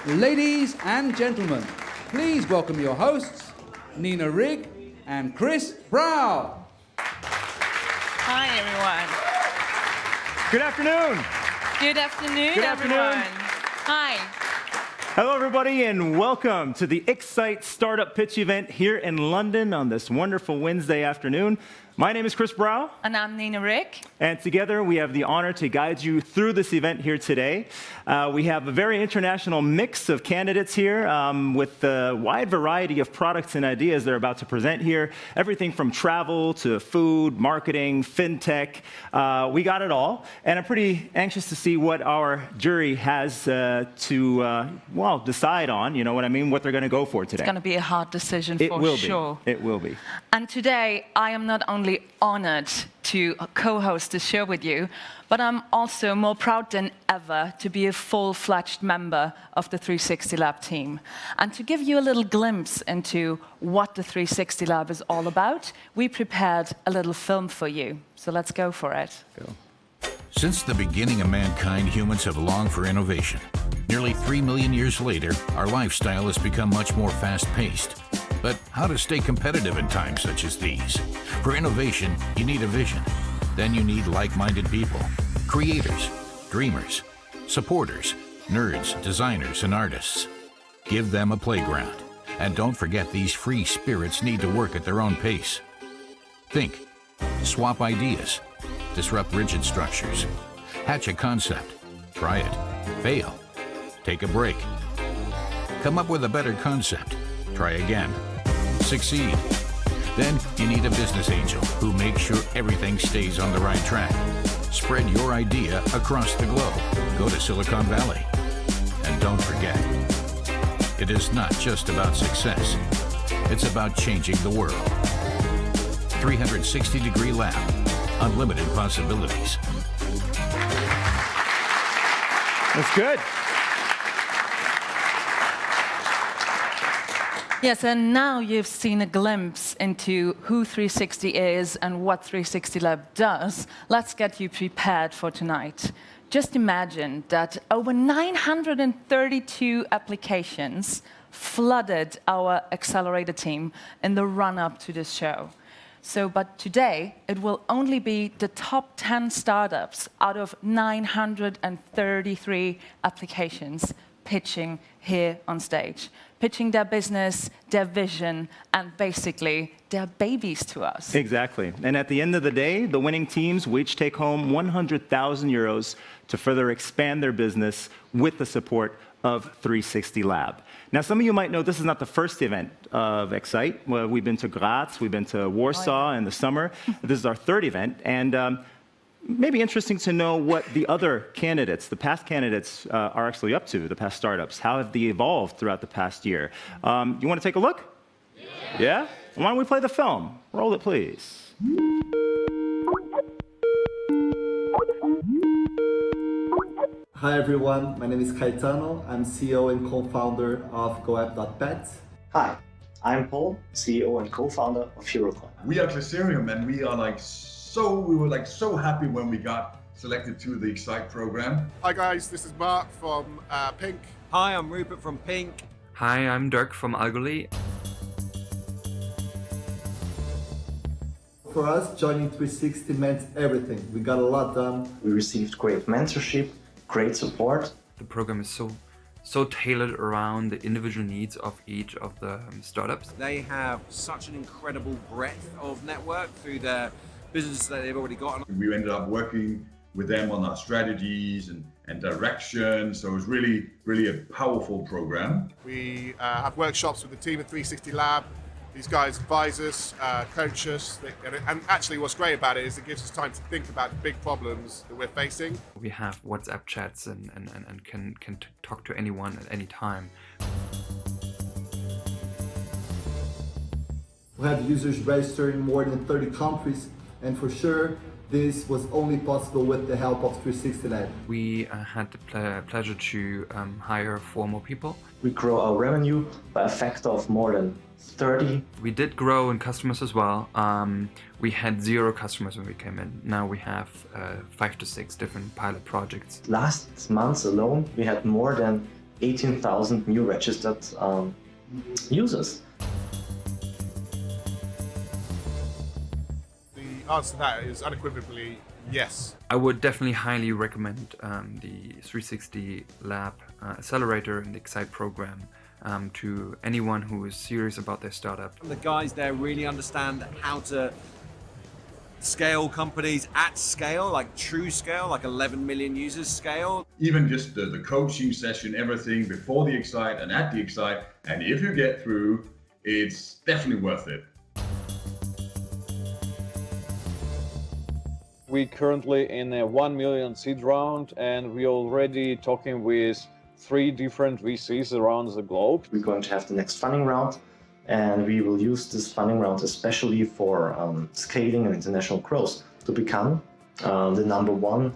Ladies and gentlemen, please welcome your hosts, Nina Rigg and Chris Brow. Hi, everyone. Good afternoon. Good afternoon, Good afternoon. everyone. Hi. Hello, everybody, and welcome to the Xcite Startup Pitch event here in London on this wonderful Wednesday afternoon. My name is Chris Brow. And I'm Nina Rigg. And together we have the honor to guide you through this event here today. We have a very international mix of candidates here with a wide variety of products and ideas they're about to present here. Everything from travel to food, marketing, fintech. We got it all. And I'm pretty anxious to see what our jury has to decide on, you know what I mean, what they're going to go for today. It's going to be a hard decision for sure. It will be. And today, I am not only honored to co-host the show with you, but I'm also more proud than ever to be a full-fledged member of the 360 Lab team. And to give you a little glimpse into what the 360 Lab is all about, we prepared a little film for you. So let's go for it. Go. Since the beginning of mankind, humans have longed for innovation. Nearly 3 million years later, our lifestyle has become much more fast-paced. But how to stay competitive in times such as these? For innovation, you need a vision. Then you need like-minded people, creators, dreamers, supporters, nerds, designers, and artists. Give them a playground. And don't forget, these free spirits need to work at their own pace. Think, swap ideas, disrupt rigid structures, hatch a concept, try it, fail, take a break, come up with a better concept, try again, succeed. Then you need a business angel who makes sure everything stays on the right track. Spread your idea across the globe. Go to Silicon Valley. And don't forget, it is not just about success. It's about changing the world. 360-degree lab. Unlimited possibilities. That's good. Yes, and now you've seen a glimpse into who 360 is and what 360 Lab does. Let's get you prepared for tonight. Just imagine that over 932 applications flooded our accelerator team in the run-up to this show. But today, it will only be the top 10 startups out of 933 applications pitching here on stage, pitching their business, their vision, and basically their babies to us. Exactly. And at the end of the day, the winning teams will each take home 100,000 euros to further expand their business with the support of 360 Lab. Now, some of you might know this is not the first event of Xcite. Well, we've been to Graz, we've been to Warsaw in the summer. This is our third event, and maybe interesting to know what the other candidates, the past candidates, are actually up to, the past startups. How have they evolved throughout the past year? You want to take a look? Yeah? Why don't we play the film? Roll it, please. Hi everyone, my name is Caetano. I'm CEO and co-founder of GoApp.pet. Hi, I'm Paul, CEO and co-founder of HeroCoin. We are Claserium, and we were so happy when we got selected to the Xcite program. Hi guys, this is Mark from Pink. Hi, I'm Rupert from Pink. Hi, I'm Dirk from Algoly. For us, joining 360 meant everything. We got a lot done. We received great mentorship, great support. The program is so tailored around the individual needs of each of the startups. They have such an incredible breadth of network through their businesses that they've already got. We ended up working with them on our strategies and direction, so it was really a powerful program. We have workshops with the team at 360 Lab. These guys advise us, coach us, and actually what's great about it is it gives us time to think about the big problems that we're facing. We have WhatsApp chats and can talk to anyone at any time. We had users registered in more than 30 countries, and for sure, this was only possible with the help of 360 Lab. We had the pleasure to hire 4 more people. We grow our revenue by a factor of more than 30. We did grow in customers as well. We had 0 customers when we came in. Now we have 5 to 6 different pilot projects. Last month alone, we had more than 18,000 new registered users. The answer to that is unequivocally yes. I would definitely highly recommend the 360 Lab Accelerator and the Xcite program to anyone who is serious about their startup. The guys there really understand how to scale companies at scale, like true scale, like 11 million users scale. Even just the coaching session, everything before the Xcite and at the Xcite. And if you get through, it's definitely worth it. We're currently in a 1 million seed round, and we're already talking with 3 different VCs around the globe. We're going to have the next funding round, and we will use this funding round especially for scaling and international growth to become the #1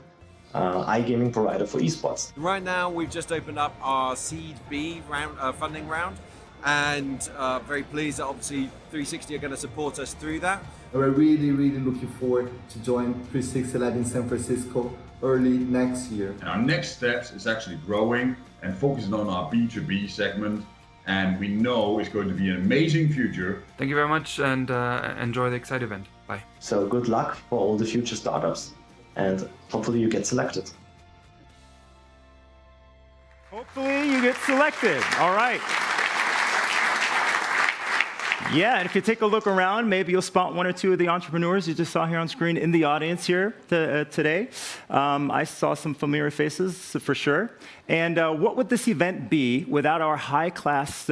iGaming provider for esports. Right now, we've just opened up our Seed B round, funding round, and very pleased that obviously 360 are going to support us through that. We're really, really looking forward to join 360 Lab in San Francisco early next year. And our next steps is actually growing and focusing on our B2B segment. And we know it's going to be an amazing future. Thank you very much, and enjoy the Xcite event. Bye. So good luck for all the future startups, and hopefully you get selected. Hopefully you get selected. All right. Yeah, and if you take a look around, maybe you'll spot 1 or 2 of the entrepreneurs you just saw here on screen in the audience here today. I saw some familiar faces for sure. And what would this event be without our high-class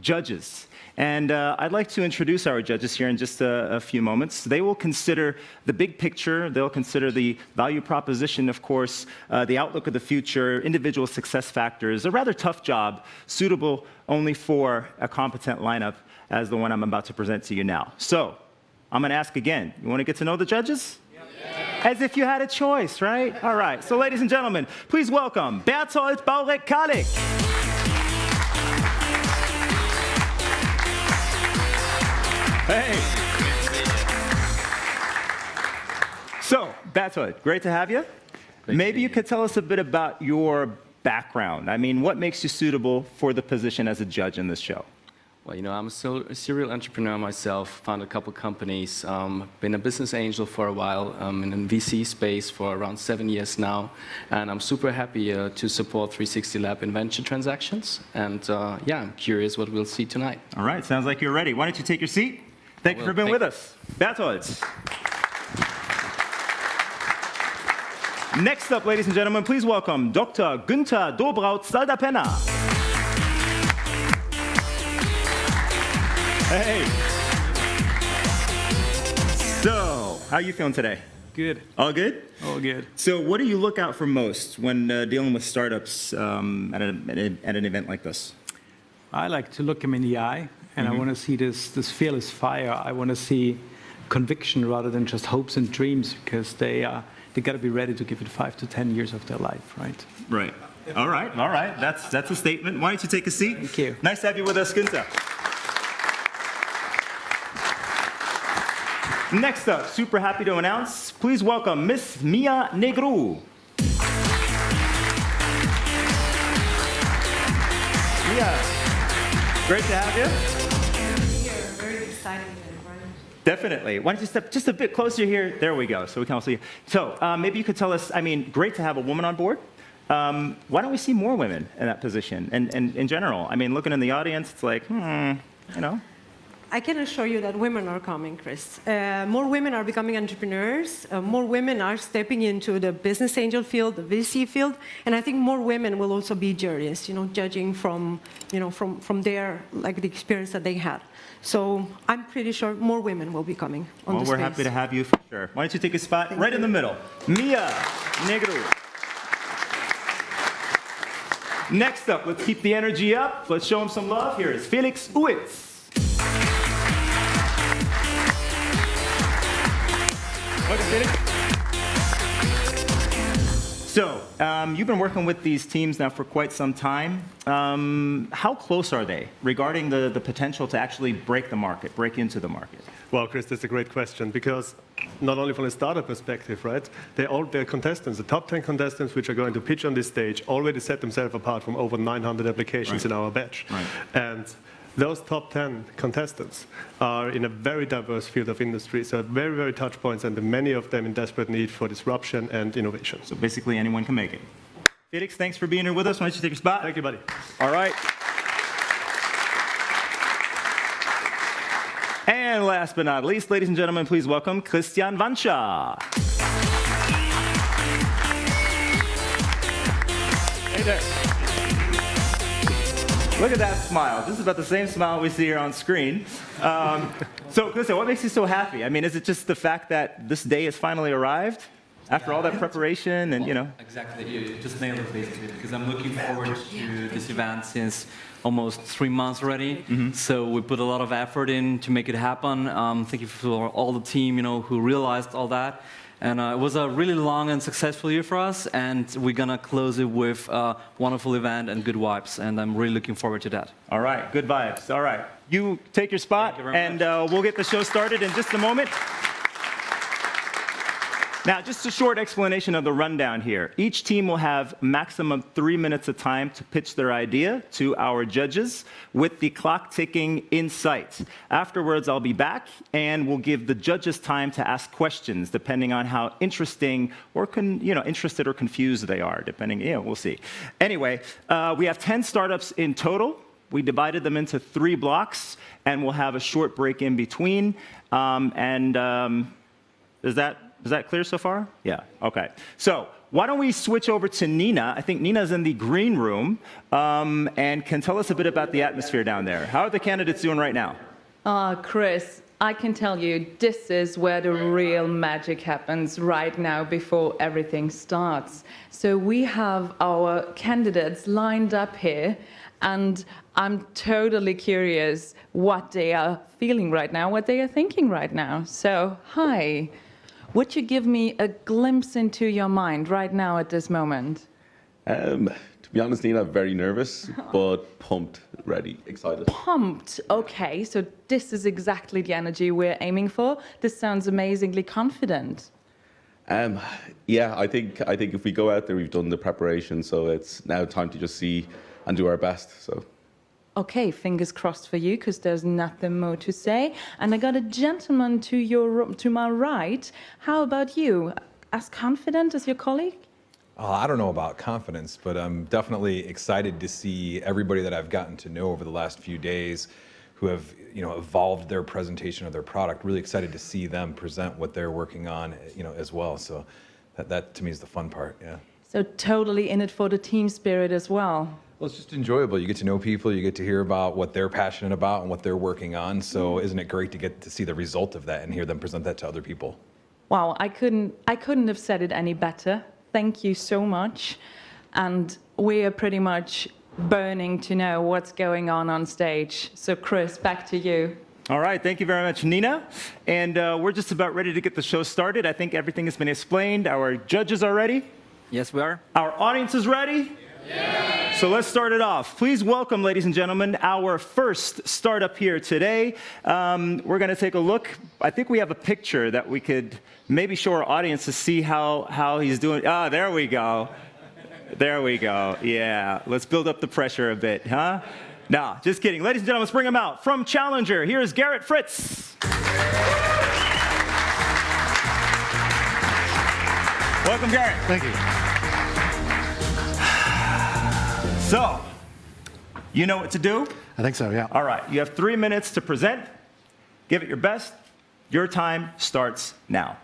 judges? And I'd like to introduce our judges here in just a few moments. They will consider the big picture. They'll consider the value proposition, of course, the outlook of the future, individual success factors, a rather tough job, suitable only for a competent lineup as the one I'm about to present to you now. So, I'm going to ask again. You want to get to know the judges? Yeah. As if you had a choice, right? All right. So, ladies and gentlemen, please welcome Berthold Baurek-Kalik. Hey. So, Berthold, great to have you. Maybe you could tell us a bit about your background. I mean, what makes you suitable for the position as a judge in this show? Well, you know, I'm a serial entrepreneur myself, founded a couple companies, been a business angel for a while, in the VC space for around 7 years now, and I'm super happy to support 360 Lab in venture transactions, and yeah, I'm curious what we'll see tonight. All right, sounds like you're ready. Why don't you take your seat? Thank you for being with us. Berthold. Next up, ladies and gentlemen, please welcome Dr. Günther Dobraut-Saldapenna. Hey. So, how are you feeling today? Good. All good? All good. So, what do you look out for most when dealing with startups at an event like this? I like to look them in the eye, and I want to see this fearless fire. I want to see conviction rather than just hopes and dreams, because they got to be ready to give it 5 to 10 years of their life, right? Right. All right. All right. That's a statement. Why don't you take a seat? Thank you. Nice to have you with us, Günther. Next up, super happy to announce, please welcome Miss Mia Negru. Mia, great to have you. Here, very exciting event, right? Definitely. Why don't you step just a bit closer here? There we go, so we can all see you. So maybe you could tell us, I mean, great to have a woman on board. Why don't we see more women in that position? And in general, I mean, looking in the audience, it's like, you know. I can assure you that women are coming, Chris. More women are becoming entrepreneurs. More women are stepping into the business angel field, the VC field, and I think more women will also be jurists, you know, judging from their, like, the experience that they had. So I'm pretty sure more women will be coming on the space. Well, we're happy to have you for sure. Why don't you take a spot right in the middle? Mia Negru. Next up, let's keep the energy up. Let's show him some love. Here is Felix Uitz. Welcome, Felix. So, you've been working with these teams now for quite some time. How close are they regarding the potential to actually break into the market? Well, Chris, that's a great question, because not only from a startup perspective, right? They're contestants, the top 10 contestants which are going to pitch on this stage already set themselves apart from over 900 applications in our batch. Right. And those top 10 contestants are in a very diverse field of industry, so very, very touch points, and many of them in desperate need for disruption and innovation. So basically anyone can make it. Felix, thanks for being here with us. Why don't you take your spot? Thank you, buddy. All right. And last but not least, ladies and gentlemen, please welcome Christian Wanscha. Hey there. Look at that smile. This is about the same smile we see here on screen. So, Christian, what makes you so happy? I mean, is it just the fact that this day has finally arrived? After all that preparation and, you know. Exactly, you just nailed it basically, because I'm looking forward to this event since almost 3 months already. Mm-hmm. So we put a lot of effort in to make it happen. Thank you for all the team, who realized all that. And it was a really long and successful year for us, and we're gonna close it with a wonderful event and good vibes, and I'm really looking forward to that. All right, good vibes. All right, you take your spot, and we'll get the show started in just a moment. Now, just a short explanation of the rundown here. Each team will have maximum 3 minutes of time to pitch their idea to our judges, with the clock ticking in sight. Afterwards, I'll be back, and we'll give the judges time to ask questions, depending on how interesting or interested or confused they are, depending. We'll see. Anyway, we have 10 startups in total. We divided them into 3 blocks, and we'll have a short break in between. Is that clear so far? Yeah, okay. So why don't we switch over to Nina? I think Nina's in the green room and can tell us a bit about the atmosphere down there. How are the candidates doing right now? Chris, I can tell you this is where the real magic happens right now before everything starts. So we have our candidates lined up here, and I'm totally curious what they are feeling right now, what they are thinking right now. So, hi. Would you give me a glimpse into your mind right now at this moment? To be honest, Nina, I'm very nervous, but pumped, ready, excited. Pumped. Okay, so this is exactly the energy we're aiming for. This sounds amazingly confident. Yeah, I think if we go out there, we've done the preparation, so it's now time to just see and do our best. So. Okay, fingers crossed for you, because there's nothing more to say. And I got a gentleman to my right. How about you? As confident as your colleague? I don't know about confidence, but I'm definitely excited to see everybody that I've gotten to know over the last few days who have evolved their presentation of their product. Really excited to see them present what they're working on as well. So that to me is the fun part, yeah. So totally in it for the team spirit as well. Well, it's just enjoyable. You get to know people, you get to hear about what they're passionate about and what they're working on. So isn't it great to get to see the result of that and hear them present that to other people? Wow, I couldn't have said it any better. Thank you so much. And we are pretty much burning to know what's going on stage. So Chris, back to you. All right, thank you very much, Nina. And we're just about ready to get the show started. I think everything has been explained. Our judges are ready. Yes, we are. Our audience is ready. Yeah. So let's start it off. Please welcome, ladies and gentlemen, our first startup here today. We're going to take a look. I think we have a picture that we could maybe show our audience to see how he's doing. There we go. There we go. Yeah, let's build up the pressure a bit, huh? No, just kidding. Ladies and gentlemen, let's bring him out. From Challenger, here's Garrett Fritz. Welcome, Garrett. Thank you. So, you know what to do? I think so, yeah. All right, you have 3 minutes to present. Give it your best. Your time starts now.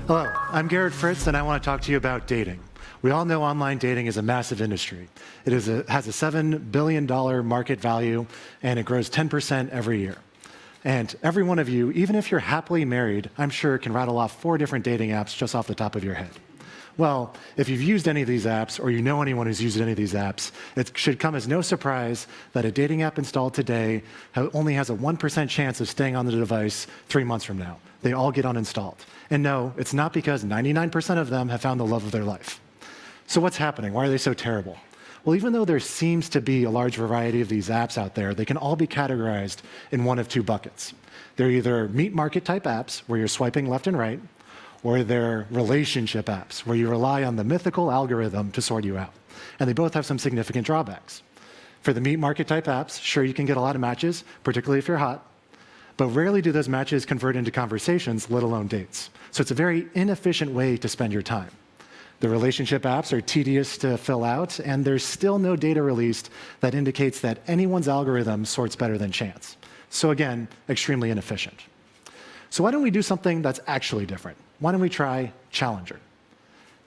Hello, I'm Garrett Fritz, and I want to talk to you about dating. We all know online dating is a massive industry. It has a $7 billion market value, and it grows 10% every year. And every one of you, even if you're happily married, I'm sure can rattle off 4 different dating apps just off the top of your head. Well, if you've used any of these apps, or you know anyone who's used any of these apps, it should come as no surprise that a dating app installed today only has a 1% chance of staying on the device 3 months from now. They all get uninstalled. And no, it's not because 99% of them have found the love of their life. So what's happening? Why are they so terrible? Well, even though there seems to be a large variety of these apps out there, they can all be categorized in one of two buckets. They're either meat market type apps, where you're swiping left and right, or they're relationship apps, where you rely on the mythical algorithm to sort you out. And they both have some significant drawbacks. For the meat market type apps, sure, you can get a lot of matches, particularly if you're hot, but rarely do those matches convert into conversations, let alone dates. So it's a very inefficient way to spend your time. The relationship apps are tedious to fill out, and there's still no data released that indicates that anyone's algorithm sorts better than chance. So again, extremely inefficient. So why don't we do something that's actually different? Why don't we try Challenger?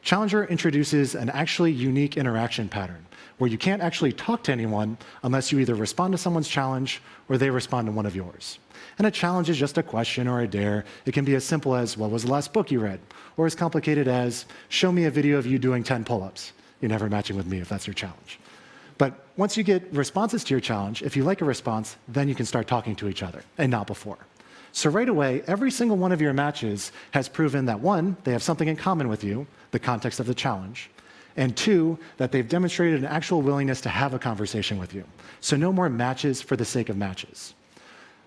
Challenger introduces an actually unique interaction pattern where you can't actually talk to anyone unless you either respond to someone's challenge or they respond to one of yours. And a challenge is just a question or a dare. It can be as simple as, what was the last book you read? Or as complicated as, show me a video of you doing 10 pull-ups. You're never matching with me if that's your challenge. But once you get responses to your challenge, if you like a response, then you can start talking to each other, and not before. So right away, every single one of your matches has proven that, one, they have something in common with you, the context of the challenge, and two, that they've demonstrated an actual willingness to have a conversation with you. So no more matches for the sake of matches.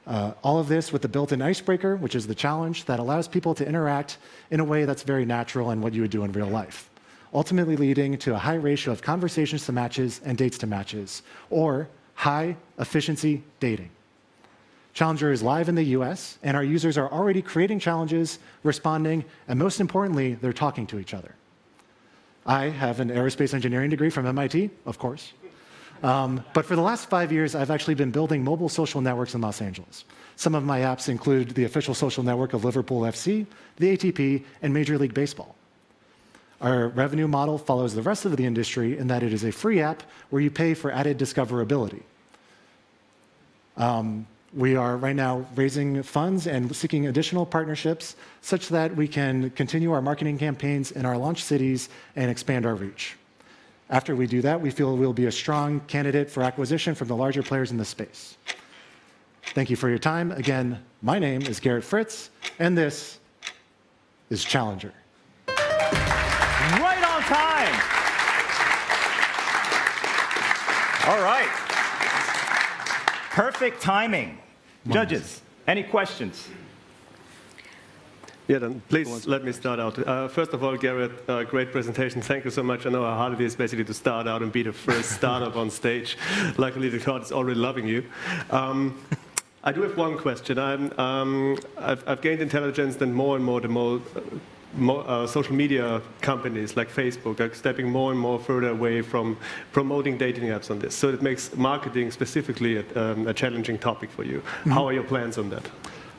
All of this with the built-in icebreaker, which is the challenge that allows people to interact in a way that's very natural and what you would do in real life, ultimately leading to a high ratio of conversations to matches and dates to matches, or high efficiency dating. Challenger is live in the US, and our users are already creating challenges, responding, and most importantly, they're talking to each other. I have an aerospace engineering degree from MIT, of course. But for the last 5 years, I've actually been building mobile social networks in Los Angeles. Some of my apps include the official social network of Liverpool FC, the ATP, and Major League Baseball. Our revenue model follows the rest of the industry in that it is a free app where you pay for added discoverability. We are right now raising funds and seeking additional partnerships such that we can continue our marketing campaigns in our launch cities and expand our reach. After we do that, we feel we'll be a strong candidate for acquisition from the larger players in the space. Thank you for your time. Again, my name is Garrett Fritz, and this is Challenger. Right on time. All right. Perfect timing. Judges, any questions? Yeah, then please let me start out. First of all, Garrett, great presentation. Thank you so much. I know how hard it is basically to start out and be the first startup on stage. Luckily, the crowd is already loving you. I do have one question. I've gained intelligence that more and more social media companies like Facebook are stepping more and more further away from promoting dating apps on this. So it makes marketing specifically a challenging topic for you. Mm-hmm. How are your plans on that?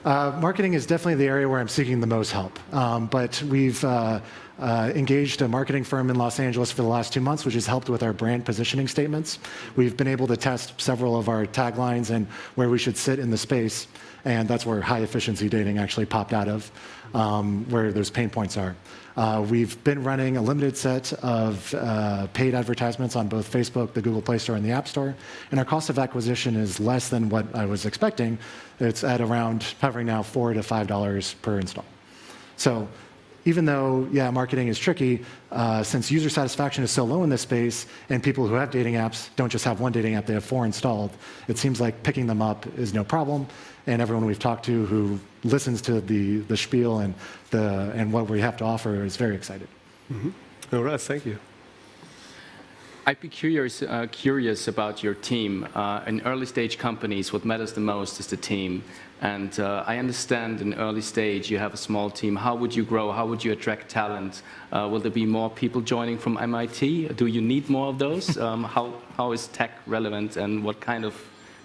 Marketing is definitely the area where I'm seeking the most help. But we've engaged a marketing firm in Los Angeles for the last 2 months, which has helped with our brand positioning statements. We've been able to test several of our taglines and where we should sit in the space. And that's where high efficiency dating actually popped out of, where those pain points are. We've been running a limited set of paid advertisements on both Facebook, the Google Play Store, and the App Store. And our cost of acquisition is less than what I was expecting. It's at around, hovering now, $4 to $5 per install. So even though, yeah, marketing is tricky, since user satisfaction is so low in this space, and people who have dating apps don't just have one dating app, they have 4 installed, it seems like picking them up is no problem. And everyone we've talked to who listens to the spiel and what we have to offer is very excited. Mm-hmm. All right, thank you. I'd be curious about your team. In early stage companies, what matters the most is the team. And I understand in early stage you have a small team. How would you grow? How would you attract talent? Will there be more people joining from MIT? Do you need more of those? How is tech relevant, and what kind of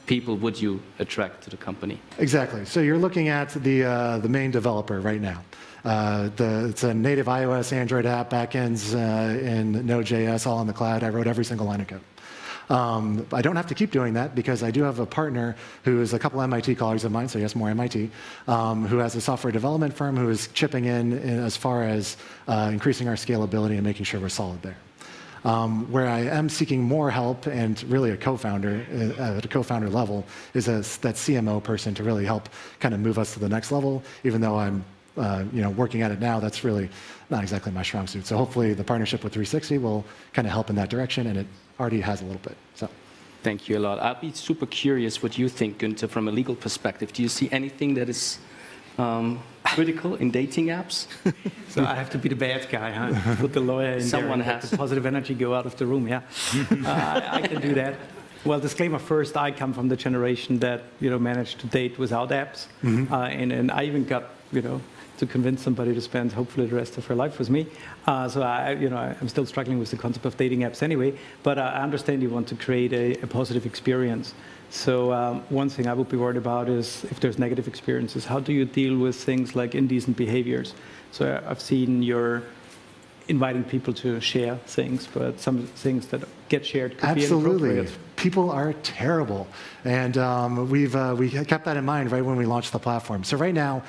people would you attract to the company? Exactly. So you're looking at the main developer right now. It's a native iOS, Android app, backends in Node.js, all in the cloud. I wrote every single line of code. I don't have to keep doing that because I do have a partner who is a couple MIT colleagues of mine, so yes, more MIT, who has a software development firm who is chipping in as far as increasing our scalability and making sure we're solid there. Where I am seeking more help, and really a co-founder at a co-founder level, is that CMO person to really help kind of move us to the next level, even though I'm working at it now, that's really not exactly my strong suit. So hopefully the partnership with 360 will kind of help in that direction, and it already has a little bit. So. Thank you a lot. I'd be super curious what you think, Günther, from a legal perspective. Do you see anything that is critical in dating apps? So I have to be the bad guy, huh? Put the lawyer in Someone there and has. let the positive energy go out of the room, yeah. I can do that. Well, disclaimer first, I come from the generation that managed to date without apps. And I even got, to convince somebody to spend hopefully the rest of her life with me. So I'm still struggling with the concept of dating apps anyway, but I understand you want to create a positive experience. So one thing I would be worried about is if there's negative experiences, how do you deal with things like indecent behaviors? So I've seen you're inviting people to share things, but some things that get shared could be inappropriate. People are terrible. And we kept that in mind right when we launched the platform. So right now,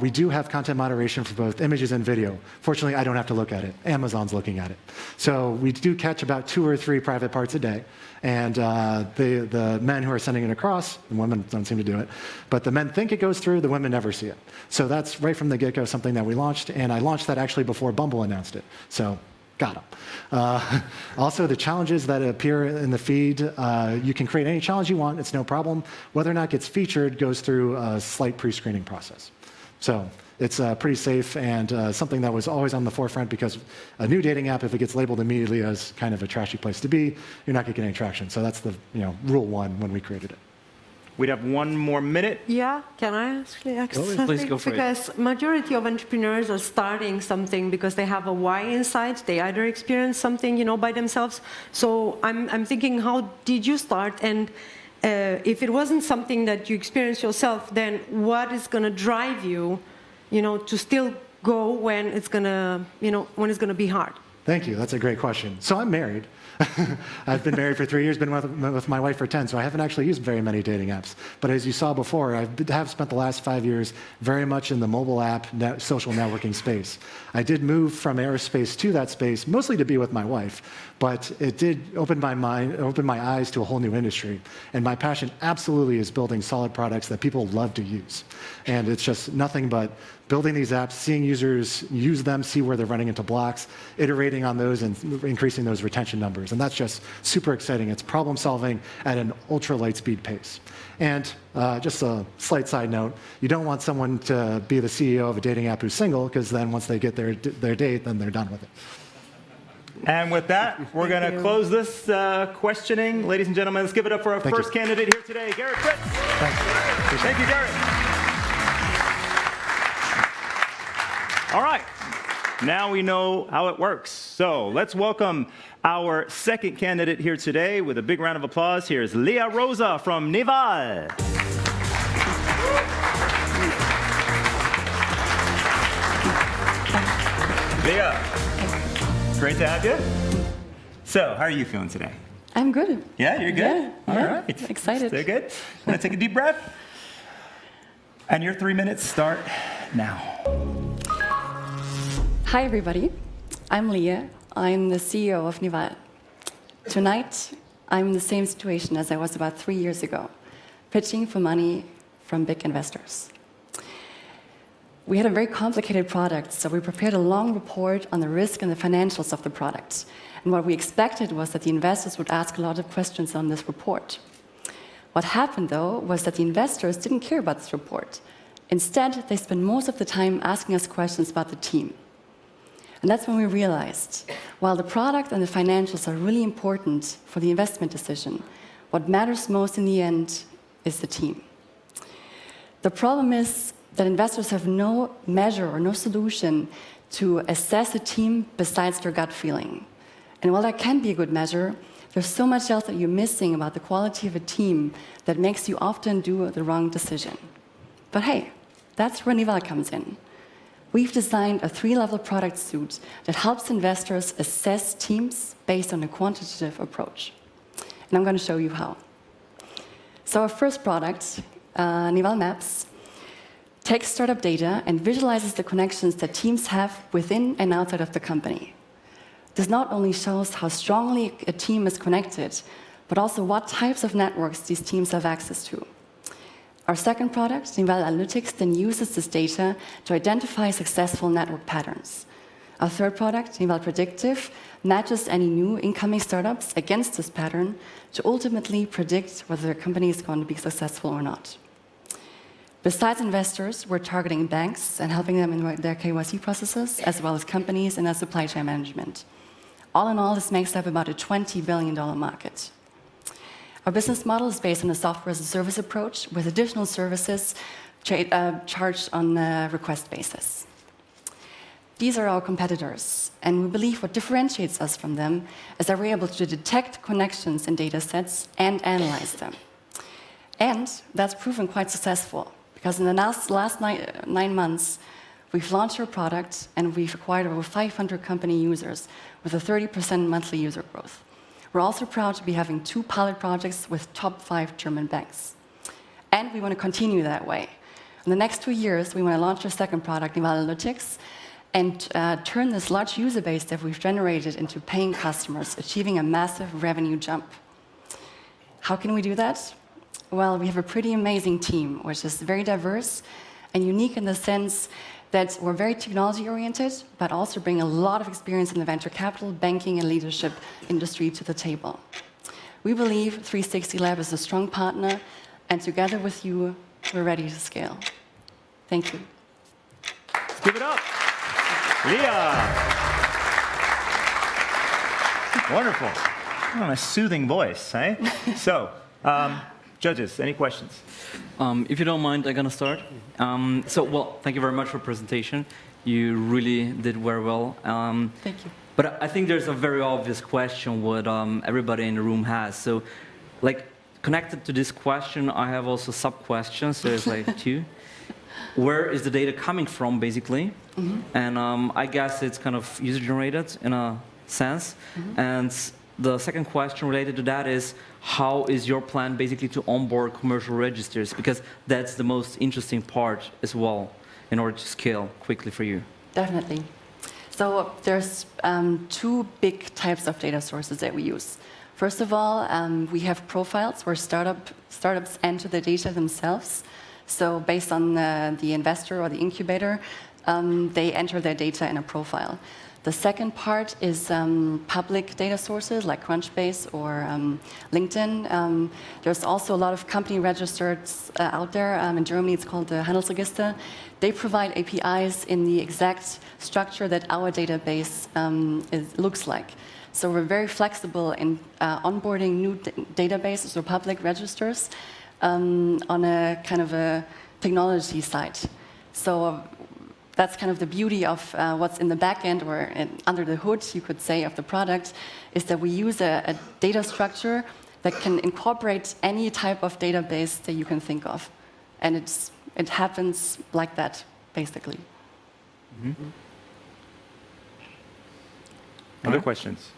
we do have content moderation for both images and video. Fortunately, I don't have to look at it. Amazon's looking at it. So we do catch about 2 or 3 private parts a day. And the men who are sending it across, and women don't seem to do it, but the men think it goes through, the women never see it. So that's right from the get-go something that we launched, and I launched that actually before Bumble announced it. So got them. Also, the challenges that appear in the feed, you can create any challenge you want, it's no problem. Whether or not it gets featured goes through a slight pre-screening process. So it's pretty safe and something that was always on the forefront, because a new dating app, if it gets labeled immediately as kind of a trashy place to be, you're not going to get any traction. So that's the rule 1 when we created it. We'd have 1 more minute. Yeah, can I actually ask something? Please go for because majority of entrepreneurs are starting something because they have a why inside. They either experience something, by themselves. So I'm thinking, how did you start? And if it wasn't something that you experienced yourself, then what is going to drive you, to still go when it's going to be hard? Thank you. That's a great question. So I'm married. I've been married for 3 years, been with my wife for 10, so I haven't actually used very many dating apps. But as you saw before, I have spent the last 5 years very much in the mobile app, social networking space. I did move from aerospace to that space, mostly to be with my wife, but it did open my eyes to a whole new industry. And my passion absolutely is building solid products that people love to use. And it's just nothing but building these apps, seeing users use them, see where they're running into blocks, iterating on those and increasing those retention numbers. And that's just super exciting. It's problem solving at an ultra light speed pace. And just a slight side note, you don't want someone to be the CEO of a dating app who's single, because then once they get their date, then they're done with it. And with that, we're going to close this questioning. Ladies and gentlemen, let's give it up for our first candidate here today, Garrett Fritz. Thank you, Garrett. All right, now we know how it works. So let's welcome our second candidate here today with a big round of applause. Here's Leah Rosa from Nival. Leah, great to have you. So, how are you feeling today? I'm good. Yeah, you're good? Yeah, All right. Excited. Stay good. Want to take a deep breath? And your 3 minutes start now. Hi, everybody. I'm Leah. I'm the CEO of Nival. Tonight, I'm in the same situation as I was about 3 years ago, pitching for money from big investors. We had a very complicated product, so we prepared a long report on the risk and the financials of the product. And what we expected was that the investors would ask a lot of questions on this report. What happened, though, was that the investors didn't care about this report. Instead, they spent most of the time asking us questions about the team. And that's when we realized, while the product and the financials are really important for the investment decision, what matters most in the end is the team. The problem is that investors have no measure or no solution to assess a team besides their gut feeling. And while that can be a good measure, there's so much else that you're missing about the quality of a team that makes you often do the wrong decision. But hey, that's where Nival comes in. We've designed a 3-level product suite that helps investors assess teams based on a quantitative approach. And I'm going to show you how. So our first product, Nival Maps, takes startup data and visualizes the connections that teams have within and outside of the company. This not only shows how strongly a team is connected, but also what types of networks these teams have access to. Our second product, Nival Analytics, then uses this data to identify successful network patterns. Our third product, Nival Predictive, matches any new incoming startups against this pattern to ultimately predict whether their company is going to be successful or not. Besides investors, we're targeting banks and helping them in their KYC processes, as well as companies in their supply chain management. All in all, this makes up about a $20 billion market. Our business model is based on a software as a service approach with additional services charged on a request basis. These are our competitors, and we believe what differentiates us from them is that we're able to detect connections in data sets and analyze them. And that's proven quite successful, because in the last 9 months, we've launched our product and we've acquired over 500 company users with a 30% monthly user growth. We're also proud to be having 2 pilot projects with top 5 German banks. And we want to continue that way. In the next 2 years, we want to launch our second product, Nival Analytics, and turn this large user base that we've generated into paying customers, achieving a massive revenue jump. How can we do that? Well, we have a pretty amazing team, which is very diverse and unique in the sense that we're very technology-oriented, but also bring a lot of experience in the venture capital, banking, and leadership industry to the table. We believe 360 Lab is a strong partner, and together with you, we're ready to scale. Thank you. Let's give it up. Leah. Wonderful. Oh, a soothing voice, eh? So, judges, any questions? If you don't mind, I'm going to start. Well, thank you very much for the presentation. You really did very well. Thank you. But I think there's a very obvious question what everybody in the room has. So, like, connected to this question, I have also sub-questions. There's like 2. Where is the data coming from, basically? Mm-hmm. And I guess it's kind of user-generated in a sense. Mm-hmm. And the second question related to that is, how is your plan basically to onboard commercial registers? Because that's the most interesting part as well, in order to scale quickly for you. Definitely. So there's 2 big types of data sources that we use. First of all, we have profiles where startups enter the data themselves. So based on the investor or the incubator, they enter their data in a profile. The second part is public data sources like Crunchbase or LinkedIn. There's also a lot of company registers out there. In Germany, it's called the Handelsregister. They provide APIs in the exact structure that our database looks like. So we're very flexible in onboarding new databases or public registers on a kind of a technology side. So that's kind of the beauty of what's in the back end or under the hood, you could say, of the product, is that we use a data structure that can incorporate any type of database that you can think of. And it happens like that, basically. Mm-hmm. Other questions?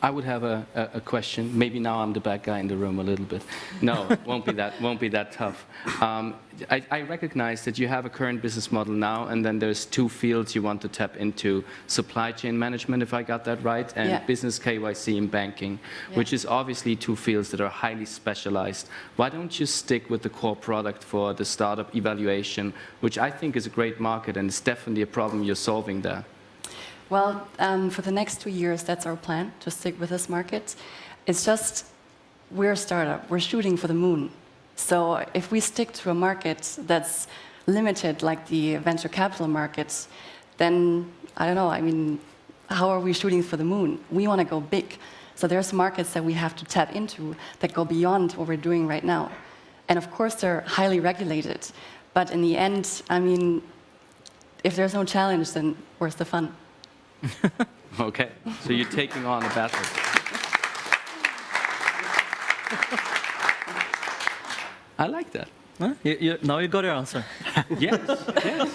I would have a question. Maybe now I'm the bad guy in the room a little bit. No, won't be that tough. I recognize that you have a current business model now, and then there's 2 fields you want to tap into: supply chain management, if I got that right, and business KYC and banking, which is obviously 2 fields that are highly specialized. Why don't you stick with the core product for the startup evaluation, which I think is a great market and it's definitely a problem you're solving there? Well, for the next 2 years, that's our plan, to stick with this market. It's just, we're a startup. We're shooting for the moon. So if we stick to a market that's limited, like the venture capital markets, then, I don't know, I mean, how are we shooting for the moon? We want to go big. So there's markets that we have to tap into that go beyond what we're doing right now. And of course, they're highly regulated. But in the end, I mean, if there's no challenge, then where's the fun? Okay, so you're taking on a battle. I like that. Huh? Now you got your answer. Yes, yes.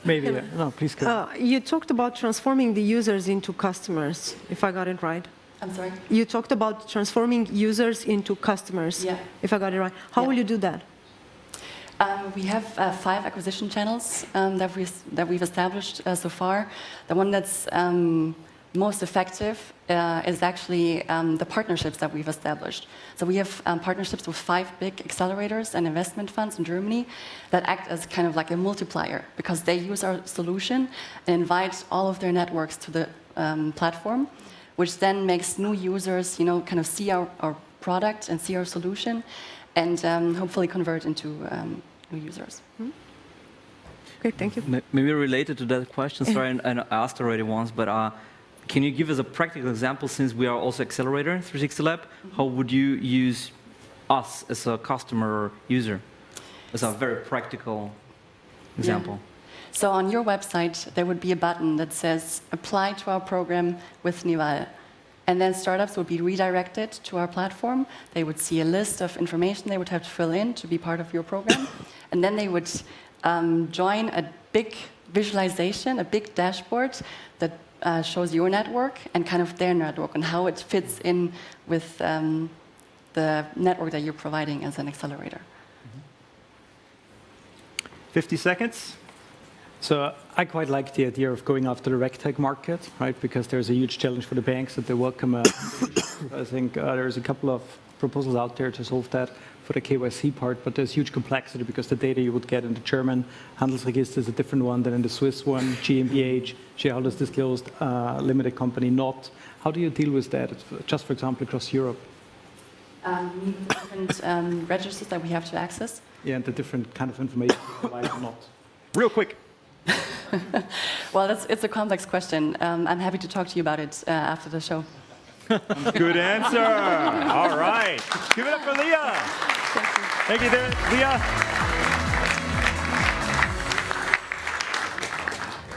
Maybe, no, please go. You talked about transforming the users into customers, if I got it right. I'm sorry? You talked about transforming users into customers, if I got it right. How will you do that? We have 5 acquisition channels that we've established so far. The one that's most effective is actually the partnerships that we've established. So we have partnerships with 5 big accelerators and investment funds in Germany that act as kind of like a multiplier, because they use our solution and invite all of their networks to the platform, which then makes new users, kind of see our product and see our solution, and hopefully convert into new users. Great, thank you. Maybe related to that question, sorry, I asked already once, but can you give us a practical example, since we are also Accelerator 360 Lab? How would you use us as a customer or user? As a very practical example. Yeah. So on your website, there would be a button that says, apply to our program with Nival. And then startups would be redirected to our platform. They would see a list of information they would have to fill in to be part of your program. And then they would join a big visualization, a big dashboard that shows your network and kind of their network and how it fits in with the network that you're providing as an accelerator. 50 seconds. So I quite like the idea of going after the RegTech market, right? Because there's a huge challenge for the banks that they welcome. I think there's a couple of proposals out there to solve that for the KYC part, but there's huge complexity because the data you would get in the German Handelsregister is a different one than in the Swiss one, GmbH, shareholders disclosed, limited company not. How do you deal with that, just for example, across Europe? Different registers that we have to access? Yeah, and the different kind of information provided or not. Real quick. Well, it's a complex question. I'm happy to talk to you about it after the show. Good answer. All right. Give it up for Leah. Thank you, Leah.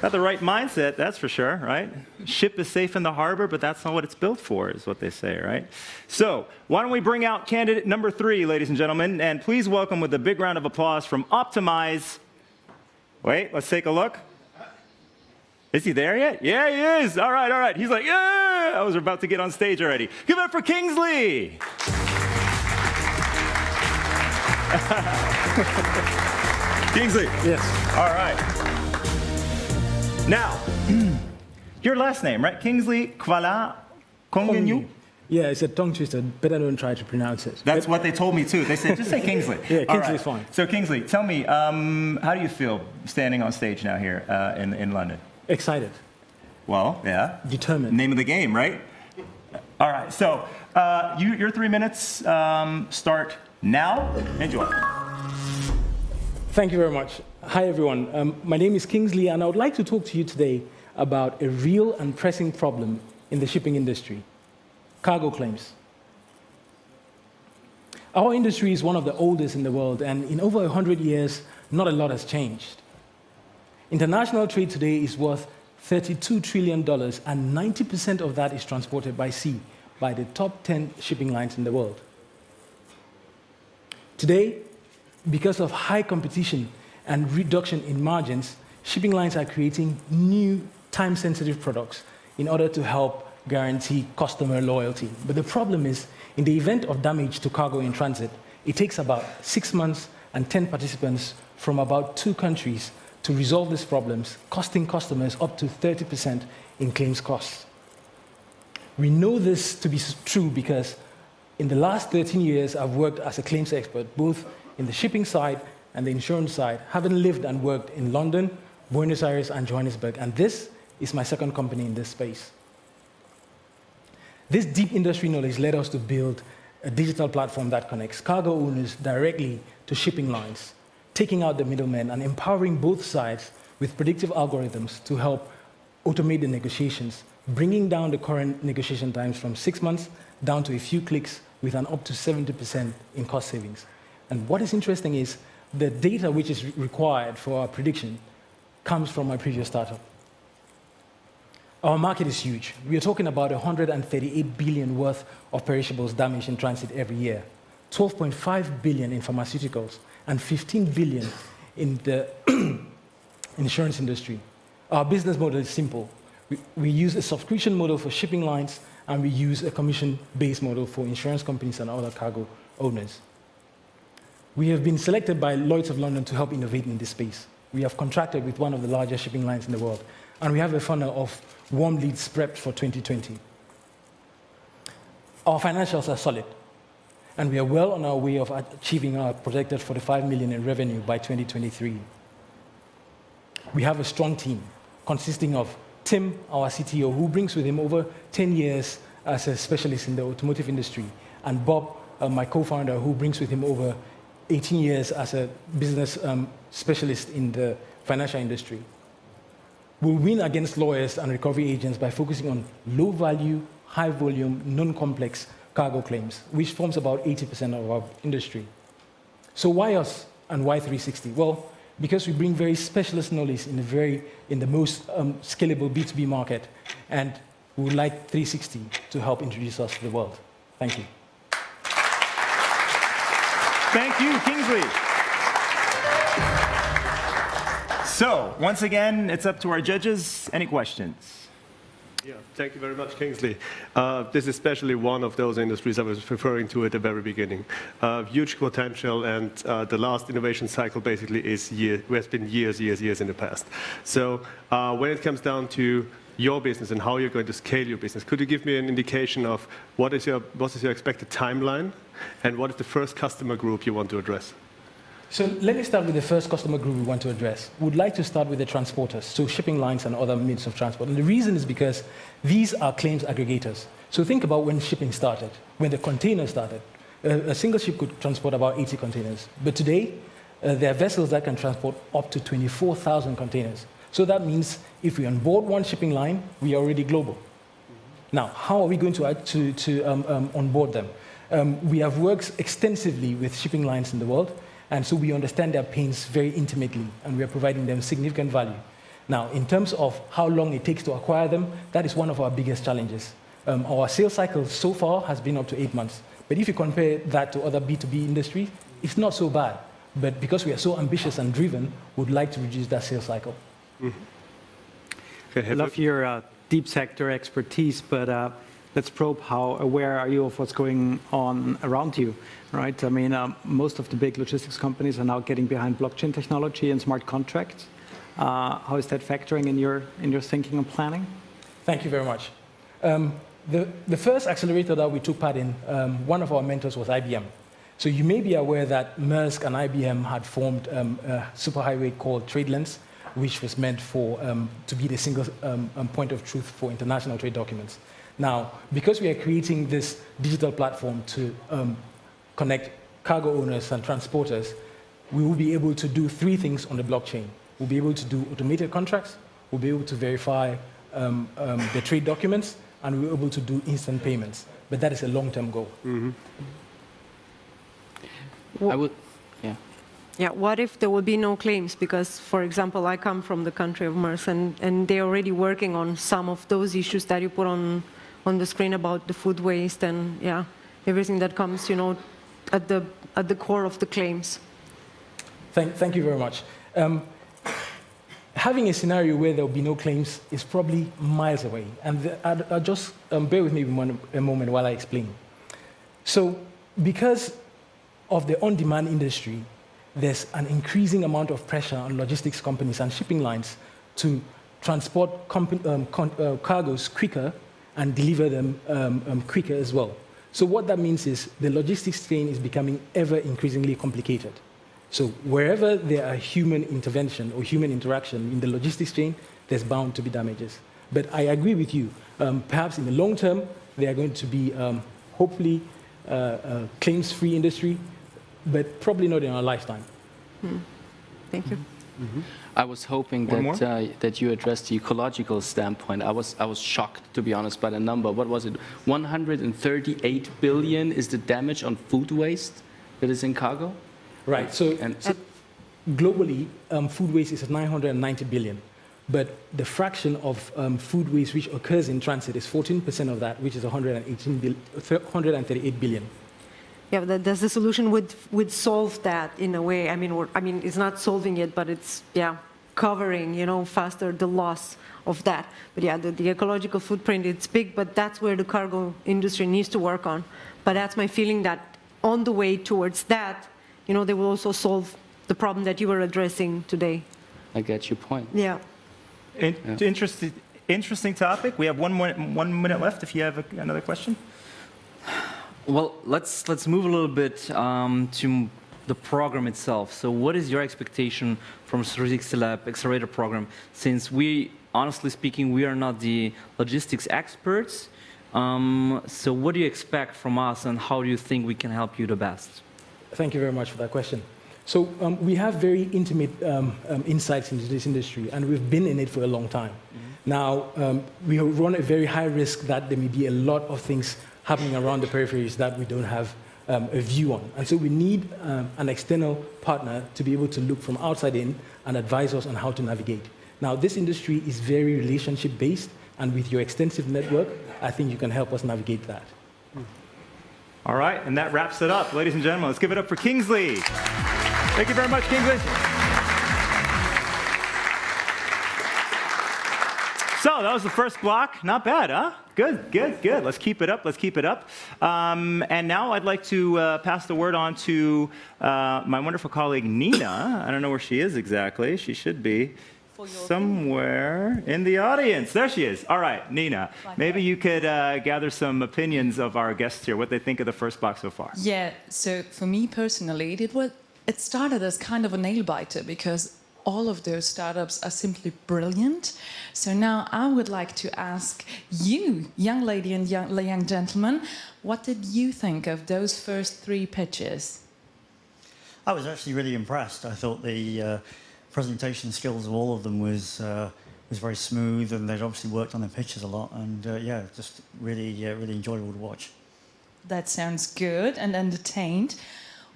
Got the right mindset, that's for sure, right? Ship is safe in the harbor, but that's not what it's built for, is what they say, right? So, why don't we bring out candidate number 3, ladies and gentlemen, and please welcome with a big round of applause from Optimize. Wait, let's take a look. Is he there yet? Yeah, he is. All right. He's like, yeah! I was about to get on stage already. Give it up for Kingsley. Kingsley. Yes. All right. Now, your last name, right? Kingsley Kwala Kongenyu? Yeah, it's a tongue twister, but I don't try to pronounce it. That's what they told me too. They said, just say Kingsley. Yeah, Kingsley's fine. So Kingsley, tell me, how do you feel standing on stage now here in London? Excited. Well, yeah. Determined. Name of the game, right? All right, so your 3 minutes start now. Enjoy. Thank you very much. Hi, everyone. My name is Kingsley, and I would like to talk to you today about a real and pressing problem in the shipping industry: cargo claims. Our industry is one of the oldest in the world, and in over 100 years, not a lot has changed. International trade today is worth $32 trillion, and 90% of that is transported by sea by the top 10 shipping lines in the world. Today, because of high competition and reduction in margins, shipping lines are creating new time-sensitive products in order to help guarantee customer loyalty. But the problem is, in the event of damage to cargo in transit, it takes about 6 months and 10 participants from about 2 countries to resolve these problems, costing customers up to 30% in claims costs. We know this to be true because in the last 13 years, I've worked as a claims expert, both in the shipping side and the insurance side, having lived and worked in London, Buenos Aires, and Johannesburg. And this is my second company in this space. This deep industry knowledge led us to build a digital platform that connects cargo owners directly to shipping lines, taking out the middlemen and empowering both sides with predictive algorithms to help automate the negotiations, bringing down the current negotiation times from 6 months down to a few clicks with an up to 70% in cost savings. And what is interesting is the data which is required for our prediction comes from my previous startup. Our market is huge. We are talking about 138 billion worth of perishables damaged in transit every year, 12.5 billion in pharmaceuticals, and 15 billion in the insurance industry. Our business model is simple. We use a subscription model for shipping lines, and we use a commission-based model for insurance companies and other cargo owners. We have been selected by Lloyd's of London to help innovate in this space. We have contracted with one of the largest shipping lines in the world, and we have a funnel of warm leads prepped for 2020. Our financials are solid, and we are well on our way of achieving our projected 45 million in revenue by 2023. We have a strong team consisting of Tim, our CTO, who brings with him over 10 years as a specialist in the automotive industry, and Bob, my co-founder, who brings with him over 18 years as a business specialist in the financial industry. We'll win against lawyers and recovery agents by focusing on low-value, high-volume, non-complex cargo claims, which forms about 80% of our industry. So why us and why 360? Well, because we bring very specialist knowledge in the most scalable B2B market, and we would like 360 to help introduce us to the world. Thank you. Thank you, Kingsley. So, once again, it's up to our judges. Any questions? Yeah, thank you very much, Kingsley. This is especially one of those industries I was referring to at the very beginning. Huge potential, and the last innovation cycle basically has been years in the past. So when it comes down to your business and how you're going to scale your business, could you give me an indication of what is your expected timeline, and what is the first customer group you want to address? So let me start with the first customer group we want to address. We would like to start with the transporters, so shipping lines and other means of transport. And the reason is because these are claims aggregators. So think about when shipping started, when the container started. A single ship could transport about 80 containers. But today, there are vessels that can transport up to 24,000 containers. So that means if we onboard one shipping line, we are already global. Now, how are we going to onboard them? We have worked extensively with shipping lines in the world, and so we understand their pains very intimately, and we are providing them significant value. Now, in terms of how long it takes to acquire them, that is one of our biggest challenges. Our sales cycle so far has been up to 8 months. But if you compare that to other B2B industries, it's not so bad. But because we are so ambitious and driven, we'd like to reduce that sales cycle. I love your deep sector expertise, but let's probe how aware are you of what's going on around you, right? I mean, most of the big logistics companies are now getting behind blockchain technology and smart contracts. How is that factoring in your thinking and planning? Thank you very much. The first accelerator that we took part in, one of our mentors was IBM. So you may be aware that Maersk and IBM had formed a superhighway called TradeLens, which was meant to be the single point of truth for international trade documents. Now, because we are creating this digital platform to connect cargo owners and transporters, we will be able to do 3 things on the blockchain. We'll be able to do automated contracts, we'll be able to verify the trade documents, and we'll be able to do instant payments. But that is a long-term goal. Yeah. Yeah, what if there will be no claims? Because, for example, I come from the country of Maersk, and they're already working on some of those issues that you put on the screen about the food waste and everything that comes, at the core of the claims. Thank you very much. Having a scenario where there will be no claims is probably miles away. And I'll just bear with me a moment while I explain. So because of the on-demand industry, there's an increasing amount of pressure on logistics companies and shipping lines to transport cargoes quicker and deliver them quicker as well. So what that means is the logistics chain is becoming ever increasingly complicated. So wherever there are human intervention or human interaction in the logistics chain, there's bound to be damages. But I agree with you. Perhaps in the long term, there are going to be, hopefully, a claims-free industry, but probably not in our lifetime. Thank you. I was hoping that you addressed the ecological standpoint. I was shocked, to be honest, by the number. What was it? 138 billion is the damage on food waste that is in cargo? Right. So globally, food waste is 990 billion. But the fraction of food waste which occurs in transit is 14% of that, which is 138 billion. Yeah, does the solution would solve that in a way? I mean, it's not solving it, but it's covering, faster the loss of that. But the ecological footprint, it's big, but that's where the cargo industry needs to work on. But that's my feeling that on the way towards that, they will also solve the problem that you were addressing today. I get your point. Yeah. Interesting topic. We have 1 minute left if you have another question. Well, let's move a little bit to the program itself. So what is your expectation from 360 Lab Accelerator program? Since we, honestly speaking, we are not the logistics experts. So what do you expect from us and how do you think we can help you the best? Thank you very much for that question. So we have very intimate insights into this industry, and we've been in it for a long time. Now, we run a very high risk that there may be a lot of things happening around the peripheries that we don't have a view on. And so we need an external partner to be able to look from outside in and advise us on how to navigate. Now, this industry is very relationship-based, and with your extensive network, I think you can help us navigate that. All right, and that wraps it up. Ladies and gentlemen, let's give it up for Kingsley. Thank you very much, Kingsley. So that was the first block. Not bad, huh? Good, good, good. Let's keep it up. Let's keep it up. And now I'd like to pass the word on to my wonderful colleague, Nina. I don't know where she is exactly. She should be somewhere in the audience. There she is. All right, Nina, maybe you could gather some opinions of our guests here, what they think of the first block so far. Yeah, so for me personally, it started as kind of a nail-biter because all of those startups are simply brilliant. So now I would like to ask you, young lady and young gentleman, what did you think of those first 3 pitches? I was actually really impressed. I thought the presentation skills of all of them was very smooth, and they'd obviously worked on their pitches a lot, and yeah, just really enjoyable to watch. That sounds good and entertained.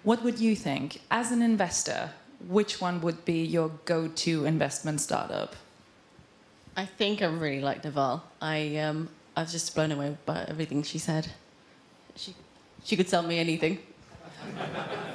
What would you think, as an investor, which one would be your go-to investment startup? I think I really like Naval. I was just blown away by everything she said. She could sell me anything.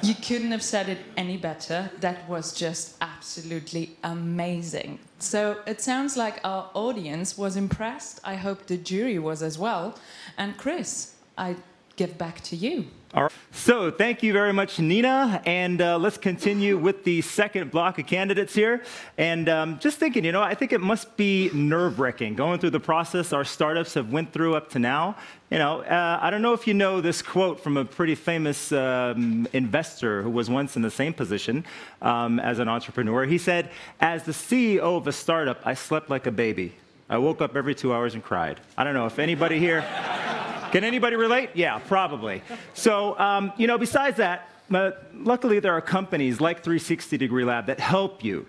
You couldn't have said it any better. That was just absolutely amazing. So it sounds like our audience was impressed. I hope the jury was as well. And Chris, I give back to you. All right. So thank you very much, Nina. And let's continue with the second block of candidates here. And just thinking, you know, I think it must be nerve-wracking going through the process our startups have went through up to now. You know, I don't know if you know this quote from a pretty famous investor who was once in the same position as an entrepreneur. He said, as the CEO of a startup, I slept like a baby. I woke up every 2 hours and cried. I don't know if anybody here... Can anybody relate? Yeah, probably. So, you know, besides that, luckily there are companies like 360 Degree Lab that help you,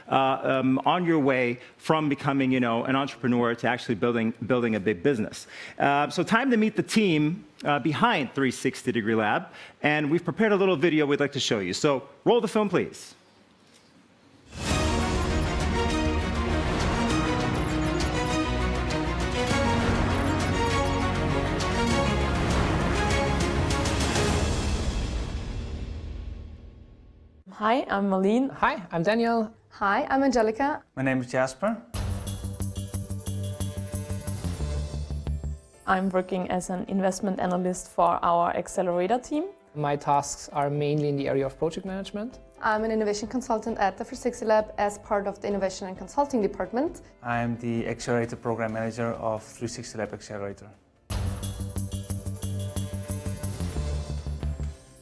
on your way from becoming, an entrepreneur to actually building a big business. So time to meet the team behind 360 Degree Lab, and we've prepared a little video we'd like to show you. So roll the film, please. Hi, I'm Malene. Hi, I'm Daniel. Hi, I'm Angelica. My name is Jasper. I'm working as an investment analyst for our accelerator team. My tasks are mainly in the area of project management. I'm an innovation consultant at the 360 Lab as part of the innovation and consulting department. I'm the accelerator program manager of 360 Lab Accelerator.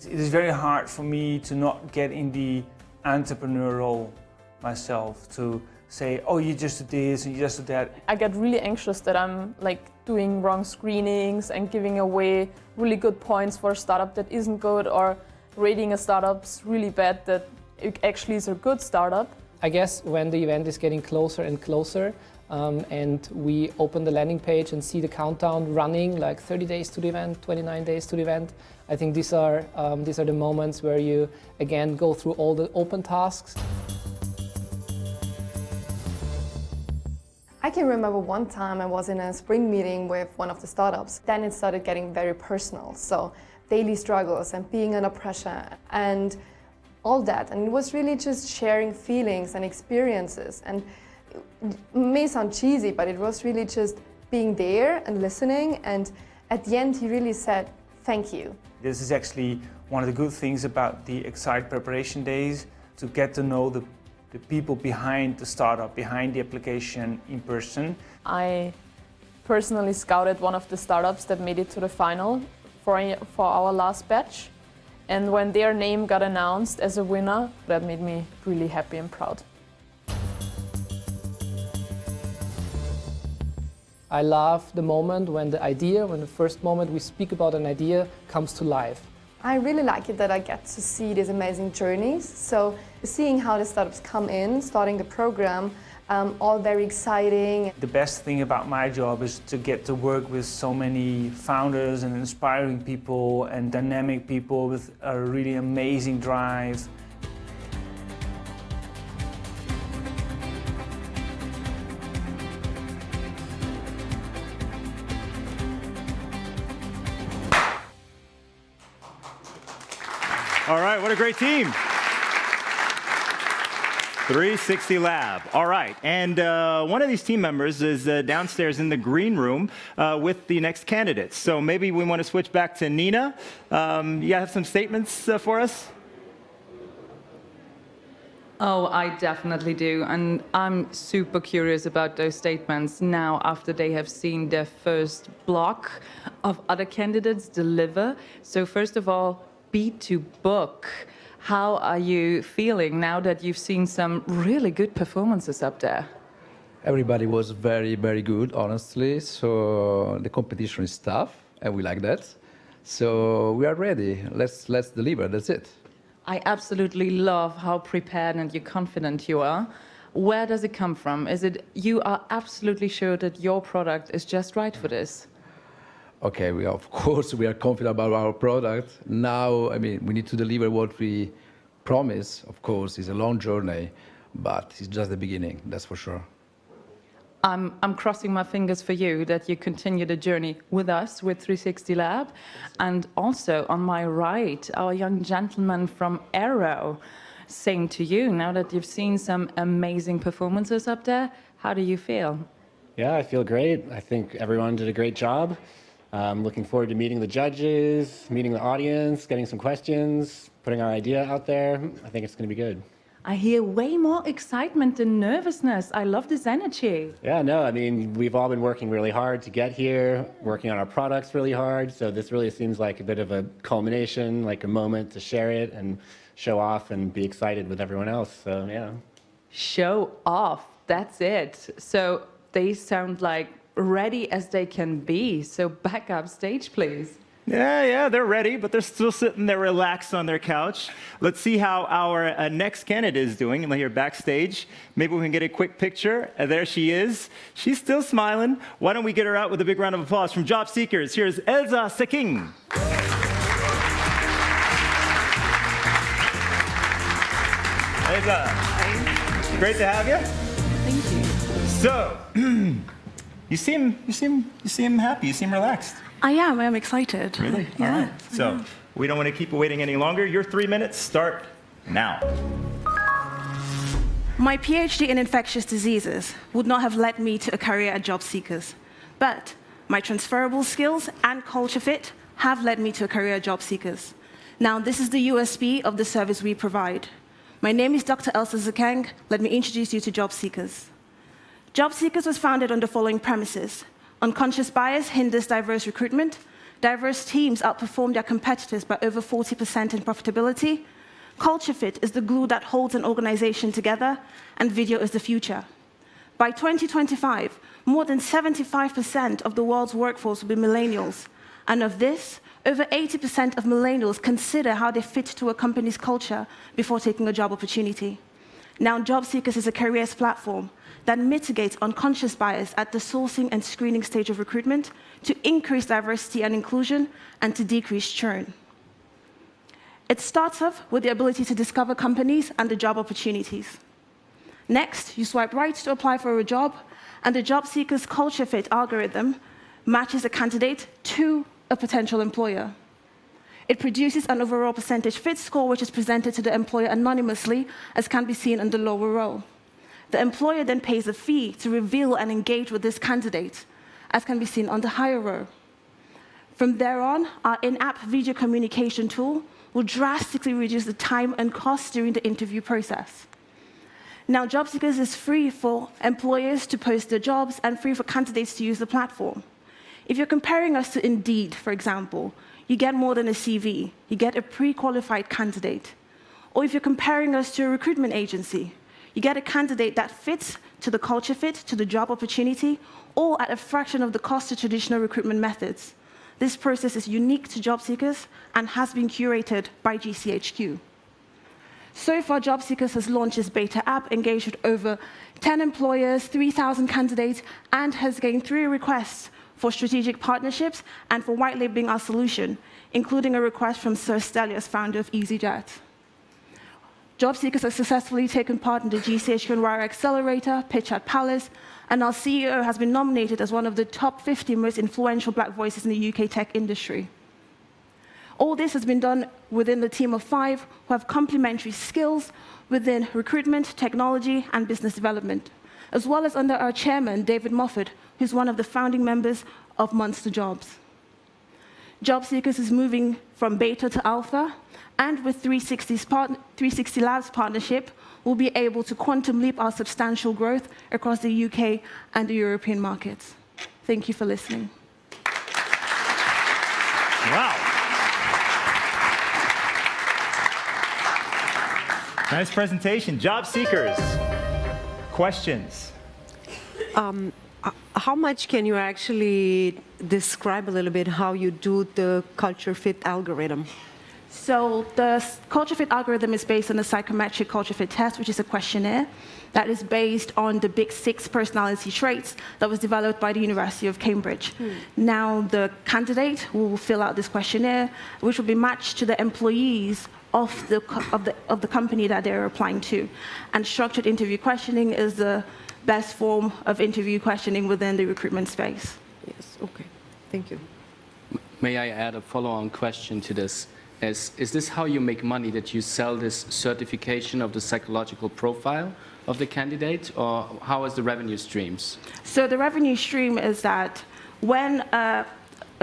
It is very hard for me to not get in the entrepreneur role myself, to say, oh, you just did this and you just did that. I get really anxious that I'm doing wrong screenings and giving away really good points for a startup that isn't good, or rating a startup's really bad that it actually is a good startup. I guess when the event is getting closer and closer, and we open the landing page and see the countdown running, like 30 days to the event, 29 days to the event. I think these are the moments where you, again, go through all the open tasks. I can remember one time I was in a spring meeting with one of the startups. Then it started getting very personal. So daily struggles and being under pressure and all that. And it was really just sharing feelings and experiences. And it may sound cheesy, but it was really just being there and listening. And at the end, he really said, thank you. This is actually one of the good things about the Xcite preparation days, to get to know the the people behind the startup, behind the application in person. I personally scouted one of the startups that made it to the final for our last batch. And when their name got announced as a winner, that made me really happy and proud. I love the moment when the first moment we speak about an idea comes to life. I really like it that I get to see these amazing journeys. So seeing how the startups come in, starting the program, all very exciting. The best thing about my job is to get to work with so many founders and inspiring people and dynamic people with a really amazing drive. All right, what a great team. 360 Lab. All right, and one of these team members is downstairs in the green room with the next candidates. So maybe we want to switch back to Nina. You have some statements for us? Oh, I definitely do. And I'm super curious about those statements now after they have seen their first block of other candidates deliver. So first of all, beat to book. How are you feeling now that you've seen some really good performances up there? Everybody was very, very good, honestly. So the competition is tough, and we like that. So we are ready. Let's deliver. That's it. I absolutely love how prepared and confident you are. Where does it come from? Is it you are absolutely sure that your product is just right for this? Okay, of course we are confident about our product. Now, I mean, we need to deliver what we promise. Of course, it's a long journey, but it's just the beginning, that's for sure. I'm crossing my fingers for you that you continue the journey with us, with 360 Lab. And also on my right, our young gentleman from Aero. Same to you, now that you've seen some amazing performances up there, how do you feel? Yeah, I feel great. I think everyone did a great job. I'm looking forward to meeting the judges, meeting the audience, getting some questions, putting our idea out there. I think it's going to be good. I hear way more excitement than nervousness. I love this energy. Yeah, no, I mean, we've all been working really hard to get here, working on our products really hard. So this really seems like a bit of a culmination, like a moment to share it and show off and be excited with everyone else. So, yeah. Show off. That's it. So they sound like ready as they can be. So back up stage, please. Yeah, they're ready, but they're still sitting there relaxed on their couch. Let's see how our next candidate is doing. And here backstage, maybe we can get a quick picture. There she is. She's still smiling. Why don't we get her out with a big round of applause from Job Seekers. Here's Elsa Seking. Elsa, great to have you. Thank you. So, you seem happy. You seem relaxed. I am excited. Really? Yeah. All right. So we don't want to keep waiting any longer. Your 3 minutes start now. My PhD in infectious diseases would not have led me to a career at Job Seekers, but my transferable skills and culture fit have led me to a career at Job Seekers. Now, this is the USP of the service we provide. My name is Dr. Elsa Zakeng. Let me introduce you to Job Seekers. Job Seekers was founded on the following premises. Unconscious bias hinders diverse recruitment. Diverse teams outperform their competitors by over 40% in profitability. Culture fit is the glue that holds an organization together, and video is the future. By 2025, more than 75% of the world's workforce will be millennials. And of this, over 80% of millennials consider how they fit to a company's culture before taking a job opportunity. Now, Job Seekers is a careers platform that mitigates unconscious bias at the sourcing and screening stage of recruitment to increase diversity and inclusion and to decrease churn. It starts off with the ability to discover companies and the job opportunities. Next, you swipe right to apply for a job, and the Job Seekers culture fit algorithm matches a candidate to a potential employer. It produces an overall percentage fit score, which is presented to the employer anonymously, as can be seen in the lower row. The employer then pays a fee to reveal and engage with this candidate, as can be seen on the higher row. From there on, our in-app video communication tool will drastically reduce the time and cost during the interview process. Now, job seekers is free for employers to post their jobs and free for candidates to use the platform. If you're comparing us to Indeed, for example, you get more than a CV. You get a pre-qualified candidate. Or if you're comparing us to a recruitment agency, you get a candidate that fits to the culture fit, to the job opportunity, all at a fraction of the cost of traditional recruitment methods. This process is unique to job seekers and has been curated by GCHQ. So far, Job Seekers has launched its beta app, engaged with over 10 employers, 3,000 candidates, and has gained 3 requests for strategic partnerships and for white labeling our solution, including a request from Sir Stelios, founder of EasyJet. Job Seekers has successfully taken part in the GCHQ and Wire Accelerator, Pitch at Palace, and our CEO has been nominated as one of the top 50 most influential black voices in the UK tech industry. All this has been done within the team of 5 who have complementary skills within recruitment, technology, and business development, as well as under our chairman, David Moffat, who's one of the founding members of Monster Jobs. Job Seekers is moving from beta to alpha, and with 360 Labs partnership, we'll be able to quantum leap our substantial growth across the UK and the European markets. Thank you for listening. Wow. Nice presentation. Job seekers, questions? How much can you actually describe a little bit how you do the culture fit algorithm? So the culture fit algorithm is based on the psychometric culture fit test, which is a questionnaire that is based on the Big 6 personality traits that was developed by the University of Cambridge. Now the candidate will fill out this questionnaire, which will be matched to the employees of the company that they're applying to. And structured interview questioning is the best form of interview questioning within the recruitment space. Yes, okay. Thank you. May I add a follow-on question to this? Is this how you make money, that you sell this certification of the psychological profile of the candidate, or how is the revenue streams? So the revenue stream is that when a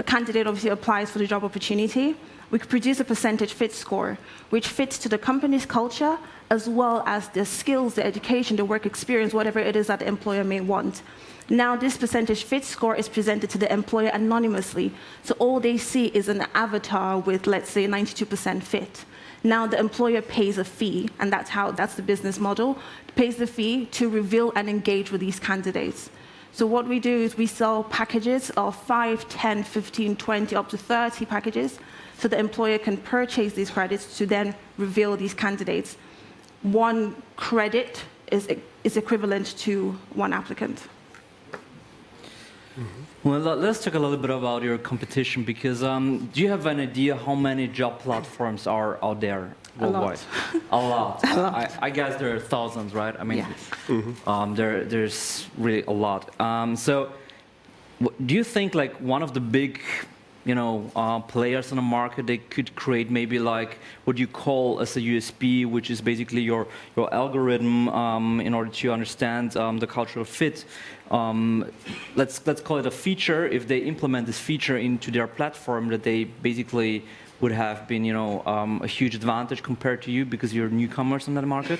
candidate obviously applies for the job opportunity, we could produce a percentage fit score, which fits to the company's culture, as well as the skills, the education, the work experience, whatever it is that the employer may want. Now, this percentage fit score is presented to the employer anonymously. So all they see is an avatar with, let's say, 92% fit. Now, the employer pays a fee, and that's the business model, pays the fee to reveal and engage with these candidates. So what we do is we sell packages of 5, 10, 15, 20, up to 30 packages, so the employer can purchase these credits to then reveal these candidates. 1 credit is equivalent to 1 applicant. Well, let's talk a little bit about your competition, because do you have an idea how many job platforms are out there worldwide? A lot. I guess there are thousands, right? I mean, yes. There's really a lot. So do you think like one of the big players in the market, they could create maybe like what you call as a USP, which is basically your algorithm in order to understand the cultural fit. Let's call it a feature. If they implement this feature into their platform, that they basically would have been, a huge advantage compared to you because you're newcomers in that market?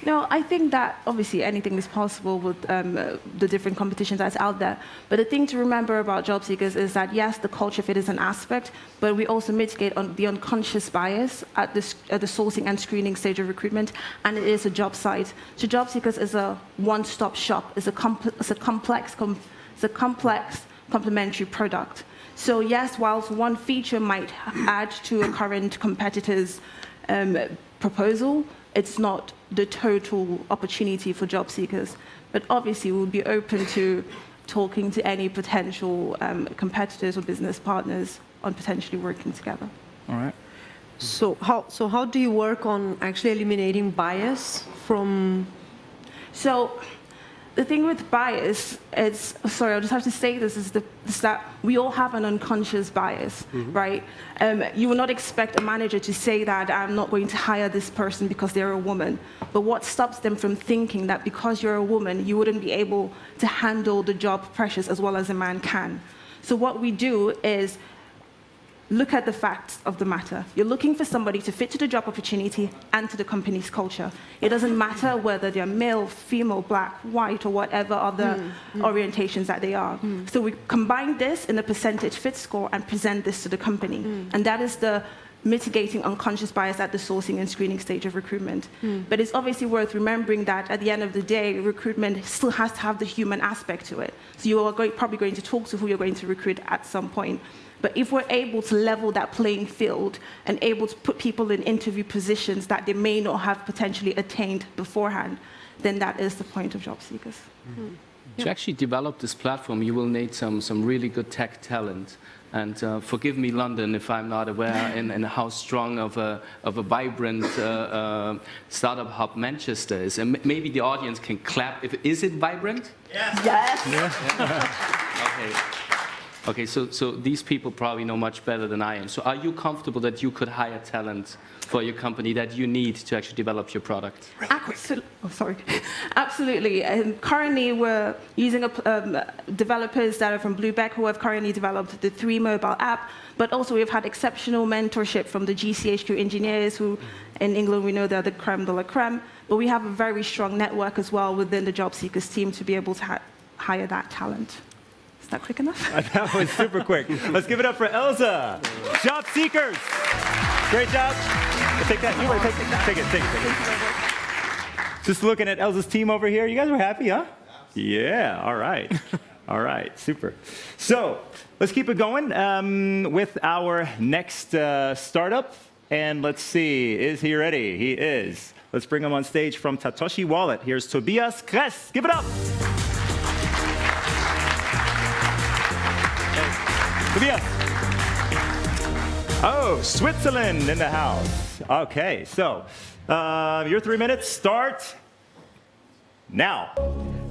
No, I think that obviously anything is possible with the different competitions that's out there. But the thing to remember about job seekers is that, yes, the culture fit is an aspect, but we also mitigate on the unconscious bias at the sourcing and screening stage of recruitment, and it is a job site. So job seekers is a one-stop shop. It's a complex complementary product. So yes, whilst one feature might add to a current competitor's proposal, it's not the total opportunity for job seekers. But obviously, we'll be open to talking to any potential competitors or business partners on potentially working together. All right. So how do you work on actually eliminating bias from? So the thing with bias is, sorry, I'll just have to say this, is that we all have an unconscious bias, right? You will not expect a manager to say that I'm not going to hire this person because they're a woman. But what stops them from thinking that because you're a woman, you wouldn't be able to handle the job pressures as well as a man can? So what we do is look at the facts of the matter. You're looking for somebody to fit to the job opportunity and to the company's culture. It doesn't matter whether they're male, female, black, white, or whatever other orientations that they are. So we combine this in a percentage fit score and present this to the company. And that is the mitigating unconscious bias at the sourcing and screening stage of recruitment. But it's obviously worth remembering that at the end of the day, recruitment still has to have the human aspect to it. So you are probably going to talk to who you're going to recruit at some point. But if we're able to level that playing field and able to put people in interview positions that they may not have potentially attained beforehand, then that is the point of job seekers. To actually develop this platform, you will need some really good tech talent. And forgive me, London, if I'm not aware in how strong of a vibrant startup hub Manchester is. And maybe the audience can clap. Is it vibrant? Yes. Okay. Okay, so these people probably know much better than I am. So are you comfortable that you could hire talent for your company that you need to actually develop your product? Absolutely. Currently, we're using developers that are from Blueback who have currently developed the 3 mobile app, but also we've had exceptional mentorship from the GCHQ engineers who, in England, we know they're the creme de la creme, but we have a very strong network as well within the job seekers team to be able to hire that talent. Is that quick enough? That was super quick. Let's give it up for Elsa. Job seekers. Great job. Take that. You want to take it. Just looking at Elsa's team over here. You guys were happy, huh? Yeah. All right. All right. Super. So let's keep it going with our next startup. And let's see. Is he ready? He is. Let's bring him on stage from Satoshi Wallet. Here's Tobias Kress. Give it up. Tobias. Oh, Switzerland in the house. Okay, so your 3 minutes start now.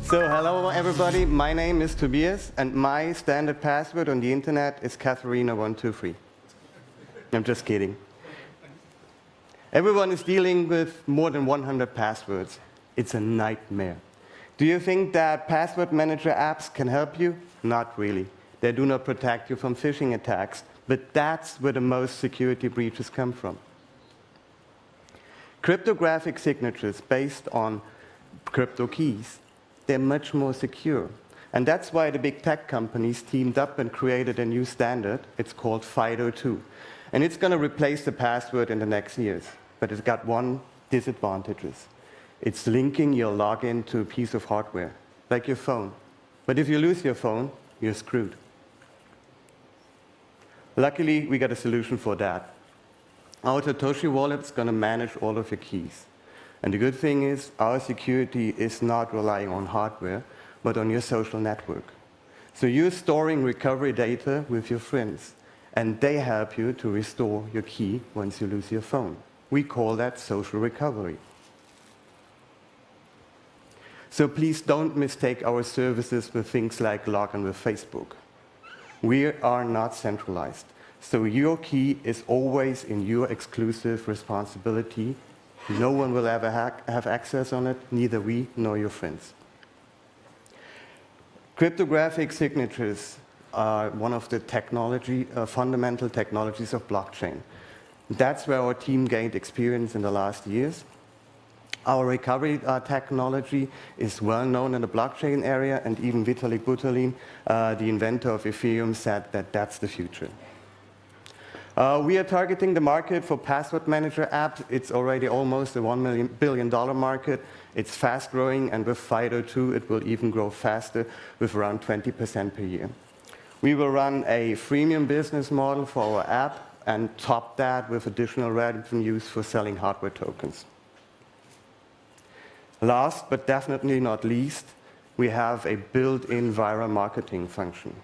So hello everybody, my name is Tobias and my standard password on the internet is Katharina123. I'm just kidding. Everyone is dealing with more than 100 passwords. It's a nightmare. Do you think that password manager apps can help you? Not really. They do not protect you from phishing attacks, but that's where the most security breaches come from. Cryptographic signatures based on crypto keys, they're much more secure. And that's why the big tech companies teamed up and created a new standard. It's called FIDO2. And it's going to replace the password in the next years. But it's got one disadvantage. It's linking your login to a piece of hardware, like your phone. But if you lose your phone, you're screwed. Luckily, we got a solution for that. Our Satoshi wallet is going to manage all of your keys. And the good thing is, our security is not relying on hardware, but on your social network. So you're storing recovery data with your friends, and they help you to restore your key once you lose your phone. We call that social recovery. So please don't mistake our services with things like login with Facebook. We are not centralized. So your key is always in your exclusive responsibility. No one will ever have access on it, neither we nor your friends. Cryptographic signatures are one of the fundamental technologies of blockchain. That's where our team gained experience in the last years. Our recovery technology is well known in the blockchain area, and even Vitalik Buterin, the inventor of Ethereum, said that that's the future. We are targeting the market for password manager apps. It's already almost a $1 billion market. It's fast growing, and with FIDO2, it will even grow faster with around 20% per year. We will run a freemium business model for our app and top that with additional revenues for selling hardware tokens. Last, but definitely not least, we have a built-in viral marketing function.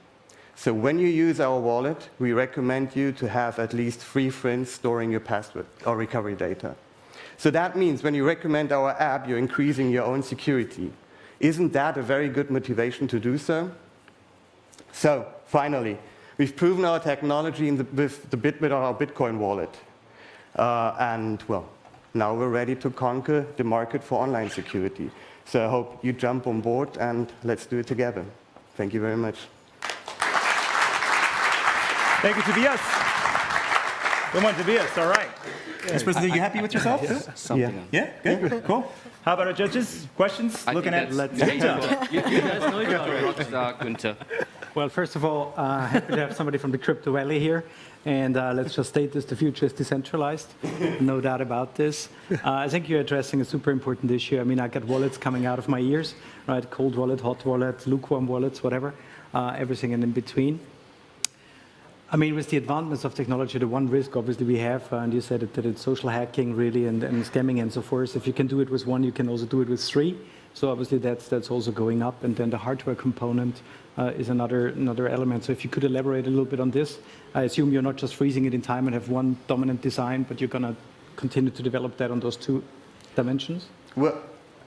So when you use our wallet, we recommend you to have at least 3 friends storing your password or recovery data. So that means when you recommend our app, you're increasing your own security. Isn't that a very good motivation to do so? So finally, we've proven our technology with our Bitcoin wallet. And well, now we're ready to conquer the market for online security. So I hope you jump on board and let's do it together. Thank you very much. Thank you, Tobias. Come on, Tobias. All right. Ms. President, are you happy with yourself? Something. Yeah? Good? Cool. How about our judges? Questions? Looking at... You guys know each other, Rockstar Günther. Well, first of all, happy to have somebody from the Crypto Valley here. And let's just state this, the future is decentralized. No doubt about this. I think you're addressing a super important issue. I mean, I got wallets coming out of my ears, right? Cold wallet, hot wallet, lukewarm wallets, whatever, everything in between. I mean, with the advancements of technology, the one risk obviously we have, and you said it, that it's social hacking really and scamming and so forth. If you can do it with one, you can also do it with three. So obviously that's also going up. And then the hardware component is another element. So if you could elaborate a little bit on this. I assume you're not just freezing it in time and have one dominant design, but you're going to continue to develop that on those two dimensions? Well,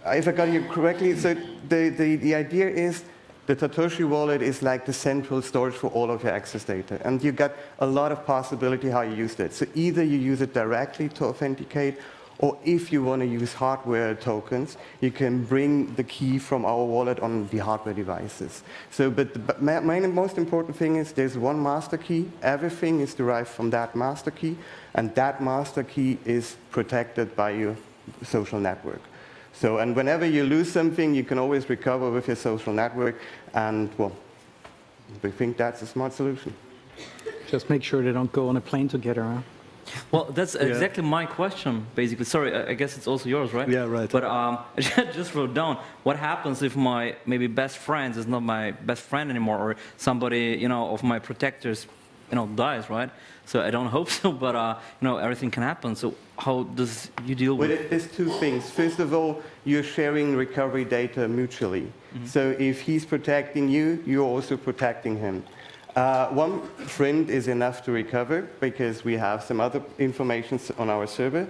if I got you correctly, so the idea is the Satoshi wallet is like the central storage for all of your access data. And you got a lot of possibility how you use it. So either you use it directly to authenticate, or if you want to use hardware tokens, you can bring the key from our wallet on the hardware devices. So, but the most important thing is there's one master key. Everything is derived from that master key, and that master key is protected by your social network. So, and whenever you lose something, you can always recover with your social network, and well, we think that's a smart solution. Just make sure they don't go on a plane together, huh? Well, that's exactly my question, basically. Sorry, I guess it's also yours, right? Yeah, right. But I just wrote down, what happens if my maybe best friend is not my best friend anymore, or somebody, you know, of my protectors, you know, dies, right? So I don't hope so, but you know, everything can happen. So how does you deal with it? Well, there's two things. First of all, you're sharing recovery data mutually. Mm-hmm. So if he's protecting you, you're also protecting him. One friend is enough to recover because we have some other information on our server.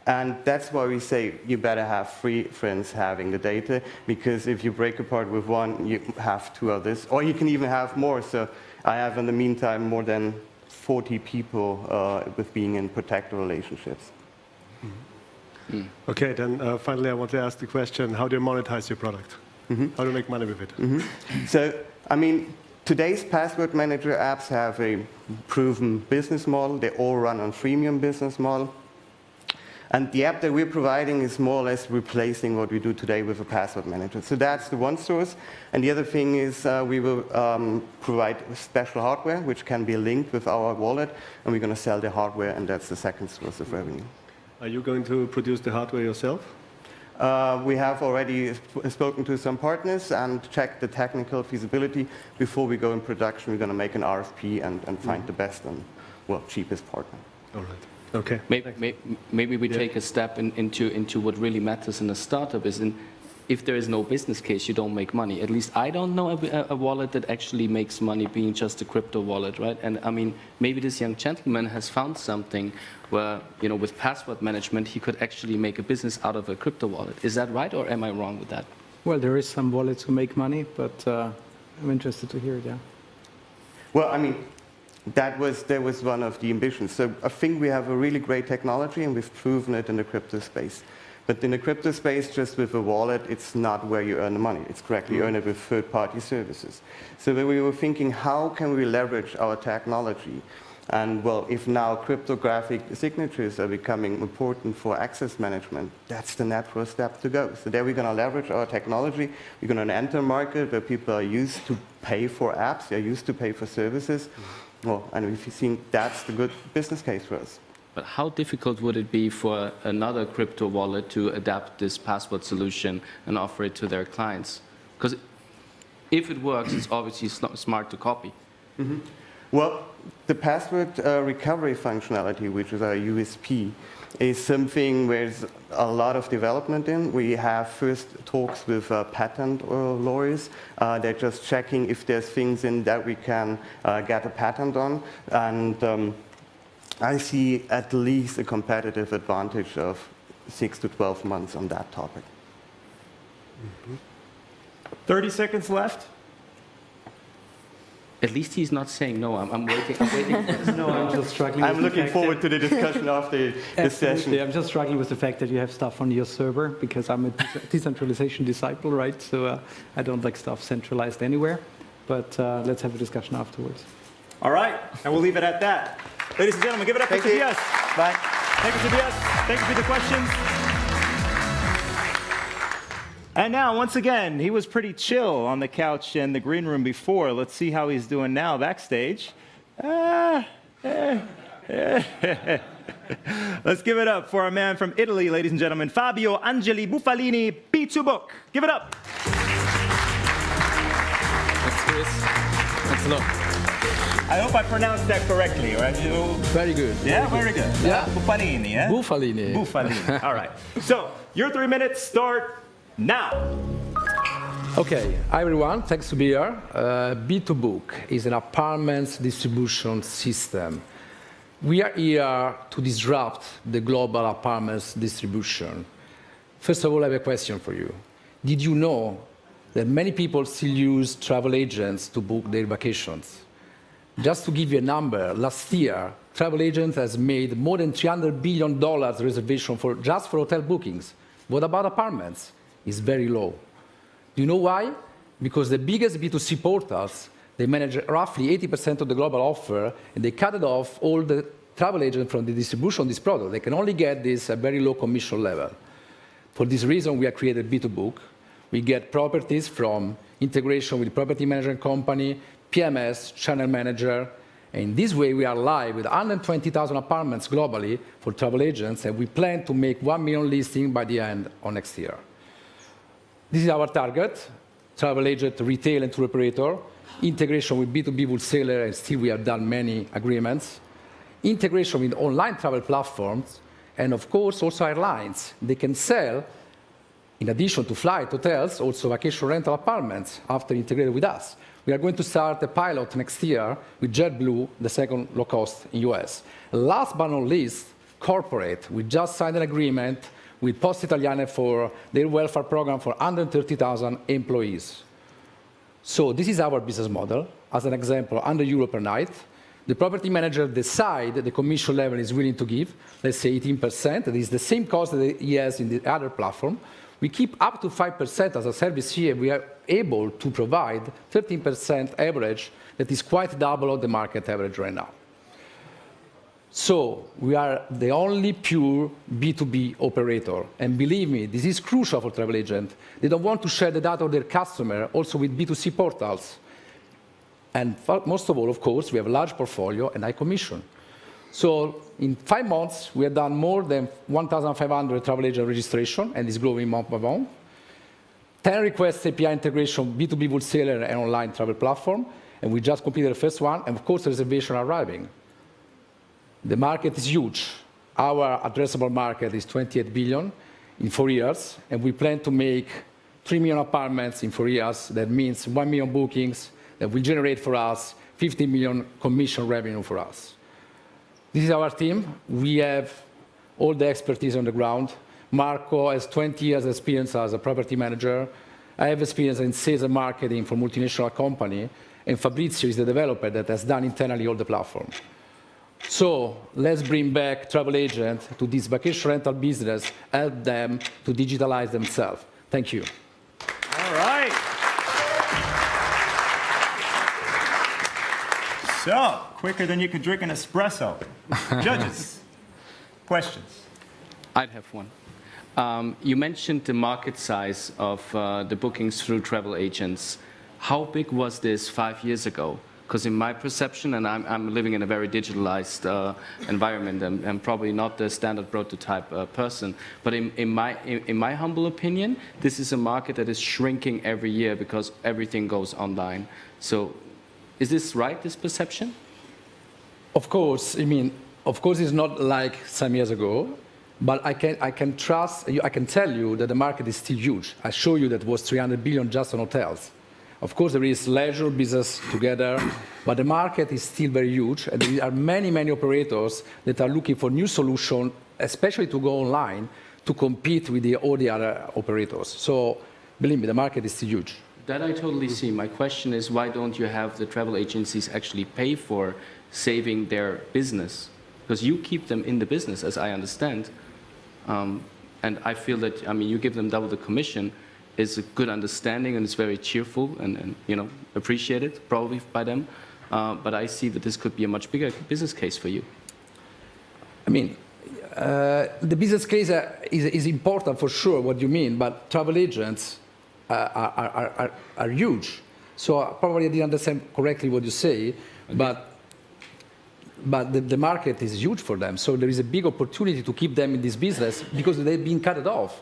And that's why we say you better have 3 friends having the data, because if you break apart with one, you have 2 others. Or you can even have more. So I have, in the meantime, more than 40 people with being in protector relationships. Mm-hmm. Okay, then finally I want to ask the question, how do you monetize your product? Mm-hmm. How do you make money with it? Mm-hmm. So, I mean, today's password manager apps have a proven business model. They all run on freemium business model. And the app that we're providing is more or less replacing what we do today with a password manager. So that's the one source. And the other thing is we will provide special hardware, which can be linked with our wallet. And we're going to sell the hardware, and that's the second source of revenue. Are you going to produce the hardware yourself? We have already spoken to some partners and checked the technical feasibility. Before we go in production, we're going to make an RFP and find the best and, well, cheapest partner. All right. Okay. Maybe we take a step into what really matters in a startup is if there is no business case, you don't make money. At least I don't know a wallet that actually makes money being just a crypto wallet, right? And I mean, maybe this young gentleman has found something where, you know, with password management, he could actually make a business out of a crypto wallet. Is that right, or am I wrong with that? Well, there is some wallets who make money, but I'm interested to hear it, yeah. Well, I mean, that was one of the ambitions. So I think we have a really great technology, and we've proven it in the crypto space. But in the crypto space, just with a wallet, it's not where you earn the money. It's correct. You earn it with third-party services. So we were thinking, how can we leverage our technology? And well, if now cryptographic signatures are becoming important for access management, that's the natural step to go. So there we're going to leverage our technology. We're going to enter a market where people are used to pay for apps. They're used to pay for services. Well, and we've seen that's the good business case for us. But how difficult would it be for another crypto wallet to adapt this password solution and offer it to their clients? Because if it works, it's obviously smart to copy. Mm-hmm. Well, the password recovery functionality, which is our USP, is something where there's a lot of development in. We have first talks with patent lawyers. They're just checking if there's things in that we can get a patent on. And I see at least a competitive advantage of 6 to 12 months on that topic. Mm-hmm. 30 seconds left. At least he's not saying no. I'm waiting. No, I'm just struggling. I'm looking forward to the discussion after this session. I'm just struggling with the fact that you have stuff on your server, because I'm a decentralization disciple, right? So I don't like stuff centralized anywhere. But let's have a discussion afterwards. All right, and we'll leave it at that. Ladies and gentlemen, give it up for Tobias. Bye. Thank you, Tobias. Thank you for the questions. And now, once again, he was pretty chill on the couch in the green room before. Let's see how he's doing now backstage. Let's give it up for our man from Italy, ladies and gentlemen, Fabio Angeli Buffalini, B2Book. Give it up. Thanks, Chris. Thanks a lot. I hope I pronounced that correctly, right? Very good. Yeah, very good. Yeah. Buffalini, yeah? Buffalini. Buffalini. All right. So, your 3 minutes start now. Okay, hi everyone, thanks to be here. B2Book is an apartments distribution system. We are here to disrupt the global apartments distribution. First of all, I have a question for you. Did you know that many people still use travel agents to book their vacations? Just to give you a number, last year, travel agents has made more than $300 billion reservation just for hotel bookings. What about apartments? It's very low. Do you know why? Because the biggest B2C portals, they manage roughly 80% of the global offer, and they cut it off all the travel agents from the distribution of this product. They can only get this at very low commission level. For this reason, we have created B2Book. We get properties from integration with property management company, PMS, channel manager. And in this way, we are live with 120,000 apartments globally for travel agents, and we plan to make 1 million listings by the end of next year. This is our target, travel agent, retail, and tour operator. Integration with B2B wholesaler, and still we have done many agreements. Integration with online travel platforms, and of course, also airlines. They can sell, in addition to flight, hotels, also vacation rental apartments after integrated with us. We are going to start a pilot next year with JetBlue, the second low cost in US. Last but not least, corporate. We just signed an agreement with Poste Italiane for their welfare program for 130,000 employees. So this is our business model. As an example, €100 per night. The property manager decides the commission level is willing to give, let's say 18%. That is the same cost that he has in the other platform. We keep up to 5% as a service here. We are able to provide 13% average that is quite double of the market average right now. So we are the only pure B2B operator. And believe me, this is crucial for travel agents. They don't want to share the data of their customer also with B2C portals. And most of all, of course, we have a large portfolio and high commission. So in 5 months, we have done more than 1,500 travel agent registration, and it's growing month by month. 10 requests API integration, B2B wholesaler and online travel platform. And we just completed the first one, and of course, the reservation are arriving. The market is huge. Our addressable market is 28 billion in 4 years, and we plan to make 3 million apartments in 4 years. That means 1 million bookings that will generate for us 50 million commission revenue for us. This is our team. We have all the expertise on the ground. Marco has 20 years experience as a property manager. I have experience in sales and marketing for multinational company, and Fabrizio is the developer that has done internally all the platform. So let's bring back travel agents to this vacation rental business, help them to digitalize themselves. Thank you. All right. So, quicker than you could drink an espresso. Judges, questions? I'd have one. You mentioned the market size of the bookings through travel agents. How big was this 5 years ago? Because in my perception, and I'm living in a very digitalized environment, and probably not the standard prototype person, but in my humble opinion, this is a market that is shrinking every year because everything goes online. So is this right, this perception? Of course, it's not like some years ago, but I can trust you. I can tell you that the market is still huge. I show you that it was 300 billion just on hotels. Of course, there is leisure business together, but the market is still very huge, and there are many, many operators that are looking for new solutions, especially to go online, to compete with all the other operators. So, believe me, the market is still huge. That I totally see. My question is, why don't you have the travel agencies actually pay for saving their business? Because you keep them in the business, as I understand. And I feel that, you give them double the commission. Is a good understanding, and it's very cheerful and appreciated probably by them. But I see that this could be a much bigger business case for you. I mean, the business case is important for sure, what you mean, but travel agents are huge. So probably I didn't understand correctly what you say, but the market is huge for them. So there is a big opportunity to keep them in this business because they've been cut off.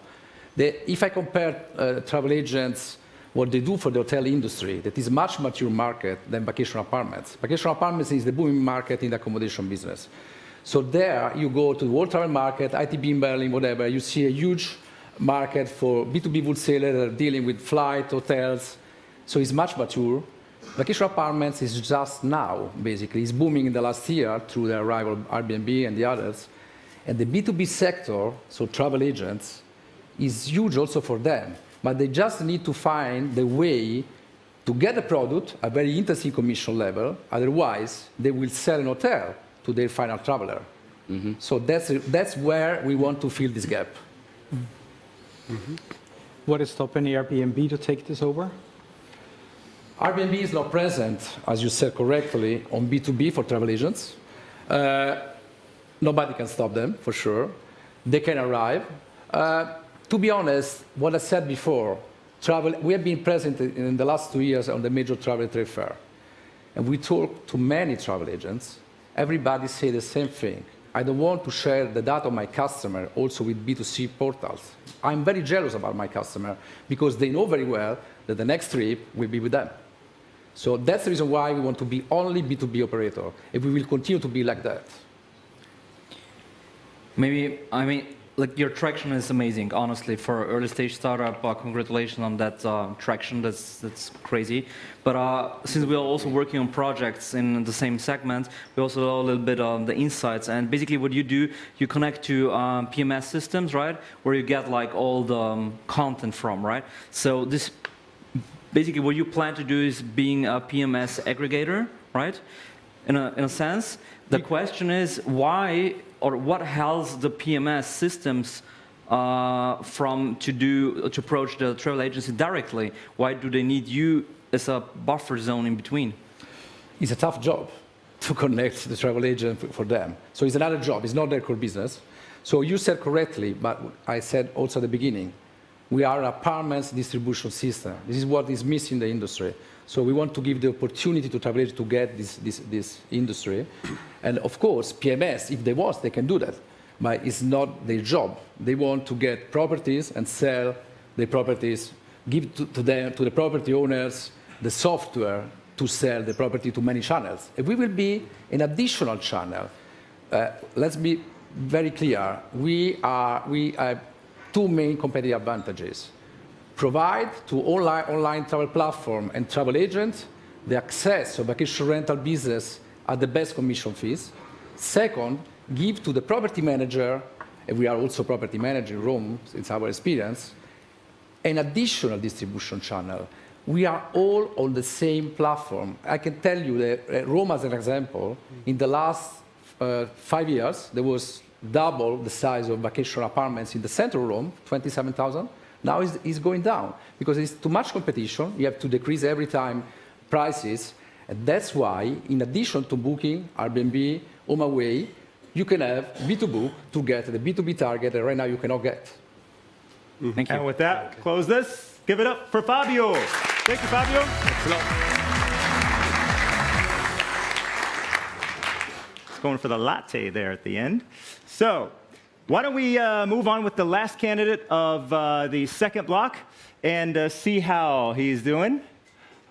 If I compare travel agents, what they do for the hotel industry, that is a much mature market than vacation apartments. Vacation apartments is the booming market in the accommodation business. So there you go to the World Travel Market, ITB in Berlin, whatever, you see a huge market for B2B wholesalers that are dealing with flight, hotels. So it's much mature. Vacation apartments is just now, basically. It's booming in the last year through the arrival of Airbnb and the others. And the B2B sector, so travel agents, is huge also for them. But they just need to find the way to get the product at a very interesting commission level. Otherwise, they will sell an hotel to their final traveler. Mm-hmm. So that's where we want to fill this gap. Mm-hmm. What is stopping Airbnb to take this over? Airbnb is not present, as you said correctly, on B2B for travel agents. Nobody can stop them, for sure. They can arrive. To be honest, what I said before, we have been present in the last 2 years on the major travel trade fair. And we talked to many travel agents. Everybody say the same thing. I don't want to share the data of my customer also with B2C portals. I'm very jealous about my customer because they know very well that the next trip will be with them. So that's the reason why we want to be only B2B operator, and we will continue to be like that. Maybe, I mean, like your traction is amazing, honestly, for an early stage startup. Congratulations on that traction. That's crazy. But since we are also working on projects in the same segment, we also know a little bit on the insights. And basically, what you do, you connect to PMS systems, right, where you get like all the content from, right? So this, basically, what you plan to do is being a PMS aggregator, right? In a sense, the question is why. Or what helps the PMS systems to approach the travel agency directly? Why do they need you as a buffer zone in between? It's a tough job to connect the travel agent for them. So it's another job. It's not their core business. So you said correctly, but I said also at the beginning, we are an apartments distribution system. This is what is missing in the industry. So we want to give the opportunity to travel agents to get this industry. And of course, PMS, if they want, they can do that. But it's not their job. They want to get properties and sell the properties, give to the property owners the software to sell the property to many channels. And we will be an additional channel. Let's be very clear. We have two main competitive advantages. Provide to online travel platform and travel agents the access to vacation rental business at the best commission fees. Second, give to the property manager, and we are also property manager in Rome, it's our experience, an additional distribution channel. We are all on the same platform. I can tell you that Rome, as an example, in the last 5 years, there was double the size of vacation apartments in the center of Rome, 27,000. Now it's going down because it's too much competition. You have to decrease every time prices. And that's why, in addition to Booking, Airbnb, HomeAway, you can have B2Book to get the B2B target that right now you cannot get. Thank you. And with that, close this. Give it up for Fabio. Thank you, Fabio. It's going for the latte there at the end. So, why don't we move on with the last candidate of the second block and see how he's doing.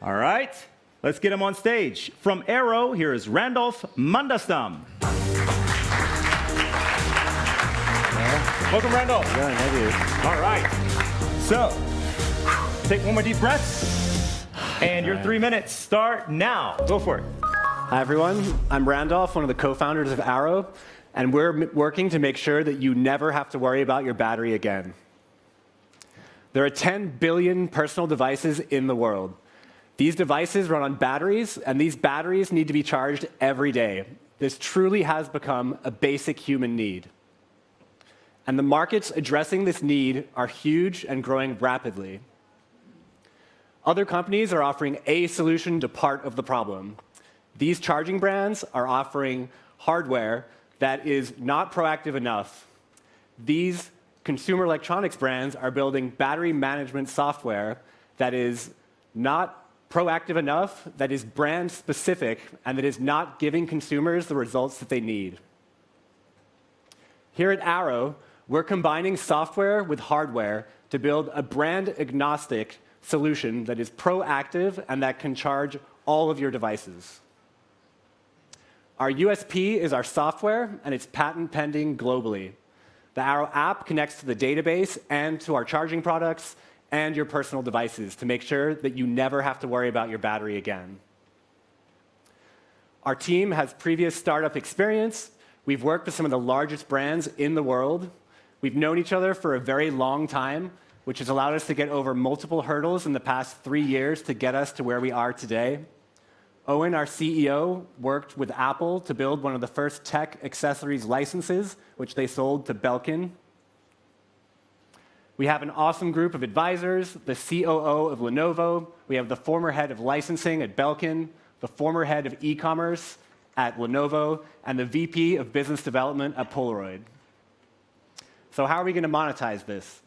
All right, let's get him on stage. From Aero, here is Randolph Mandastam. Welcome, Randolph. Yeah, thank you. All right, so take one more deep breath, and your 3 minutes start now. Go for it. Hi, everyone. I'm Randolph, one of the co-founders of Arrow. And we're working to make sure that you never have to worry about your battery again. There are 10 billion personal devices in the world. These devices run on batteries, and these batteries need to be charged every day. This truly has become a basic human need. And the markets addressing this need are huge and growing rapidly. Other companies are offering a solution to part of the problem. These charging brands are offering hardware that is not proactive enough. These consumer electronics brands are building battery management software that is not proactive enough, that is brand specific, and that is not giving consumers the results that they need. Here at Arrow, we're combining software with hardware to build a brand agnostic solution that is proactive and that can charge all of your devices. Our USP is our software, and it's patent pending globally. The Arrow app connects to the database and to our charging products and your personal devices to make sure that you never have to worry about your battery again. Our team has previous startup experience. We've worked with some of the largest brands in the world. We've known each other for a very long time, which has allowed us to get over multiple hurdles in the past 3 years to get us to where we are today. Owen, our CEO, worked with Apple to build one of the first tech accessories licenses, which they sold to Belkin. We have an awesome group of advisors, the COO of Lenovo. We have the former head of licensing at Belkin, the former head of e-commerce at Lenovo, and the VP of business development at Polaroid. So how are we going to monetize this?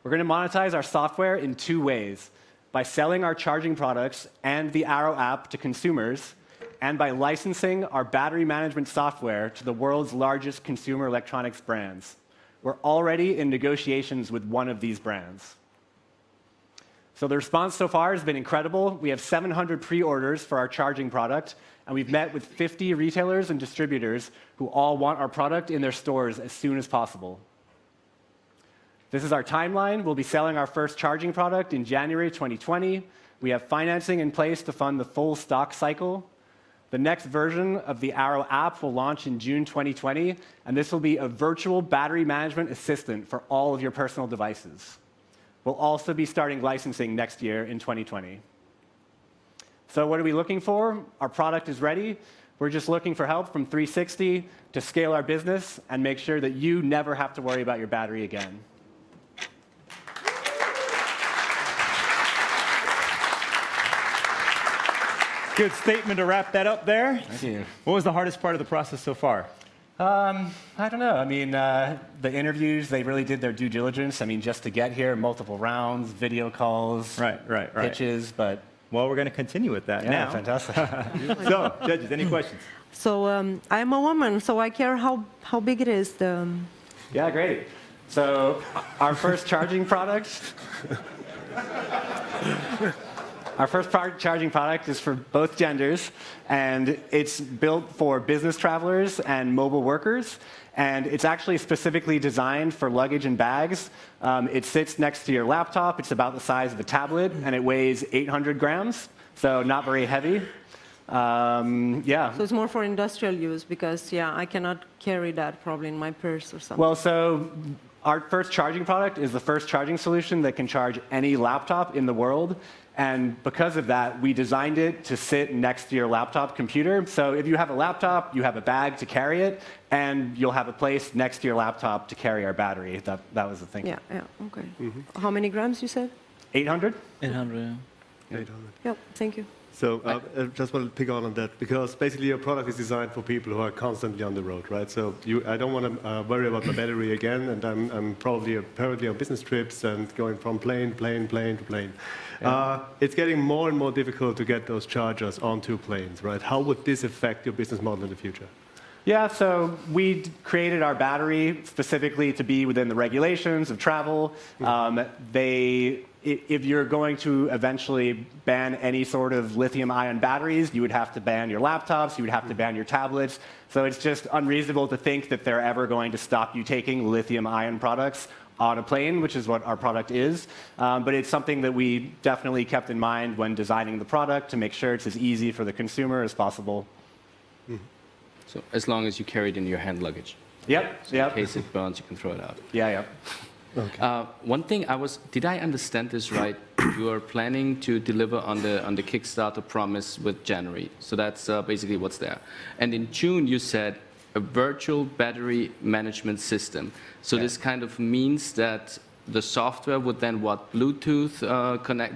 We're going to monetize our software in 2 ways: by selling our charging products and the Arrow app to consumers, and by licensing our battery management software to the world's largest consumer electronics brands. We're already in negotiations with one of these brands. So the response so far has been incredible. We have 700 pre-orders for our charging product, and we've met with 50 retailers and distributors who all want our product in their stores as soon as possible. This is our timeline. We'll be selling our first charging product in January 2020. We have financing in place to fund the full stock cycle. The next version of the Arrow app will launch in June 2020, and this will be a virtual battery management assistant for all of your personal devices. We'll also be starting licensing next year in 2020. So what are we looking for? Our product is ready. We're just looking for help from 360 to scale our business and make sure that you never have to worry about your battery again. Good statement to wrap that up there. Thank you. What was the hardest part of the process so far? I don't know. I mean, the interviews, they really did their due diligence. I mean, just to get here, multiple rounds, video calls, right. pitches, but... Well, we're going to continue with that now. Fantastic. So, judges, any questions? So I'm a woman, so I care how big it is. Yeah, great. So our first charging product... Our first charging product is for both genders, and it's built for business travelers and mobile workers, and it's actually specifically designed for luggage and bags. It sits next to your laptop. It's about the size of a tablet, and it weighs 800 grams, so not very heavy. Yeah. So it's more for industrial use because, yeah, I cannot carry that probably in my purse or something. Well, so our first charging product is the first charging solution that can charge any laptop in the world. And because of that, we designed it to sit next to your laptop computer. So if you have a laptop, you have a bag to carry it, and you'll have a place next to your laptop to carry our battery. That was the thing. Yeah, okay. Mm-hmm. How many grams you said? 800? 800, yeah. 800. Yep, thank you. So I just want to pick on that because basically your product is designed for people who are constantly on the road, right? So I don't want to worry about my battery again, and I'm probably apparently on business trips and going from plane to plane. Yeah. It's getting more and more difficult to get those chargers onto planes, right? How would this affect your business model in the future? Yeah, so we created our battery specifically to be within the regulations of travel. If you're going to eventually ban any sort of lithium-ion batteries, you would have to ban your laptops, you would have to ban your tablets. So it's just unreasonable to think that they're ever going to stop you taking lithium-ion products on a plane, which is what our product is. But it's something that we definitely kept in mind when designing the product to make sure it's as easy for the consumer as possible. So as long as you carry it in your hand luggage. Yep. So in case it burns, you can throw it out. Yeah. Okay. One thing did I understand this right? You are planning to deliver on the Kickstarter promise with January. So that's basically what's there. And in June, you said a virtual battery management system. So this kind of means that the software would then Bluetooth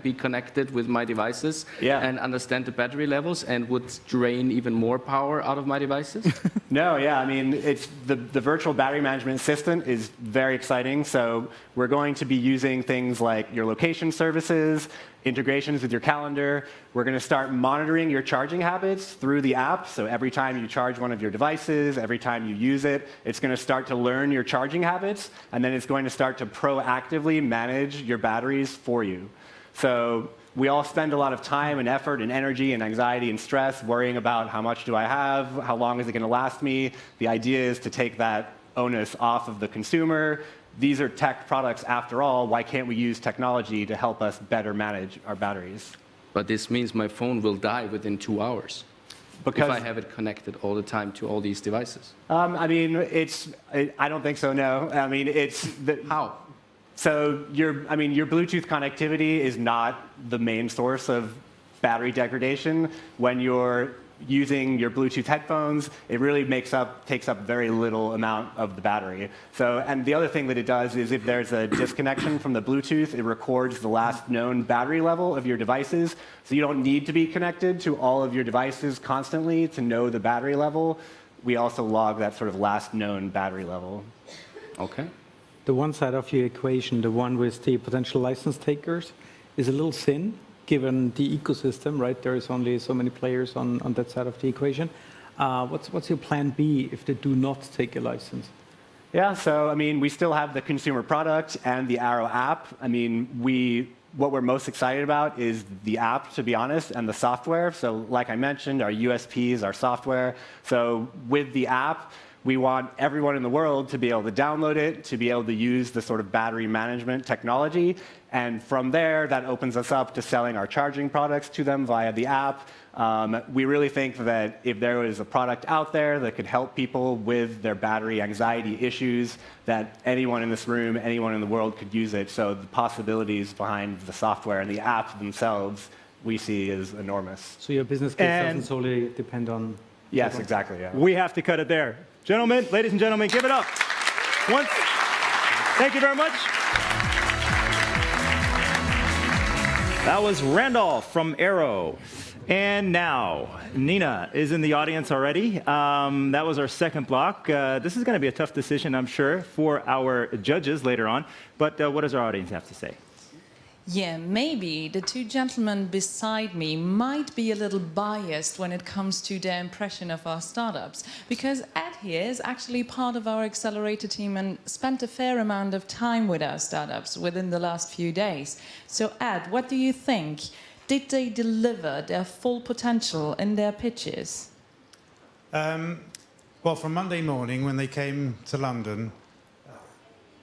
be connected with my devices and understand the battery levels and would drain even more power out of my devices? No, yeah, I mean, it's the virtual battery management assistant is very exciting. So we're going to be using things like your location services, integrations with your calendar. We're going to start monitoring your charging habits through the app. So every time you charge one of your devices, every time you use it, it's going to start to learn your charging habits, and then it's going to start to proactively manage your batteries for you. So we all spend a lot of time and effort and energy and anxiety and stress worrying about how much do I have, how long is it going to last me. The idea is to take that onus off of the consumer. These are tech products after all. Why can't we use technology to help us better manage our batteries? But this means my phone will die within 2 hours if I have it connected all the time to all these devices. I mean, I don't think so, no. I mean, How? So your Bluetooth connectivity is not the main source of battery degradation. When you're using your Bluetooth headphones, it really takes up very little amount of the battery. So, and the other thing that it does is if there's a disconnection from the Bluetooth, it records the last known battery level of your devices. So you don't need to be connected to all of your devices constantly to know the battery level. We also log that sort of last known battery level. Okay. The one side of your equation, the one with the potential license takers, is a little thin, given the ecosystem, right? There is only so many players on that side of the equation. What's your plan B if they do not take a license? Yeah, so I mean, we still have the consumer product and the Arrow app. I mean, what we're most excited about is the app, to be honest, and the software. So like I mentioned, our USP is our software. So with the app, we want everyone in the world to be able to download it, to be able to use the sort of battery management technology. And from there, that opens us up to selling our charging products to them via the app. We really think that if there was a product out there that could help people with their battery anxiety issues, that anyone in this room, anyone in the world could use it. So the possibilities behind the software and the app themselves we see is enormous. So your business case doesn't solely depend on... Yes, exactly, yeah. We have to cut it there. Gentlemen, ladies and gentlemen, give it up. Thank you very much. That was Randolph from Arrow. And now, Nina is in the audience already. That was our second block. This is going to be a tough decision, I'm sure, for our judges later on. But what does our audience have to say? Yeah, maybe the two gentlemen beside me might be a little biased when it comes to their impression of our startups, because Ed here is actually part of our accelerator team and spent a fair amount of time with our startups within the last few days. So Ed, what do you think? Did they deliver their full potential in their pitches? Well, from Monday morning when they came to London,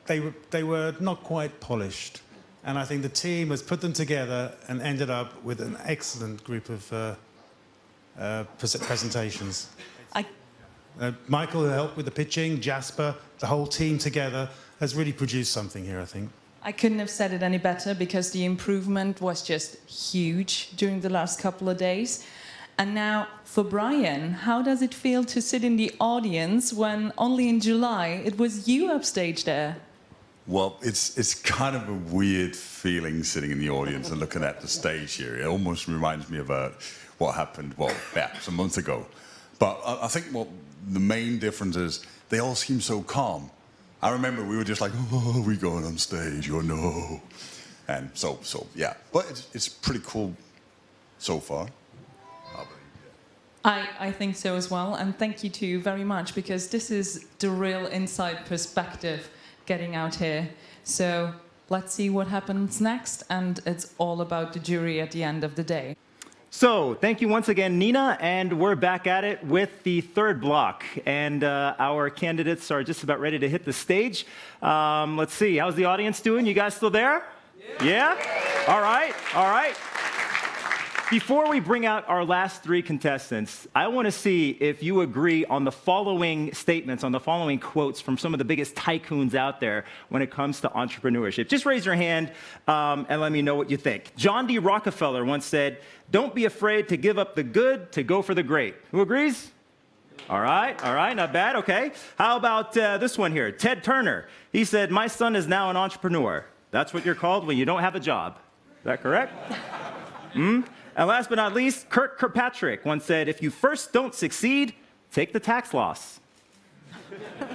they were not quite polished. And I think the team has put them together and ended up with an excellent group of presentations. Michael, who helped with the pitching, Jasper, the whole team together has really produced something here, I think. I couldn't have said it any better because the improvement was just huge during the last couple of days. And now for Brian, how does it feel to sit in the audience when only in July it was you upstage there? Well, it's kind of a weird feeling sitting in the audience and looking at the stage here. It almost reminds me of what happened, some months ago. But I think the main difference is they all seem so calm. I remember we were just like, oh, are we going on stage or no? And so yeah. But it's pretty cool so far. I think so as well. And thank you two very much, because this is the real inside perspective getting out here. So let's see what happens next. And it's all about the jury at the end of the day. So thank you once again, Nina. And we're back at it with the third block. And our candidates are just about ready to hit the stage. Let's see. How's the audience doing? You guys still there? Yeah? All right. All right. Before we bring out our last three contestants, I want to see if you agree on the following statements, on the following quotes from some of the biggest tycoons out there when it comes to entrepreneurship. Just raise your hand and let me know what you think. John D. Rockefeller once said, "Don't be afraid to give up the good to go for the great." Who agrees? All right, not bad, okay. How about this one here? Ted Turner. He said, "My son is now an entrepreneur." That's what you're called when you don't have a job. Is that correct? And last but not least, Kirk Kirkpatrick once said, "If you first don't succeed, take the tax loss.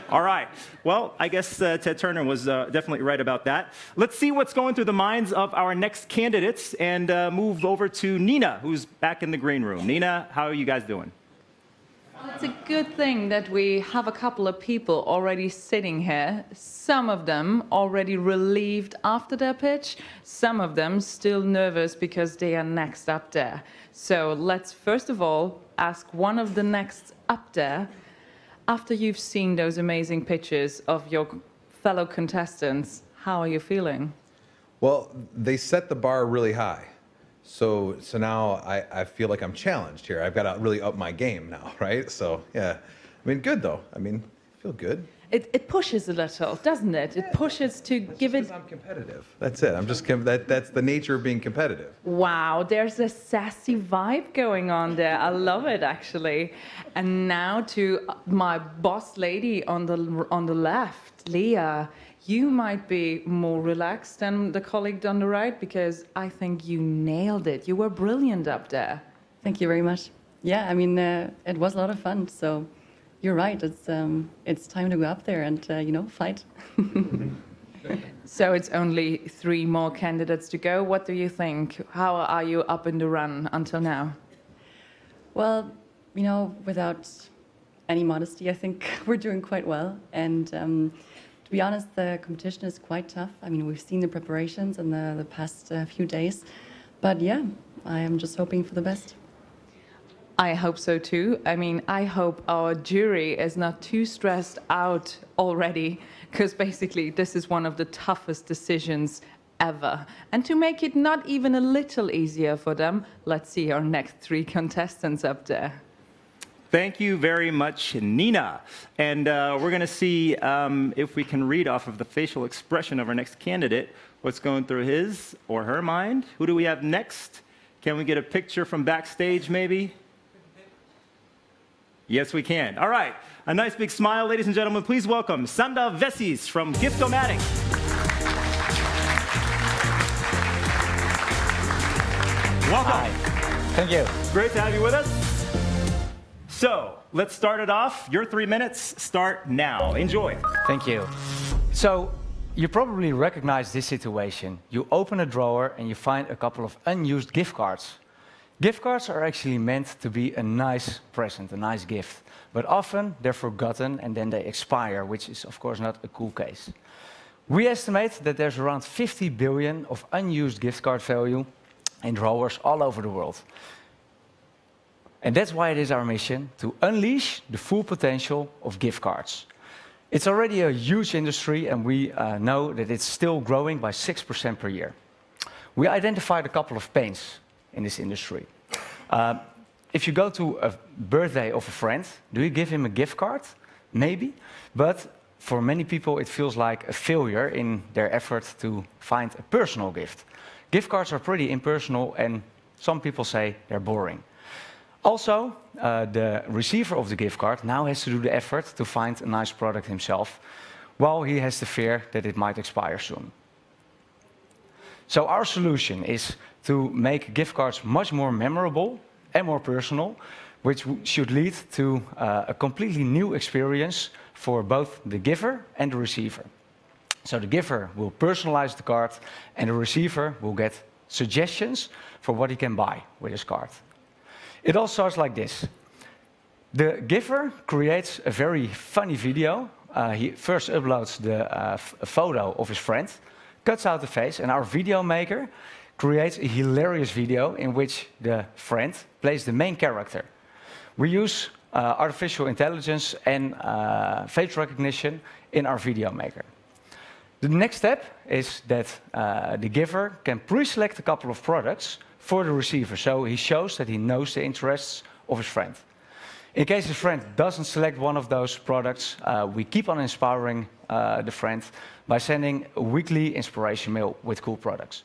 All right. Well, I guess Ted Turner was definitely right about that. Let's see what's going through the minds of our next candidates and move over to Nina, who's back in the green room. Nina, how are you guys doing? Well, it's a good thing that we have a couple of people already sitting here. Some of them already relieved after their pitch. Some of them still nervous because they are next up there. So let's first of all ask one of the next up there, after you've seen those amazing pictures of your fellow contestants, how are you feeling? Well, they set the bar really high. So now I feel like I'm challenged here. I've got to really up my game now, right? So yeah, I mean, good though. I mean, I feel good. It pushes a little, doesn't it? It pushes to give it... I'm competitive. That's it. I'm just, that's the nature of being competitive. Wow, there's a sassy vibe going on there. I love it, actually. And now to my boss lady on the left, Leah. You might be more relaxed than the colleague on the right, because I think you nailed it. You were brilliant up there. Thank you very much. Yeah, I mean, it was a lot of fun. So you're right. It's time to go up there and, fight. So it's only 3 more candidates to go. What do you think? How are you up in the run until now? Well, without any modesty, I think we're doing quite well. And to be honest, the competition is quite tough. I mean, we've seen the preparations in the past few days. But yeah, I am just hoping for the best. I hope so too. I mean, I hope our jury is not too stressed out already, because basically this is one of the toughest decisions ever. And to make it not even a little easier for them, let's see our next 3 contestants up there. Thank you very much, Nina. And we're going to see if we can read off of the facial expression of our next candidate what's going through his or her mind. Who do we have next? Can we get a picture from backstage, maybe? Yes, we can. All right. A nice big smile, ladies and gentlemen. Please welcome Sanda Vesis from Giftomatic. Welcome. Hi. Thank you. Great to have you with us. So, let's start it off. Your 3 minutes start now. Enjoy. Thank you. So, you probably recognize this situation. You open a drawer and you find a couple of unused gift cards. Gift cards are actually meant to be a nice present, a nice gift. But often they're forgotten and then they expire, which is of course not a cool case. We estimate that there's around 50 billion of unused gift card value in drawers all over the world. And that's why it is our mission to unleash the full potential of gift cards. It's already a huge industry, and we know that it's still growing by 6% per year. We identified a couple of pains in this industry. If you go to a birthday of a friend, do you give him a gift card? Maybe, but for many people it feels like a failure in their effort to find a personal gift. Gift cards are pretty impersonal, and some people say they're boring. Also, the receiver of the gift card now has to do the effort to find a nice product himself, while he has the fear that it might expire soon. So our solution is to make gift cards much more memorable and more personal, which should lead to a completely new experience for both the giver and the receiver. So the giver will personalize the card, and the receiver will get suggestions for what he can buy with his card. It all starts like this. The giver creates a very funny video. He first uploads the photo of his friend, cuts out the face, and our video maker creates a hilarious video in which the friend plays the main character. We use artificial intelligence and face recognition in our video maker. The next step is that the giver can pre-select a couple of products for the receiver, so he shows that he knows the interests of his friend. In case his friend doesn't select one of those products, we keep on inspiring the friend by sending a weekly inspiration mail with cool products.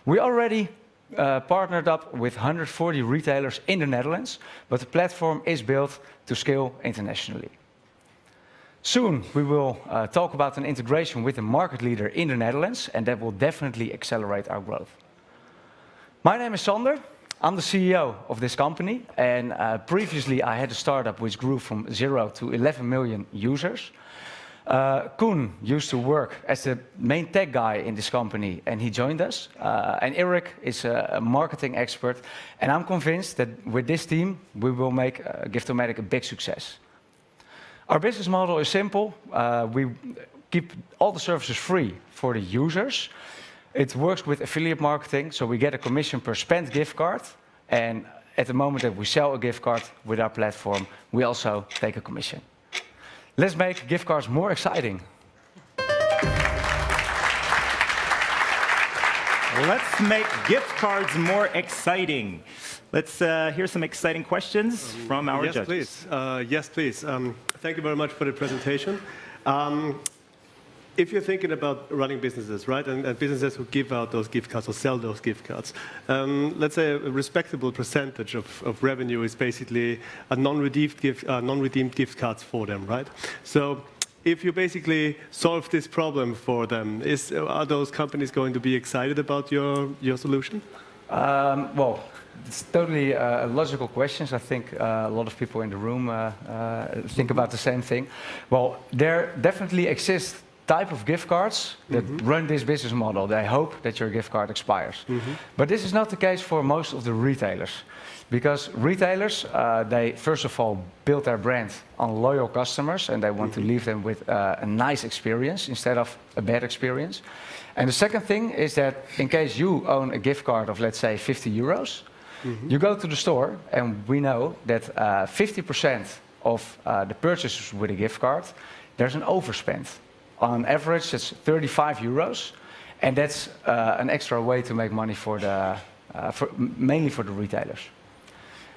We already partnered up with 140 retailers in the Netherlands, but the platform is built to scale internationally. Soon we will talk about an integration with a market leader in the Netherlands, and that will definitely accelerate our growth. My name is Sander. I'm the CEO of this company, and previously I had a startup which grew from 0 to 11 million users. Koen used to work as the main tech guy in this company, and he joined us. And Eric is a marketing expert, and I'm convinced that with this team, we will make Giftomatic a big success. Our business model is simple. We keep all the services free for the users. It works with affiliate marketing, so we get a commission per spent gift card, and at the moment that we sell a gift card with our platform, we also take a commission. Let's make gift cards more exciting. Let's make gift cards more exciting. Let's hear some exciting questions from our judges. Please. Yes, please. Thank you very much for the presentation. If you're thinking about running businesses, right, and businesses who give out those gift cards or sell those gift cards, let's say a respectable percentage of revenue is basically a non-redeemed gift cards for them, right? So if you basically solve this problem for them, are those companies going to be excited about your solution? Well, it's totally logical questions. I think a lot of people in the room think about the same thing. Well, there definitely exists type of gift cards that run this business model. They hope that your gift card expires. But this is not the case for most of the retailers. Because retailers, they first of all build their brand on loyal customers, and they want to leave them with a nice experience instead of a bad experience. And the second thing is that in case you own a gift card of, let's say, 50 euros, you go to the store, and we know that 50% of the purchases with a gift card, there's an overspend. On average, it's 35 euros, and that's an extra way to make money mainly for the retailers.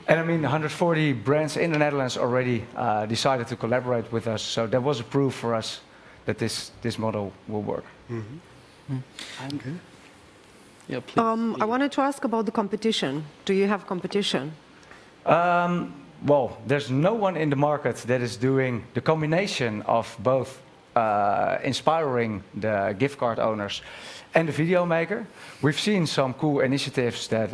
And I mean, 140 brands in the Netherlands already decided to collaborate with us, so that was a proof for us that this model will work. Yeah, please. I wanted to ask about the competition. Do you have competition? Well, there's no one in the market that is doing the combination of both inspiring the gift card owners and the video maker. We've seen some cool initiatives that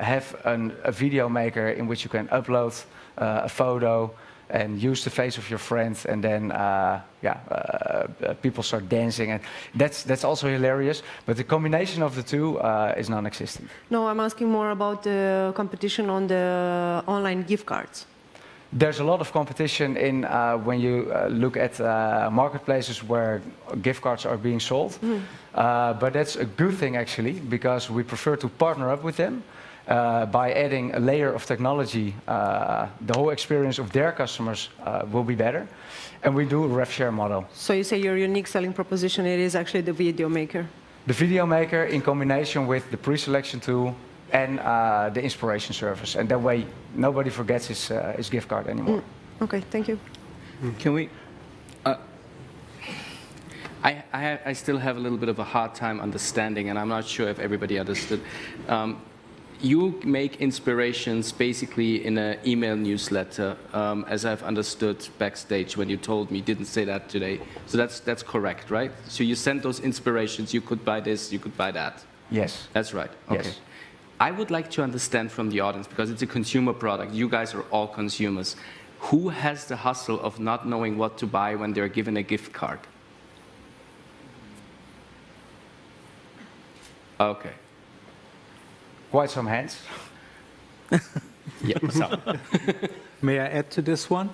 have a video maker in which you can upload a photo and use the face of your friend, and then people start dancing, and that's also hilarious. But the combination of the two is non-existent. No, I'm asking more about the competition on the online gift cards. There's a lot of competition in when you look at marketplaces where gift cards are being sold. But that's a good thing, actually, because we prefer to partner up with them. By adding a layer of technology, the whole experience of their customers will be better. And we do a rev share model. So you say your unique selling proposition, it is actually the video maker? The video maker in combination with the pre-selection tool and the inspiration service. And that way, nobody forgets his gift card anymore. Okay, thank you. Can we... I still have a little bit of a hard time understanding, and I'm not sure if everybody understood. You make inspirations basically in an email newsletter, as I've understood backstage when you told me. Didn't say that today. So that's correct, right? So you send those inspirations, you could buy this, you could buy that. Yes. That's right. Okay. Yes. I would like to understand from the audience, because it's a consumer product, you guys are all consumers, who has the hustle of not knowing what to buy when they're given a gift card? Okay. Quite some hands. Yeah, so. May I add to this one?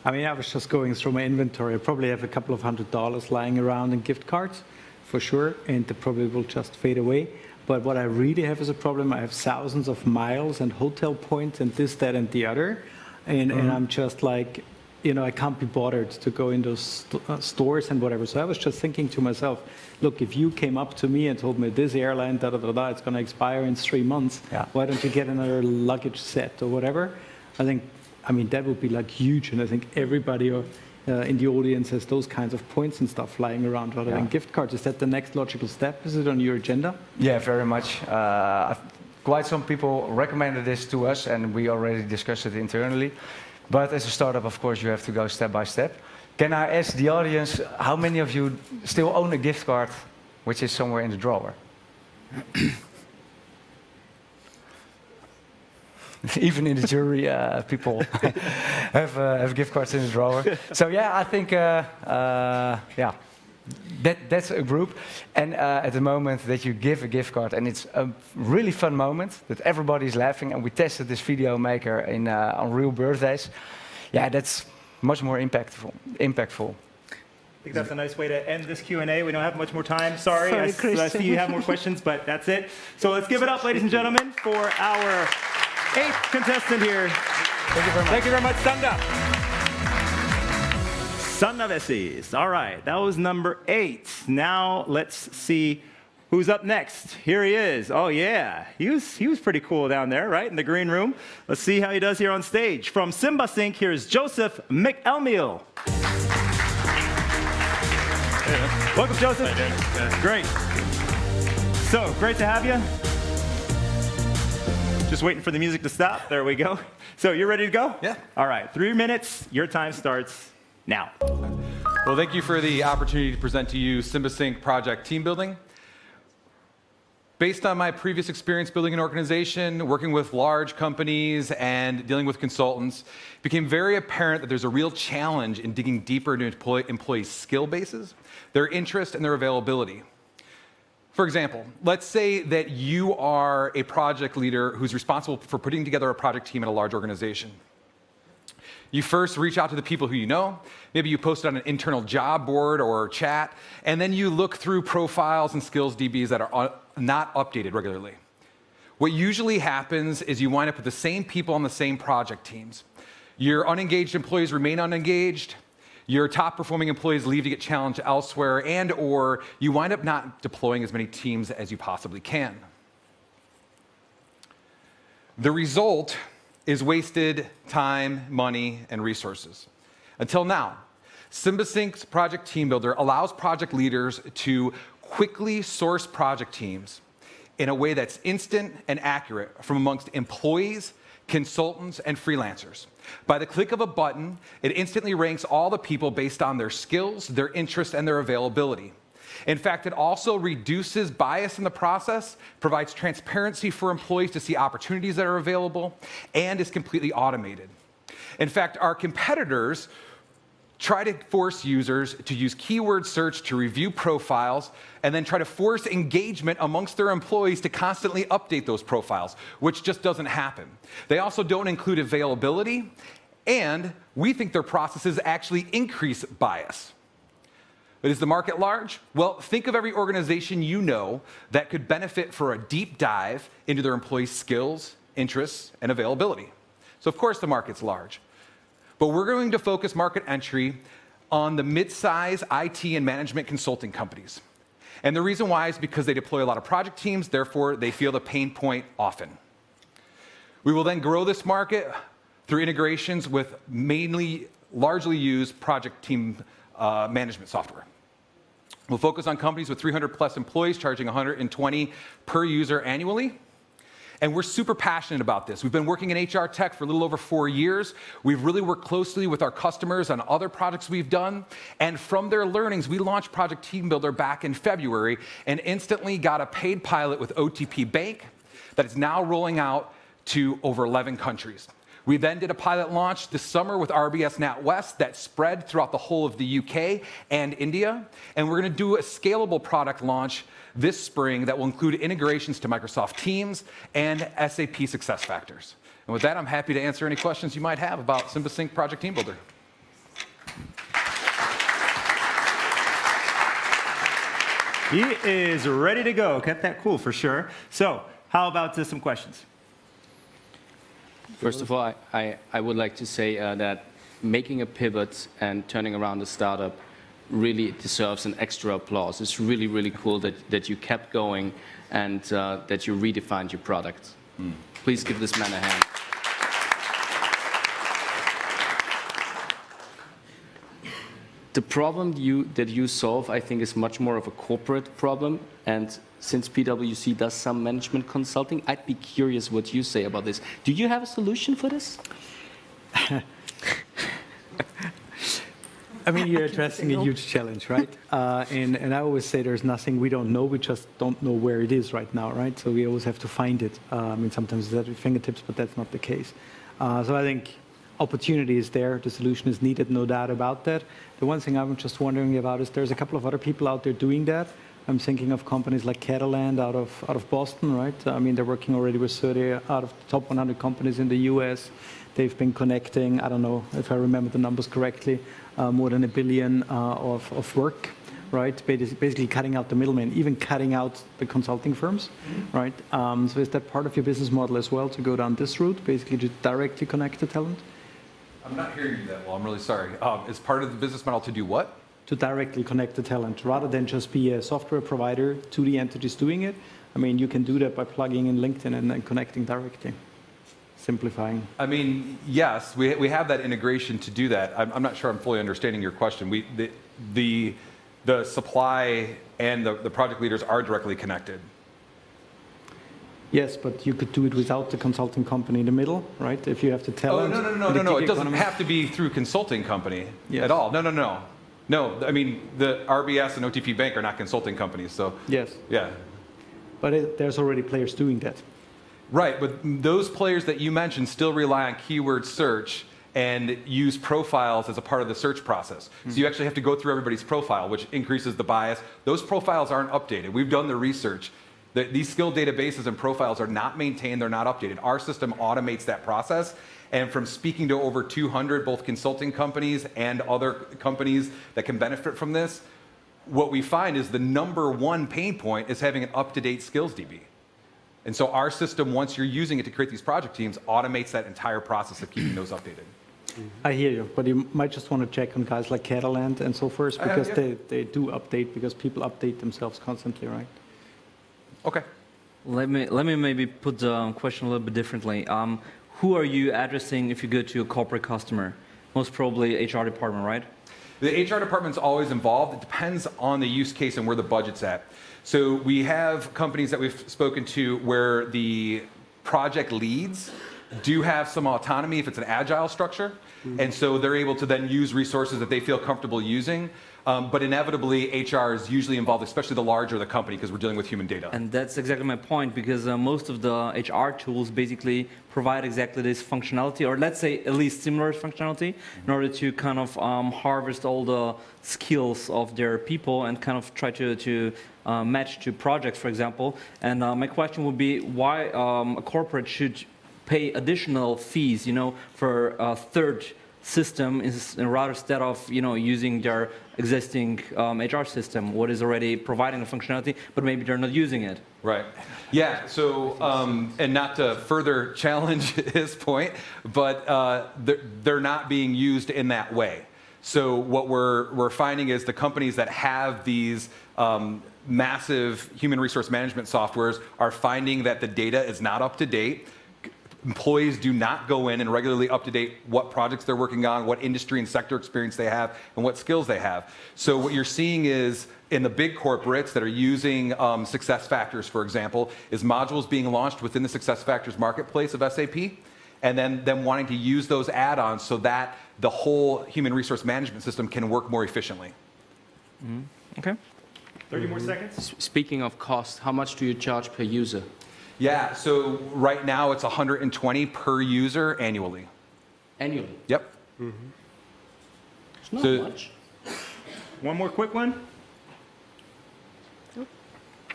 I mean, I was just going through my inventory. I probably have a couple of $100 lying around in gift cards, for sure, and they probably will just fade away. But what I really have is a problem. I have thousands of miles and hotel points and this, that, and the other. And I'm just like, you know, I can't be bothered to go in those stores and whatever. So I was just thinking to myself, look, if you came up to me and told me this airline, it's going to expire in 3 months, why don't you get another luggage set or whatever? I mean, that would be like huge. And I think everybody in the audience has those kinds of points and stuff lying around rather than gift cards. Is that the next logical step? Is it on your agenda? Yeah, very much. Quite some people recommended this to us, and we already discussed it internally. But as a startup, of course, you have to go step by step. Can I ask the audience, how many of you still own a gift card which is somewhere in the drawer? Even in the jury, people have gift cards in the drawer. So yeah, I think yeah, that's a group. And at the moment that you give a gift card, and it's a really fun moment that everybody's laughing, and we tested this video maker on real birthdays. Yeah, that's much more impactful. I think that's a nice way to end this Q&A. We don't have much more time. Sorry, I see you have more questions, but that's it. So let's give it up, ladies and gentlemen, for our 8th contestant here. Thank you very much. Thank you very much, Sanda. Sanda Vesis. All right, that was number 8. Now let's see who's up next. Here he is. Oh yeah, he was pretty cool down there, right, in the green room. Let's see how he does here on stage. From Simbasync, here's Joseph McElmeal. Welcome, Joseph. Great. So, great to have you. Just waiting for the music to stop. There we go. So, you're ready to go? Yeah. All right, 3 minutes. Your time starts now. Well, thank you for the opportunity to present to you Simbasync Project Team Building. Based on my previous experience building an organization, working with large companies, and dealing with consultants, it became very apparent that there's a real challenge in digging deeper into employee skill bases, their interest, and their availability. For example, let's say that you are a project leader who's responsible for putting together a project team at a large organization. You first reach out to the people who you know. Maybe you post it on an internal job board or chat, and then you look through profiles and skills DBs that are not updated regularly. What usually happens is you wind up with the same people on the same project teams. Your unengaged employees remain unengaged. Your top performing employees leave to get challenged elsewhere, and or you wind up not deploying as many teams as you possibly can. The result is wasted time, money, and resources. Until now, Simbasync's Project Team Builder allows project leaders to quickly source project teams in a way that's instant and accurate from amongst employees, consultants, and freelancers. By the click of a button, it instantly ranks all the people based on their skills, their interest, and their availability. In fact, it also reduces bias in the process, provides transparency for employees to see opportunities that are available, and is completely automated. In fact, our competitors try to force users to use keyword search to review profiles, and then try to force engagement amongst their employees to constantly update those profiles, which just doesn't happen. They also don't include availability, and we think their processes actually increase bias. But is the market large? Well, think of every organization you know that could benefit for a deep dive into their employees' skills, interests, and availability. So of course the market's large. But we're going to focus market entry on the mid-size IT and management consulting companies. And the reason why is because they deploy a lot of project teams, therefore they feel the pain point often. We will then grow this market through integrations with largely used project team management software. We'll focus on companies with 300 plus employees, charging $120 per user annually. And we're super passionate about this. We've been working in HR tech for a little over 4 years. We've really worked closely with our customers on other projects we've done. And from their learnings, we launched Project Team Builder back in February and instantly got a paid pilot with OTP Bank that is now rolling out to over 11 countries. We then did a pilot launch this summer with RBS NatWest that spread throughout the whole of the UK and India. And we're going to do a scalable product launch this spring that will include integrations to Microsoft Teams and SAP SuccessFactors. And with that, I'm happy to answer any questions you might have about Simbasync Project Team Builder. He is ready to go. Kept that cool for sure. So, how about some questions? First of all, I would like to say that making a pivot and turning around a startup really deserves an extra applause. It's really, really cool that you kept going and that you redefined your product. Please give this man a hand. The problem that you solve, I think, is much more of a corporate problem. And since PwC does some management consulting, I'd be curious what you say about this. Do you have a solution for this? I mean, you're addressing a huge challenge, right? And I always say there's nothing we don't know. We just don't know where it is right now, right? So we always have to find it. I mean, sometimes it's at your fingertips, but that's not the case. So I think opportunity is there. The solution is needed, no doubt about that. The one thing I'm just wondering about is there's a couple of other people out there doing that. I'm thinking of companies like Cataland out of Boston, right? I mean, they're working already with 30 out of the top 100 companies in the US. They've been connecting, I don't know if I remember the numbers correctly, more than $1 billion of work, right? Basically cutting out the middleman, even cutting out the consulting firms, right? So is that part of your business model as well, to go down this route, basically to directly connect the talent? I'm not hearing you that well. I'm really sorry. Is part of the business model to do what? To directly connect the talent, rather than just be a software provider to the entities doing it. I mean, you can do that by plugging in LinkedIn and then connecting directly, simplifying. I mean, yes, we have that integration to do that. I'm not sure I'm fully understanding your question. The supply and the project leaders are directly connected. Yes, but you could do it without the consulting company in the middle, right? If you have to tell. Oh, no. It doesn't have to be through consulting company at all. No. No, I mean, the RBS and OTP Bank are not consulting companies, so. Yes. Yeah. But there's already players doing that. Right, but those players that you mentioned still rely on keyword search and use profiles as a part of the search process. So you actually have to go through everybody's profile, which increases the bias. Those profiles aren't updated. We've done the research. These skill databases and profiles are not maintained, they're not updated. Our system automates that process. And from speaking to over 200, both consulting companies and other companies that can benefit from this, what we find is the number one pain point is having an up-to-date skills DB. And so our system, once you're using it to create these project teams, automates that entire process of keeping those updated. I hear you, but you might just want to check on guys like Cataland and so forth, because they do update, because people update themselves constantly, right? Okay. Let me maybe put the question a little bit differently. Who are you addressing if you go to a corporate customer? Most probably HR department, right? The HR department's always involved. It depends on the use case and where the budget's at. So we have companies that we've spoken to where the project leads do have some autonomy if it's an agile structure. And so they're able to then use resources that they feel comfortable using. But inevitably, HR is usually involved, especially the larger the company, because we're dealing with human data. And that's exactly my point, because most of the HR tools basically provide exactly this functionality, or let's say at least similar functionality, in order to kind of harvest all the skills of their people and kind of try to match to projects, for example. And my question would be why a corporate should pay additional fees, for a third system rather instead of using their existing HR system, what is already providing the functionality, but maybe they're not using it. Right. Yeah. So, and not to further challenge his point, but they're not being used in that way. So what we're finding is the companies that have these massive human resource management softwares are finding that the data is not up to date. Employees do not go in and regularly up-to-date what projects they're working on, what industry and sector experience they have, and what skills they have. So what you're seeing is, in the big corporates that are using SuccessFactors, for example, is modules being launched within the SuccessFactors marketplace of SAP, and then them wanting to use those add-ons so that the whole human resource management system can work more efficiently. Okay. 30 more seconds. Speaking of cost, how much do you charge per user? Yeah, so right now it's 120 per user annually. Annually? Yep. It's not much. One more quick one.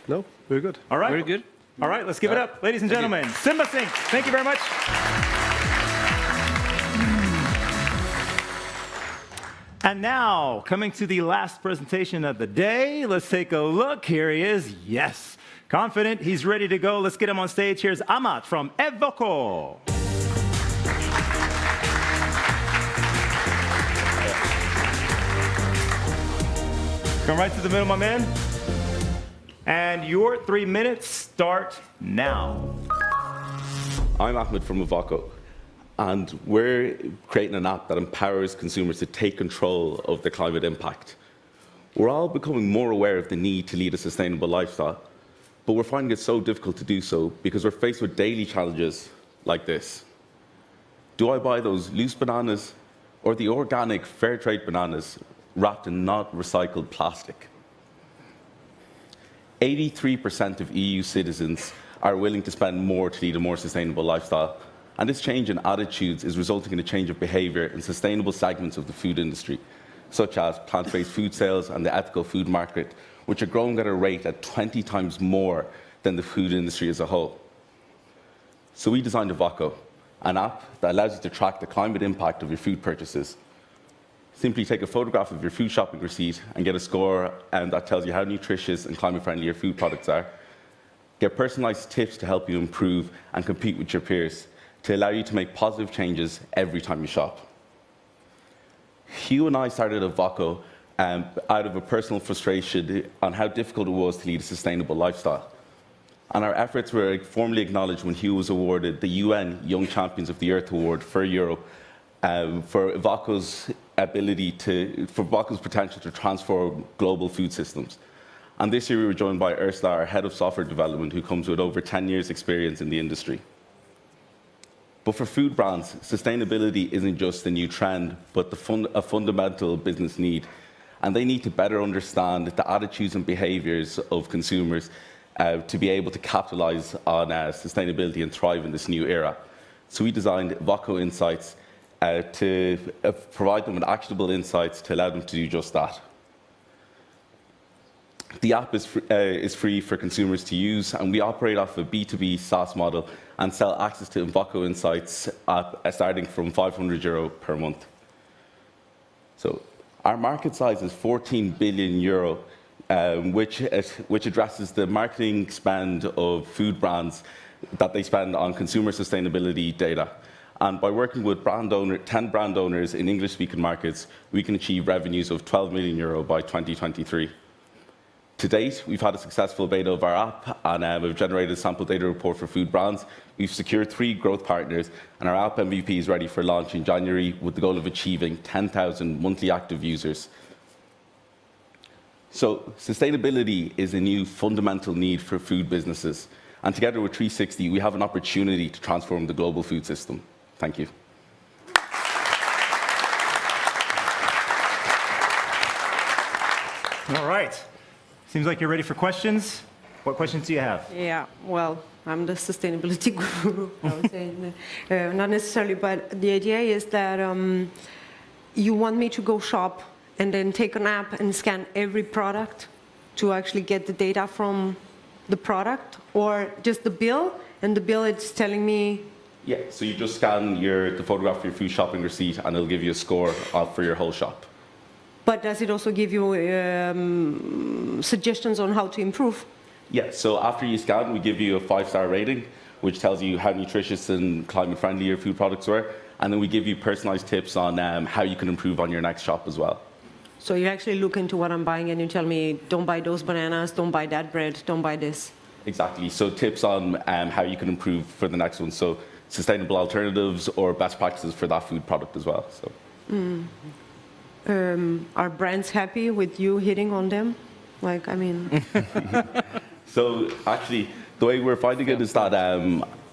No, very good. All right. Very good. All right, let's give it up. Ladies and gentlemen, SymbaSync. Thank you very much. And now, coming to the last presentation of the day, let's take a look. Here he is. Yes. Confident, he's ready to go. Let's get him on stage. Here's Amat from Evoco. Come right to the middle, my man. And your 3 minutes start now. I'm Ahmed from Tobacco, and we're creating an app that empowers consumers to take control of the climate impact. We're all becoming more aware of the need to lead a sustainable lifestyle, but we're finding it so difficult to do so because we're faced with daily challenges like this. Do I buy those loose bananas or the organic fair trade bananas wrapped in not recycled plastic. 83% of EU citizens are willing to spend more to lead a more sustainable lifestyle. And this change in attitudes is resulting in a change of behaviour in sustainable segments of the food industry, such as plant-based food sales and the ethical food market, which are growing at a rate at 20 times more than the food industry as a whole. So we designed Tobacco, an app that allows you to track the climate impact of your food purchases. Simply take a photograph of your food shopping receipt and get a score that tells you how nutritious and climate-friendly your food products are. Get personalised tips to help you improve and compete with your peers, to allow you to make positive changes every time you shop. Hugh and I started Tobacco out of a personal frustration on how difficult it was to lead a sustainable lifestyle. And our efforts were formally acknowledged when Hugh was awarded the UN Young Champions of the Earth Award for Europe for Tobacco's potential to transform global food systems. And this year we were joined by Ursula, our head of software development, who comes with over 10 years' experience in the industry. But for food brands, sustainability isn't just a new trend, but a fundamental business need. And they need to better understand the attitudes and behaviours of consumers to be able to capitalise on sustainability and thrive in this new era. So we designed Tobacco Insights to provide them with actionable insights to allow them to do just that. The app is free for consumers to use, and we operate off a B2B SaaS model and sell access to Tobacco Insights starting from €500 per month. So our market size is €14 billion, which addresses the marketing spend of food brands that they spend on consumer sustainability data. And by working with 10 brand owners in English-speaking markets, we can achieve revenues of €12 million by 2023. To date, we've had a successful beta of our app, and we've generated a sample data report for food brands. We've secured 3 growth partners, and our app MVP is ready for launch in January with the goal of achieving 10,000 monthly active users. So sustainability is a new fundamental need for food businesses. And together with 360, we have an opportunity to transform the global food system. Thank you. All right. Seems like you're ready for questions. What questions do you have? Yeah, well, I'm the sustainability guru, I would say. Not necessarily, but the idea is that you want me to go shop and then take an app and scan every product to actually get the data from the product, or just the bill, and the bill is telling me... Yeah, so you just scan the photograph of your food shopping receipt and it'll give you a score for your whole shop. But does it also give you suggestions on how to improve? Yeah, so after you scan, we give you a 5-star rating, which tells you how nutritious and climate-friendly your food products were. And then we give you personalized tips on how you can improve on your next shop as well. So you actually look into what I'm buying and you tell me, don't buy those bananas, don't buy that bread, don't buy this. Exactly, so tips on how you can improve for the next one. So sustainable alternatives or best practices for that food product as well. So. Are brands happy with you hitting on them? Like, I mean... So actually, the way we're finding it is that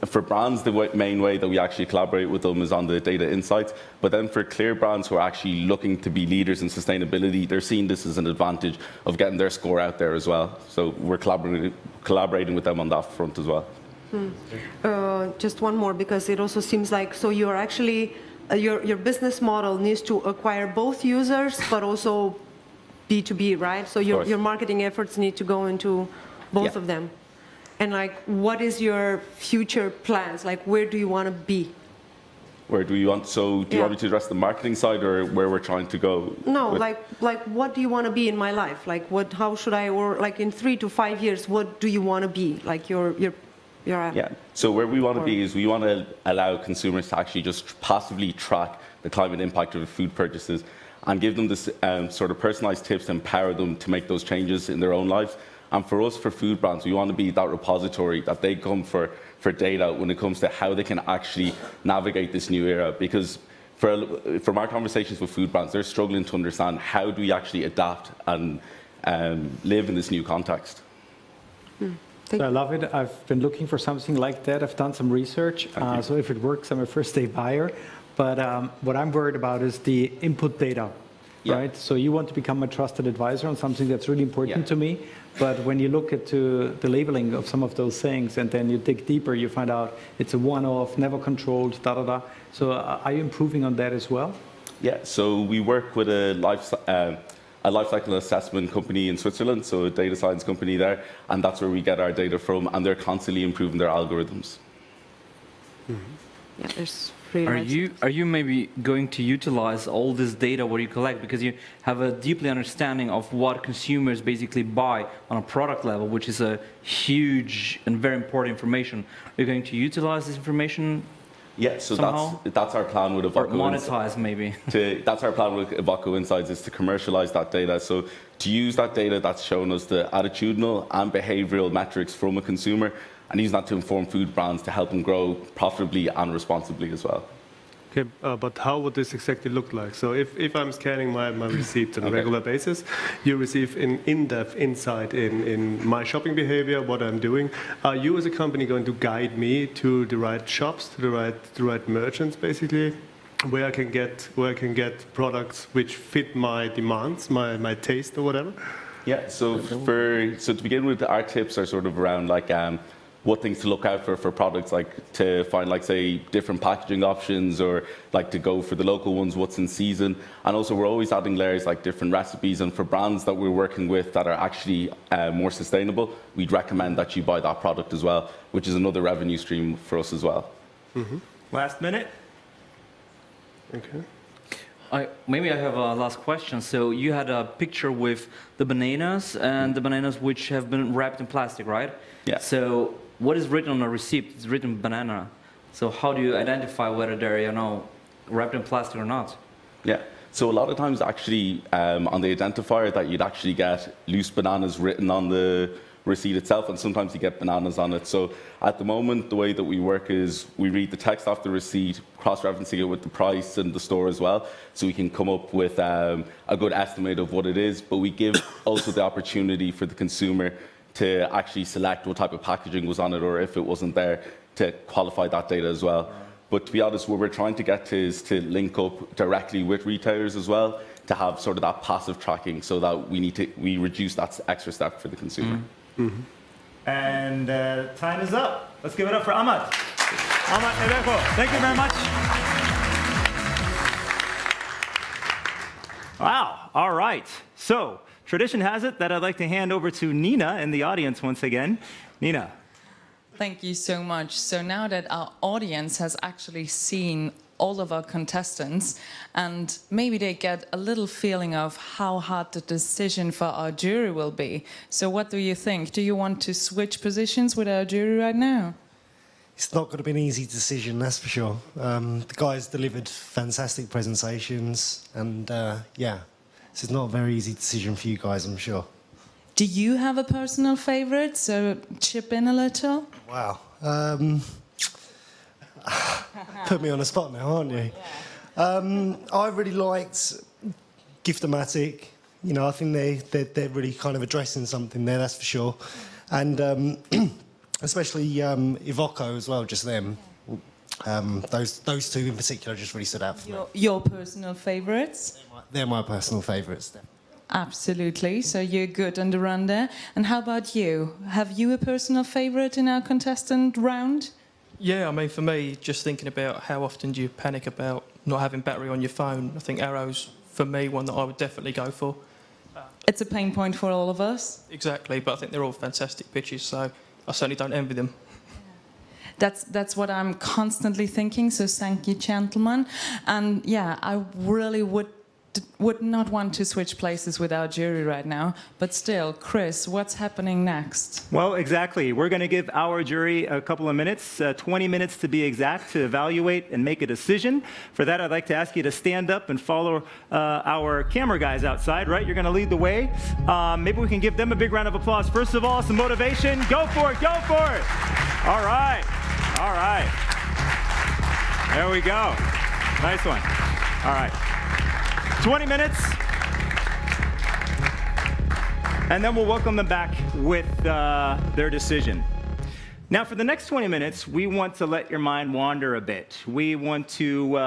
for brands, the main way that we actually collaborate with them is on the data insights. But then for clear brands who are actually looking to be leaders in sustainability, they're seeing this as an advantage of getting their score out there as well. So we're collaborating with them on that front as well. Just one more, because it also seems like, so you're actually... Your business model needs to acquire both users, but also B2B, right? So your marketing efforts need to go into both of them. And like, what is your future plans? Like, where do you want to be? Where do you want? So do you want me to address the marketing side or where we're trying to go? No, like what do you want to be in my life? Like, how should I, or like in 3 to 5 years, what do you want to be? Like Yeah, so where we want to be is we want to allow consumers to actually just passively track the climate impact of their food purchases and give them this sort of personalized tips to empower them to make those changes in their own lives. And for us, for food brands, we want to be that repository that they come for data when it comes to how they can actually navigate this new era. Because from our conversations with food brands, they're struggling to understand how do we actually adapt and live in this new context. So I love it. I've been looking for something like that. I've done some research. So if it works, I'm a first-day buyer. But what I'm worried about is the input data. right? So you want to become a trusted advisor on something that's really important to me. But when you look at the labeling of some of those things and then you dig deeper, you find out it's a one-off, never controlled, da-da-da. So are you improving on that as well? Yeah, so we work with a life cycle assessment company in Switzerland, so a data science company there, and that's where we get our data from, and they're constantly improving their algorithms. Yeah, there's really Are you maybe going to utilize all this data what you collect because you have a deeply understanding of what consumers basically buy on a product level, which is a huge and very important information? Are you going to utilize this information? Yeah, so somehow? that's our plan with Or Ivaco. monetize maybe. That's our plan with Ivaco Insights, is to commercialize that data. So to use that data that's shown us the attitudinal and behavioral metrics from a consumer, and use that to inform food brands to help them grow profitably and responsibly as well. Okay, but how would this exactly look like? So if I'm scanning my receipts on a regular basis, you receive an in-depth insight in my shopping behavior, what I'm doing. Are you as a company going to guide me to the right shops, to the right merchants, basically, where I can get products which fit my demands, my taste or whatever? Yeah, so to begin with, our tips are sort of around like what things to look out for products, like to find, like, say, different packaging options, or like to go for the local ones, what's in season. And also we're always adding layers like different recipes, and for brands that we're working with that are actually more sustainable, we'd recommend that you buy that product as well, which is another revenue stream for us as well. Last minute. Okay. Maybe I have a last question. So you had a picture with the bananas, and the bananas which have been wrapped in plastic, right? Yeah. So what is written on the receipt? It's written banana. So how do you identify whether they're, wrapped in plastic or not? Yeah. So a lot of times, actually, on the identifier, that you'd actually get loose bananas written on the receipt itself, and sometimes you get bananas on it. So at the moment, the way that we work is we read the text off the receipt, cross-referencing it with the price and the store as well, so we can come up with a good estimate of what it is. But we give also the opportunity for the consumer to actually select what type of packaging was on it, or if it wasn't there, to qualify that data as well. But to be honest, what we're trying to get to is to link up directly with retailers as well, to have sort of that passive tracking, so that we reduce that extra step for the consumer. And time is up. Let's give it up for Ahmad. Ahmad Ebeko, thank you very much. Wow, all right. So, tradition has it that I'd like to hand over to Nina in the audience once again. Nina. Thank you so much. So now that our audience has actually seen all of our contestants, and maybe they get a little feeling of how hard the decision for our jury will be. So what do you think? Do you want to switch positions with our jury right now? It's not going to be an easy decision, that's for sure. The guys delivered fantastic presentations, and yeah, this is not a very easy decision for you guys, I'm sure. Do you have a personal favorite? So chip in a little. Wow. Put me on the spot now, aren't you? Yeah. I really liked Gift-O-Matic. I think they're really kind of addressing something there, that's for sure. And especially Ivaco as well, just them. Those two in particular just really stood out for me. Your personal favourites? They're my personal favourites. Absolutely. So you're good on the run there. And how about you? Have you a personal favourite in our contestant round? Yeah, I mean, for me, just thinking about how often do you panic about not having battery on your phone, I think Arrow's, for me, one that I would definitely go for. It's a pain point for all of us. Exactly, but I think they're all fantastic pitches, so I certainly don't envy them. That's what I'm constantly thinking, so thank you, gentlemen. And yeah, I really would not want to switch places with our jury right now, but still, Chris, what's happening next? Well, exactly. We're going to give our jury a couple of minutes, 20 minutes to be exact, to evaluate and make a decision. For that, I'd like to ask you to stand up and follow our camera guys outside, right? You're going to lead the way. Maybe we can give them a big round of applause. First of all, some motivation. Go for it, go for it. All right, all right. There we go. Nice one. All right. 20 minutes, and then we'll welcome them back with their decision. Now, for the next 20 minutes, we want to let your mind wander a bit. We want to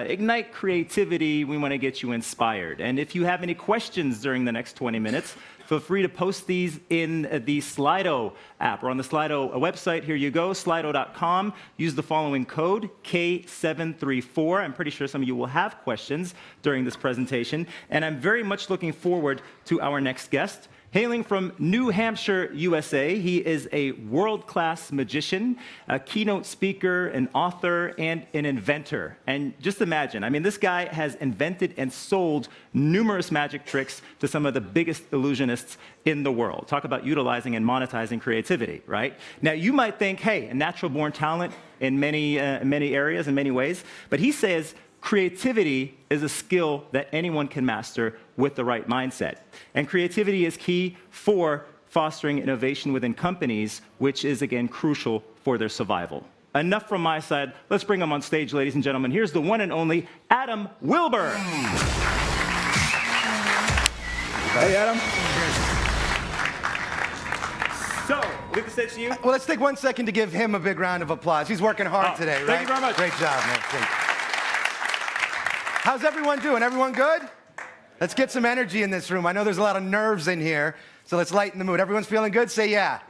ignite creativity. We want to get you inspired. And if you have any questions during the next 20 minutes, feel free to post these in the Slido app or on the Slido website. Here you go, slido.com. Use the following code, K734. I'm pretty sure some of you will have questions during this presentation. And I'm very much looking forward to our next guest. Hailing from New Hampshire, USA, he is a world-class magician, a keynote speaker, an author, and an inventor. And just imagine, I mean, this guy has invented and sold numerous magic tricks to some of the biggest illusionists in the world. Talk about utilizing and monetizing creativity, right? Now, you might think, hey, a natural-born talent in many areas, in many ways, but he says, creativity is a skill that anyone can master with the right mindset. And creativity is key for fostering innovation within companies, which is, again, crucial for their survival. Enough from my side. Let's bring him on stage, ladies and gentlemen. Here's the one and only Adam Wilbur. Hey, Adam. So, leave the stage to you. Well, let's take 1 second to give him a big round of applause. He's working hard today, right? Thank you very much. Great job, man. Great. How's everyone doing? Everyone good? Let's get some energy in this room. I know there's a lot of nerves in here, so let's lighten the mood. Everyone's feeling good? Say yeah.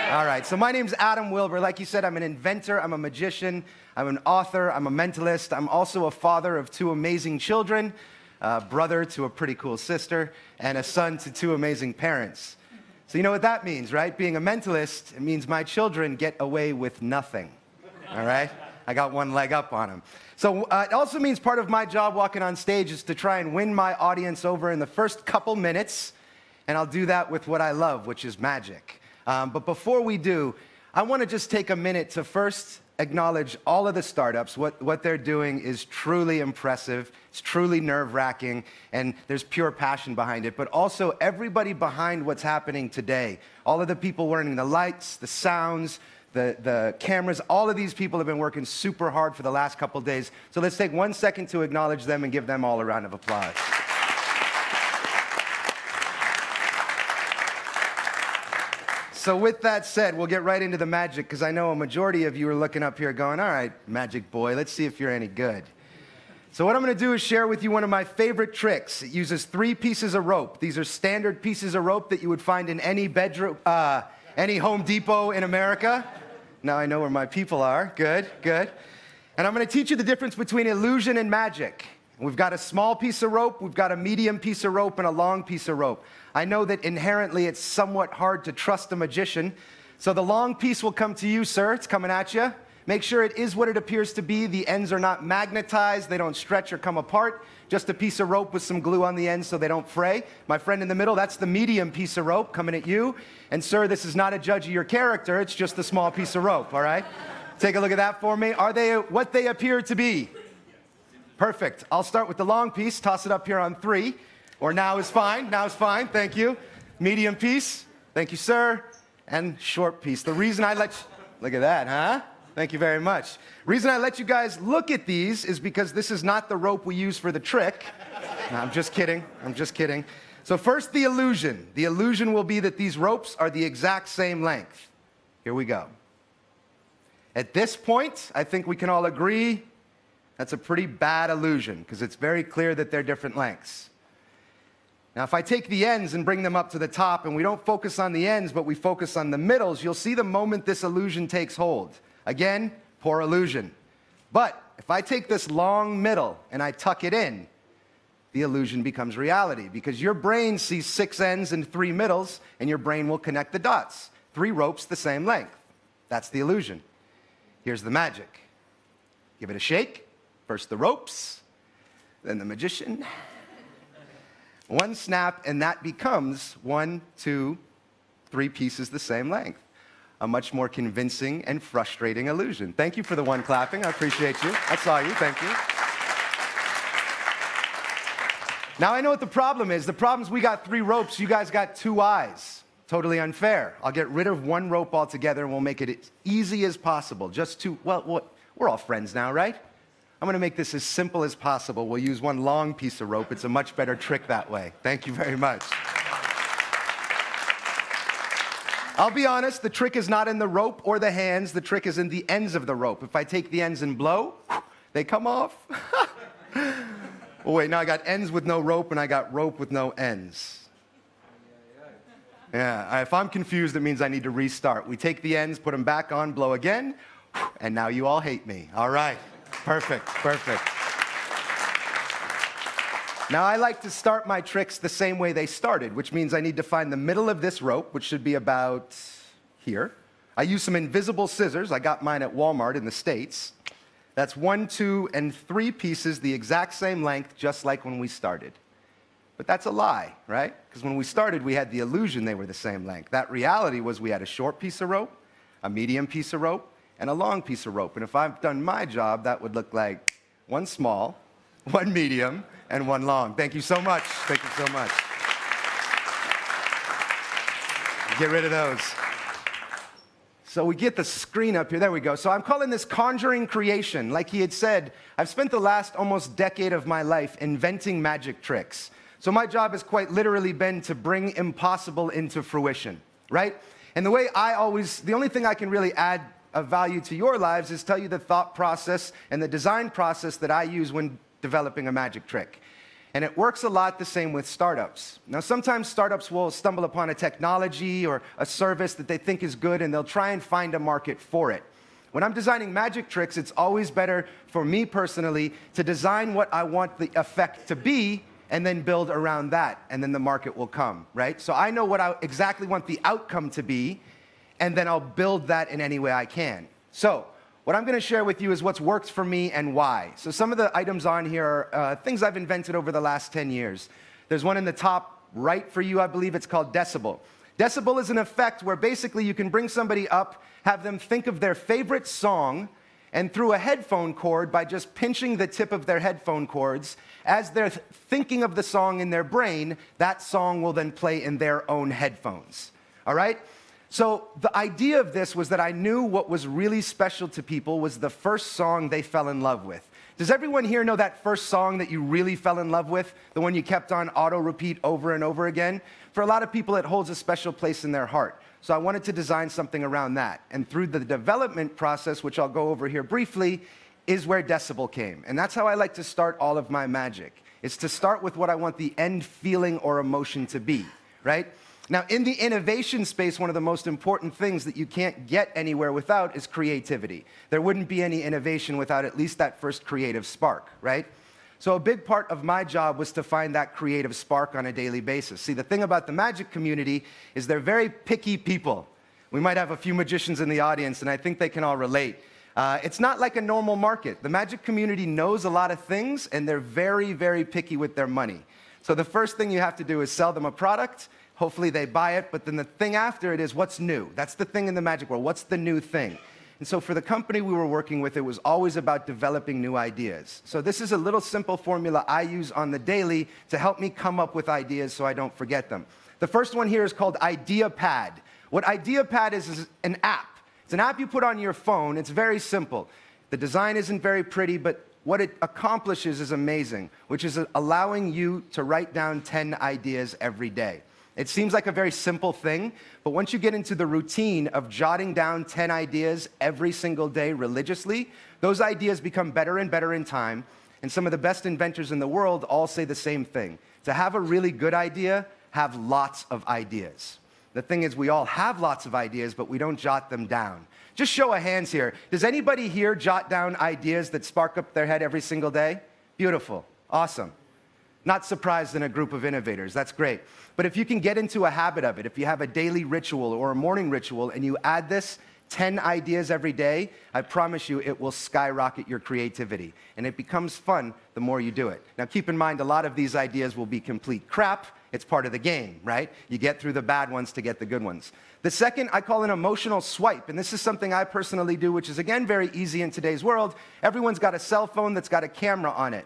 All right, so my name's Adam Wilbur. Like you said, I'm an inventor, I'm a magician, I'm an author, I'm a mentalist. I'm also a father of 2 amazing children, a brother to a pretty cool sister, and a son to 2 amazing parents. So you know what that means, right? Being a mentalist, it means my children get away with nothing, all right? I got one leg up on them. So it also means part of my job walking on stage is to try and win my audience over in the first couple minutes, and I'll do that with what I love, which is magic. But before we do, I want to just take a minute to first acknowledge all of the startups. What they're doing is truly impressive. It's truly nerve-wracking, and there's pure passion behind it. But also everybody behind what's happening today. All of the people wearing the lights, the sounds, the cameras, all of these people have been working super hard for the last couple days. So let's take 1 second to acknowledge them and give them all a round of applause. So with that said, we'll get right into the magic, because I know a majority of you are looking up here going, all right, magic boy, let's see if you're any good. So what I'm going to do is share with you one of my favorite tricks. It uses 3 pieces of rope. These are standard pieces of rope that you would find in any bedroom, any Home Depot in America. Now I know where my people are. Good, good. And I'm going to teach you the difference between illusion and magic. We've got a small piece of rope, we've got a medium piece of rope, and a long piece of rope. I know that inherently it's somewhat hard to trust a magician. So the long piece will come to you, sir. It's coming at you. Make sure it is what it appears to be. The ends are not magnetized. They don't stretch or come apart. Just a piece of rope with some glue on the ends so they don't fray. My friend in the middle, that's the medium piece of rope coming at you. And sir, this is not a judge of your character. It's just a small piece of rope, all right? Take a look at that for me. Are they what they appear to be? Perfect. I'll start with the long piece. Toss it up here on 3. Or now is fine. Now is fine. Thank you. Medium piece. Thank you, sir. And short piece. The reason I let you... Look at that, huh? Thank you very much. Reason I let you guys look at these is because this is not the rope we use for the trick. No, I'm just kidding. I'm just kidding. So first, the illusion. The illusion will be that these ropes are the exact same length. Here we go. At this point, I think we can all agree that's a pretty bad illusion, because it's very clear that they're different lengths. Now, if I take the ends and bring them up to the top, and we don't focus on the ends, but we focus on the middles, you'll see the moment this illusion takes hold. Again, poor illusion. But if I take this long middle and I tuck it in, the illusion becomes reality, because your brain sees 6 ends and 3 middles, and your brain will connect the dots. 3 ropes the same length. That's the illusion. Here's the magic. Give it a shake. First the ropes, then the magician. 1 snap, and that becomes 1, 2, 3 pieces the same length. A much more convincing and frustrating illusion. Thank you for the 1 clapping. I appreciate you. I saw you. Thank you. Now I know what the problem is. The problem is we got 3 ropes. You guys got 2 eyes. Totally unfair. I'll get rid of 1 rope altogether, and we'll make it as easy as possible. Just 2. Well, we're all friends now, right? I'm going to make this as simple as possible. We'll use 1 long piece of rope. It's a much better trick that way. Thank you very much. I'll be honest, the trick is not in the rope or the hands, the trick is in the ends of the rope. If I take the ends and blow, they come off. Oh wait, now I got ends with no rope and I got rope with no ends. Yeah, if I'm confused, it means I need to restart. We take the ends, put them back on, blow again, and now you all hate me. All right, perfect, perfect. Now I like to start my tricks the same way they started, which means I need to find the middle of this rope, which should be about here. I use some invisible scissors. I got mine at Walmart in the States. That's 1, 2, and 3 pieces, the exact same length, just like when we started. But that's a lie, right? Because when we started, we had the illusion they were the same length. That reality was we had a short piece of rope, a medium piece of rope, and a long piece of rope. And if I've done my job, that would look like 1 small, 1 medium, and 1 long. Thank you so much. Thank you so much. Get rid of those. So we get the screen up here. There we go. So I'm calling this conjuring creation. Like he had said, I've spent the last almost decade of my life inventing magic tricks. So my job has quite literally been to bring impossible into fruition, right? And the only thing I can really add of value to your lives is tell you the thought process and the design process that I use when developing a magic trick. And it works a lot the same with startups. Now, sometimes startups will stumble upon a technology or a service that they think is good, and they'll try and find a market for it. When I'm designing magic tricks, it's always better for me personally to design what I want the effect to be and then build around that, and then the market will come, right? So I know what I exactly want the outcome to be, and then I'll build that in any way I can. So what I'm going to share with you is what's worked for me and why. So some of the items on here are things I've invented over the last 10 years. There's one in the top right for you, I believe it's called Decibel. Decibel is an effect where basically you can bring somebody up, have them think of their favorite song, and through a headphone cord, by just pinching the tip of their headphone cords, as they're thinking of the song in their brain, that song will then play in their own headphones. All right? So the idea of this was that I knew what was really special to people was the first song they fell in love with. Does everyone here know that first song that you really fell in love with? The one you kept on auto-repeat over and over again? For a lot of people, it holds a special place in their heart. So I wanted to design something around that. And through the development process, which I'll go over here briefly, is where Decibel came. And that's how I like to start all of my magic. It's to start with what I want the end feeling or emotion to be, right? Now, in the innovation space, one of the most important things that you can't get anywhere without is creativity. There wouldn't be any innovation without at least that first creative spark, right? So a big part of my job was to find that creative spark on a daily basis. See, the thing about the magic community is they're very picky people. We might have a few magicians in the audience, and I think they can all relate. It's not like a normal market. The magic community knows a lot of things, and they're very, very picky with their money. So the first thing you have to do is sell them a product. Hopefully they buy it, but then the thing after it is what's new. That's the thing in the magic world. What's the new thing? And so for the company we were working with, it was always about developing new ideas. So this is a little simple formula I use on the daily to help me come up with ideas so I don't forget them. The first one here is called IdeaPad. What IdeaPad is an app. It's an app you put on your phone. It's very simple. The design isn't very pretty, but what it accomplishes is amazing, which is allowing you to write down 10 ideas every day. It seems like a very simple thing, but once you get into the routine of jotting down 10 ideas every single day religiously, those ideas become better and better in time, and some of the best inventors in the world all say the same thing. To have a really good idea, have lots of ideas. The thing is, we all have lots of ideas, but we don't jot them down. Just show of hands here. Does anybody here jot down ideas that spark up their head every single day? Beautiful. Awesome. Not surprised in a group of innovators. That's great. But if you can get into a habit of it, if you have a daily ritual or a morning ritual and you add this 10 ideas every day, I promise you it will skyrocket your creativity. And it becomes fun the more you do it. Now keep in mind, a lot of these ideas will be complete crap. It's part of the game, right? You get through the bad ones to get the good ones. The second I call an emotional swipe, and this is something I personally do, which is again very easy in today's world. Everyone's got a cell phone that's got a camera on it.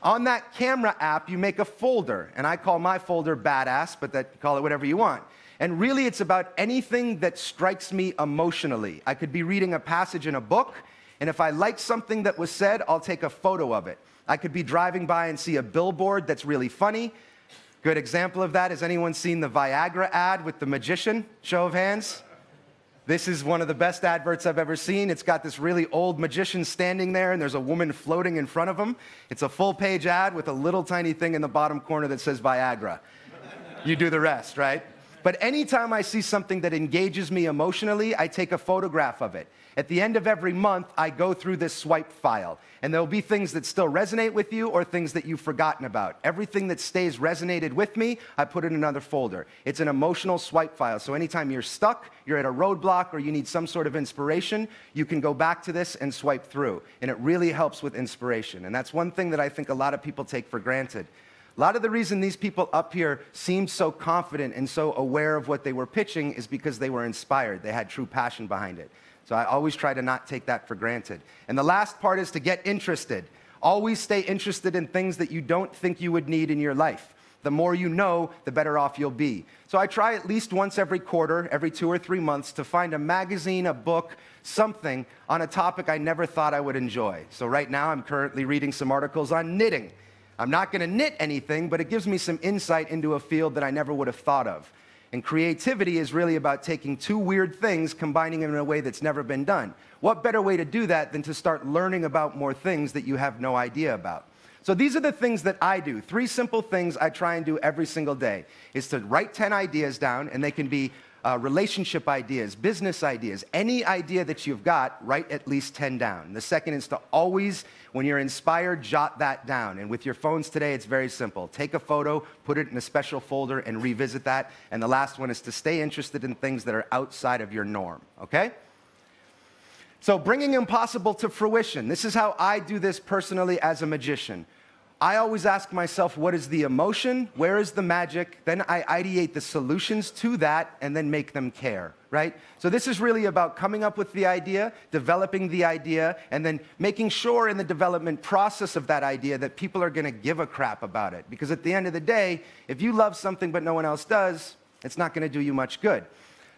On that camera app, you make a folder, and I call my folder Badass, but call it whatever you want. And really, it's about anything that strikes me emotionally. I could be reading a passage in a book, and if I like something that was said, I'll take a photo of it. I could be driving by and see a billboard that's really funny. Good example of that, has anyone seen the Viagra ad with the magician? Show of hands. This is one of the best adverts I've ever seen. It's got this really old magician standing there, and there's a woman floating in front of him. It's a full-page ad with a little tiny thing in the bottom corner that says Viagra. You do the rest, right? But anytime I see something that engages me emotionally, I take a photograph of it. At the end of every month, I go through this swipe file, and there'll be things that still resonate with you or things that you've forgotten about. Everything that stays resonated with me, I put in another folder. It's an emotional swipe file, so anytime you're stuck, you're at a roadblock, or you need some sort of inspiration, you can go back to this and swipe through, and it really helps with inspiration. And that's one thing that I think a lot of people take for granted. A lot of the reason these people up here seemed so confident and so aware of what they were pitching is because they were inspired. They had true passion behind it. So I always try to not take that for granted. And the last part is to get interested. Always stay interested in things that you don't think you would need in your life. The more you know, the better off you'll be. So I try at least once every quarter, every 2 or 3 months, to find a magazine, a book, something on a topic I never thought I would enjoy. So right now I'm currently reading some articles on knitting. I'm not going to knit anything, but it gives me some insight into a field that I never would have thought of. And creativity is really about taking two weird things, combining them in a way that's never been done. What better way to do that than to start learning about more things that you have no idea about? So these are the things that I do. 3 simple things I try and do every single day is to write 10 ideas down, and they can be relationship ideas, business ideas, any idea that you've got, write at least 10 down. The second is to always, when you're inspired, jot that down. And with your phones today, it's very simple. Take a photo, put it in a special folder, and revisit that. And the last one is to stay interested in things that are outside of your norm, okay? So bringing impossible to fruition. This is how I do this personally as a magician. I always ask myself, what is the emotion? Where is the magic? Then I ideate the solutions to that and then make them care, right? So this is really about coming up with the idea, developing the idea, and then making sure in the development process of that idea that people are going to give a crap about it. Because at the end of the day, if you love something but no one else does, it's not going to do you much good.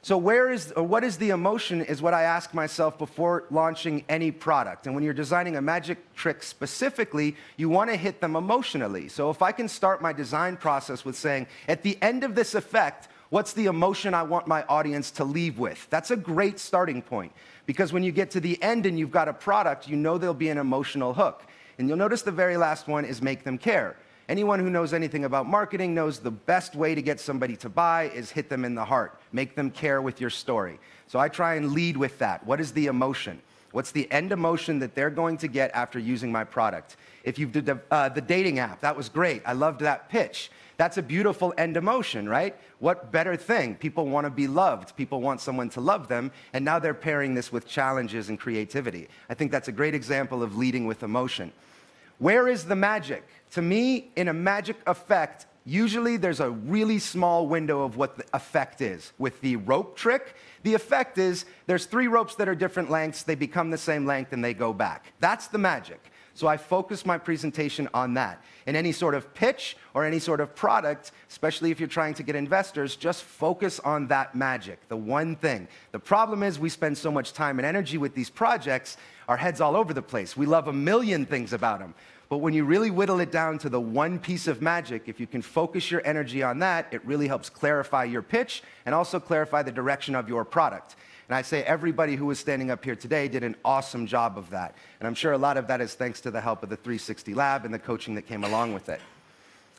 So what is the emotion is what I ask myself before launching any product. And when you're designing a magic trick specifically, you want to hit them emotionally. So if I can start my design process with saying, at the end of this effect, what's the emotion I want my audience to leave with? That's a great starting point. Because when you get to the end and you've got a product, you know there'll be an emotional hook. And you'll notice the very last one is make them care. Anyone who knows anything about marketing knows the best way to get somebody to buy is hit them in the heart. Make them care with your story. So I try and lead with that. What is the emotion? What's the end emotion that they're going to get after using my product? If you did the dating app, that was great. I loved that pitch. That's a beautiful end emotion, right? What better thing? People want to be loved. People want someone to love them. And now they're pairing this with challenges and creativity. I think that's a great example of leading with emotion. Where is the magic? To me, in a magic effect, usually there's a really small window of what the effect is. With the rope trick, the effect is there's 3 ropes that are different lengths, they become the same length, and they go back. That's the magic. So I focus my presentation on that. In any sort of pitch or any sort of product, especially if you're trying to get investors, just focus on that magic, the one thing. The problem is we spend so much time and energy with these projects, our head's all over the place. We love a million things about them. But when you really whittle it down to the one piece of magic, if you can focus your energy on that, it really helps clarify your pitch and also clarify the direction of your product. And I say everybody who was standing up here today did an awesome job of that. And I'm sure a lot of that is thanks to the help of the 360 Lab and the coaching that came along with it.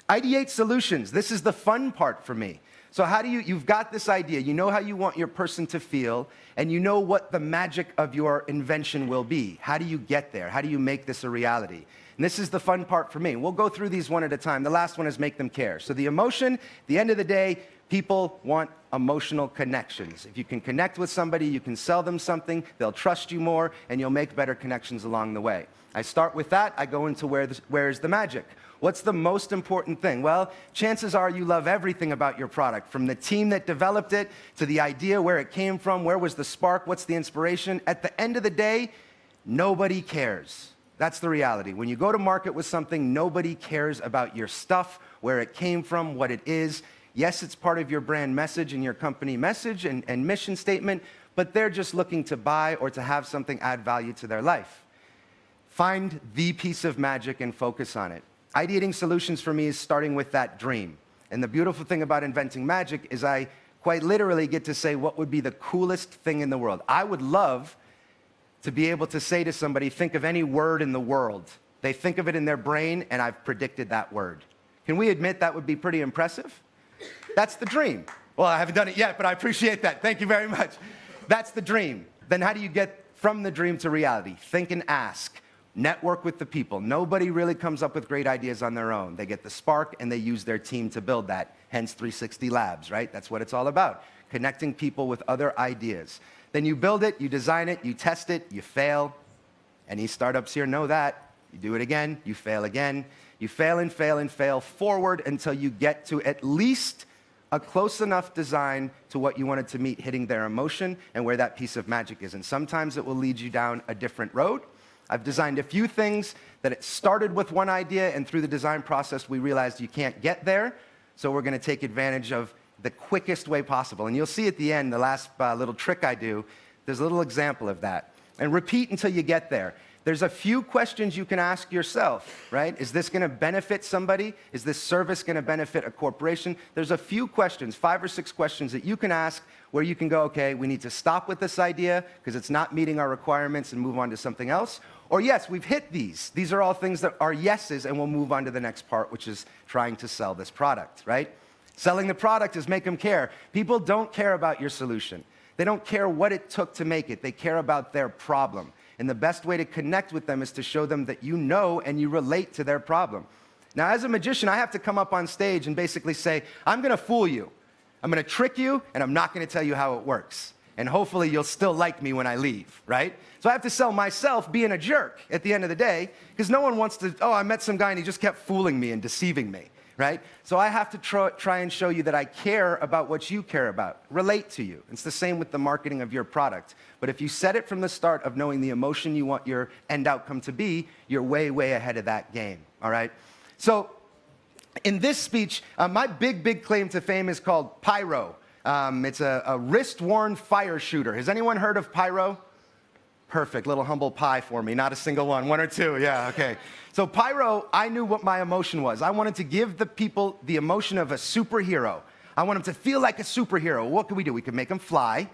Ideate solutions. This is the fun part for me. So how do you've got this idea, you know how you want your person to feel, and you know what the magic of your invention will be. How do you get there? How do you make this a reality? And this is the fun part for me. We'll go through these one at a time. The last one is make them care. So the emotion, at the end of the day, people want emotional connections. If you can connect with somebody, you can sell them something, they'll trust you more, and you'll make better connections along the way. I start with that, I go into where's the magic. What's the most important thing? Well, chances are you love everything about your product, from the team that developed it, to the idea, where it came from, where was the spark, what's the inspiration. At the end of the day, nobody cares. That's the reality. When you go to market with something, nobody cares about your stuff, where it came from, what it is. Yes, it's part of your brand message and your company message and mission statement, but they're just looking to buy or to have something add value to their life. Find the piece of magic and focus on it. Ideating solutions for me is starting with that dream. And the beautiful thing about inventing magic is I quite literally get to say what would be the coolest thing in the world. I would love to be able to say to somebody, think of any word in the world. They think of it in their brain, and I've predicted that word. Can we admit that would be pretty impressive? That's the dream. Well, I haven't done it yet, but I appreciate that. Thank you very much. That's the dream. Then how do you get from the dream to reality? Think and ask. Network with the people. Nobody really comes up with great ideas on their own. They get the spark, and they use their team to build that. Hence 360 Labs, right? That's what it's all about. Connecting people with other ideas. Then you build it, you design it, you test it, you fail. Any startups here know that. You do it again, you fail again. You fail and fail and fail forward until you get to at least a close enough design to what you wanted to meet, hitting their emotion and where that piece of magic is. And sometimes it will lead you down a different road. I've designed a few things that it started with one idea, and through the design process, we realized you can't get there. So we're going to take advantage of the quickest way possible. And you'll see at the end, the last little trick I do, there's a little example of that. And repeat until you get there. There's a few questions you can ask yourself, right? Is this going to benefit somebody? Is this service going to benefit a corporation? There's a few questions, 5 or 6 questions that you can ask where you can go, okay, we need to stop with this idea because it's not meeting our requirements and move on to something else. Or yes, we've hit these. These are all things that are yeses, and we'll move on to the next part, which is trying to sell this product, right? Selling the product is make them care. People don't care about your solution. They don't care what it took to make it. They care about their problem. And the best way to connect with them is to show them that you know and you relate to their problem. Now, as a magician, I have to come up on stage and basically say, I'm going to fool you. I'm going to trick you, and I'm not going to tell you how it works. And hopefully you'll still like me when I leave, right? So I have to sell myself being a jerk at the end of the day, because no one wants to, oh, I met some guy and he just kept fooling me and deceiving me, right? So I have to try and show you that I care about what you care about, relate to you. It's the same with the marketing of your product. But if you set it from the start of knowing the emotion you want your end outcome to be, you're way, way ahead of that game, all right? So in this speech, my big claim to fame is called Pyro. It's a wrist-worn fire shooter. Has anyone heard of Pyro? Perfect, little humble pie for me, not a single one, 1 or 2, yeah, okay. So Pyro, I knew what my emotion was. I wanted to give the people the emotion of a superhero. I want them to feel like a superhero. What could we do? We could make them fly.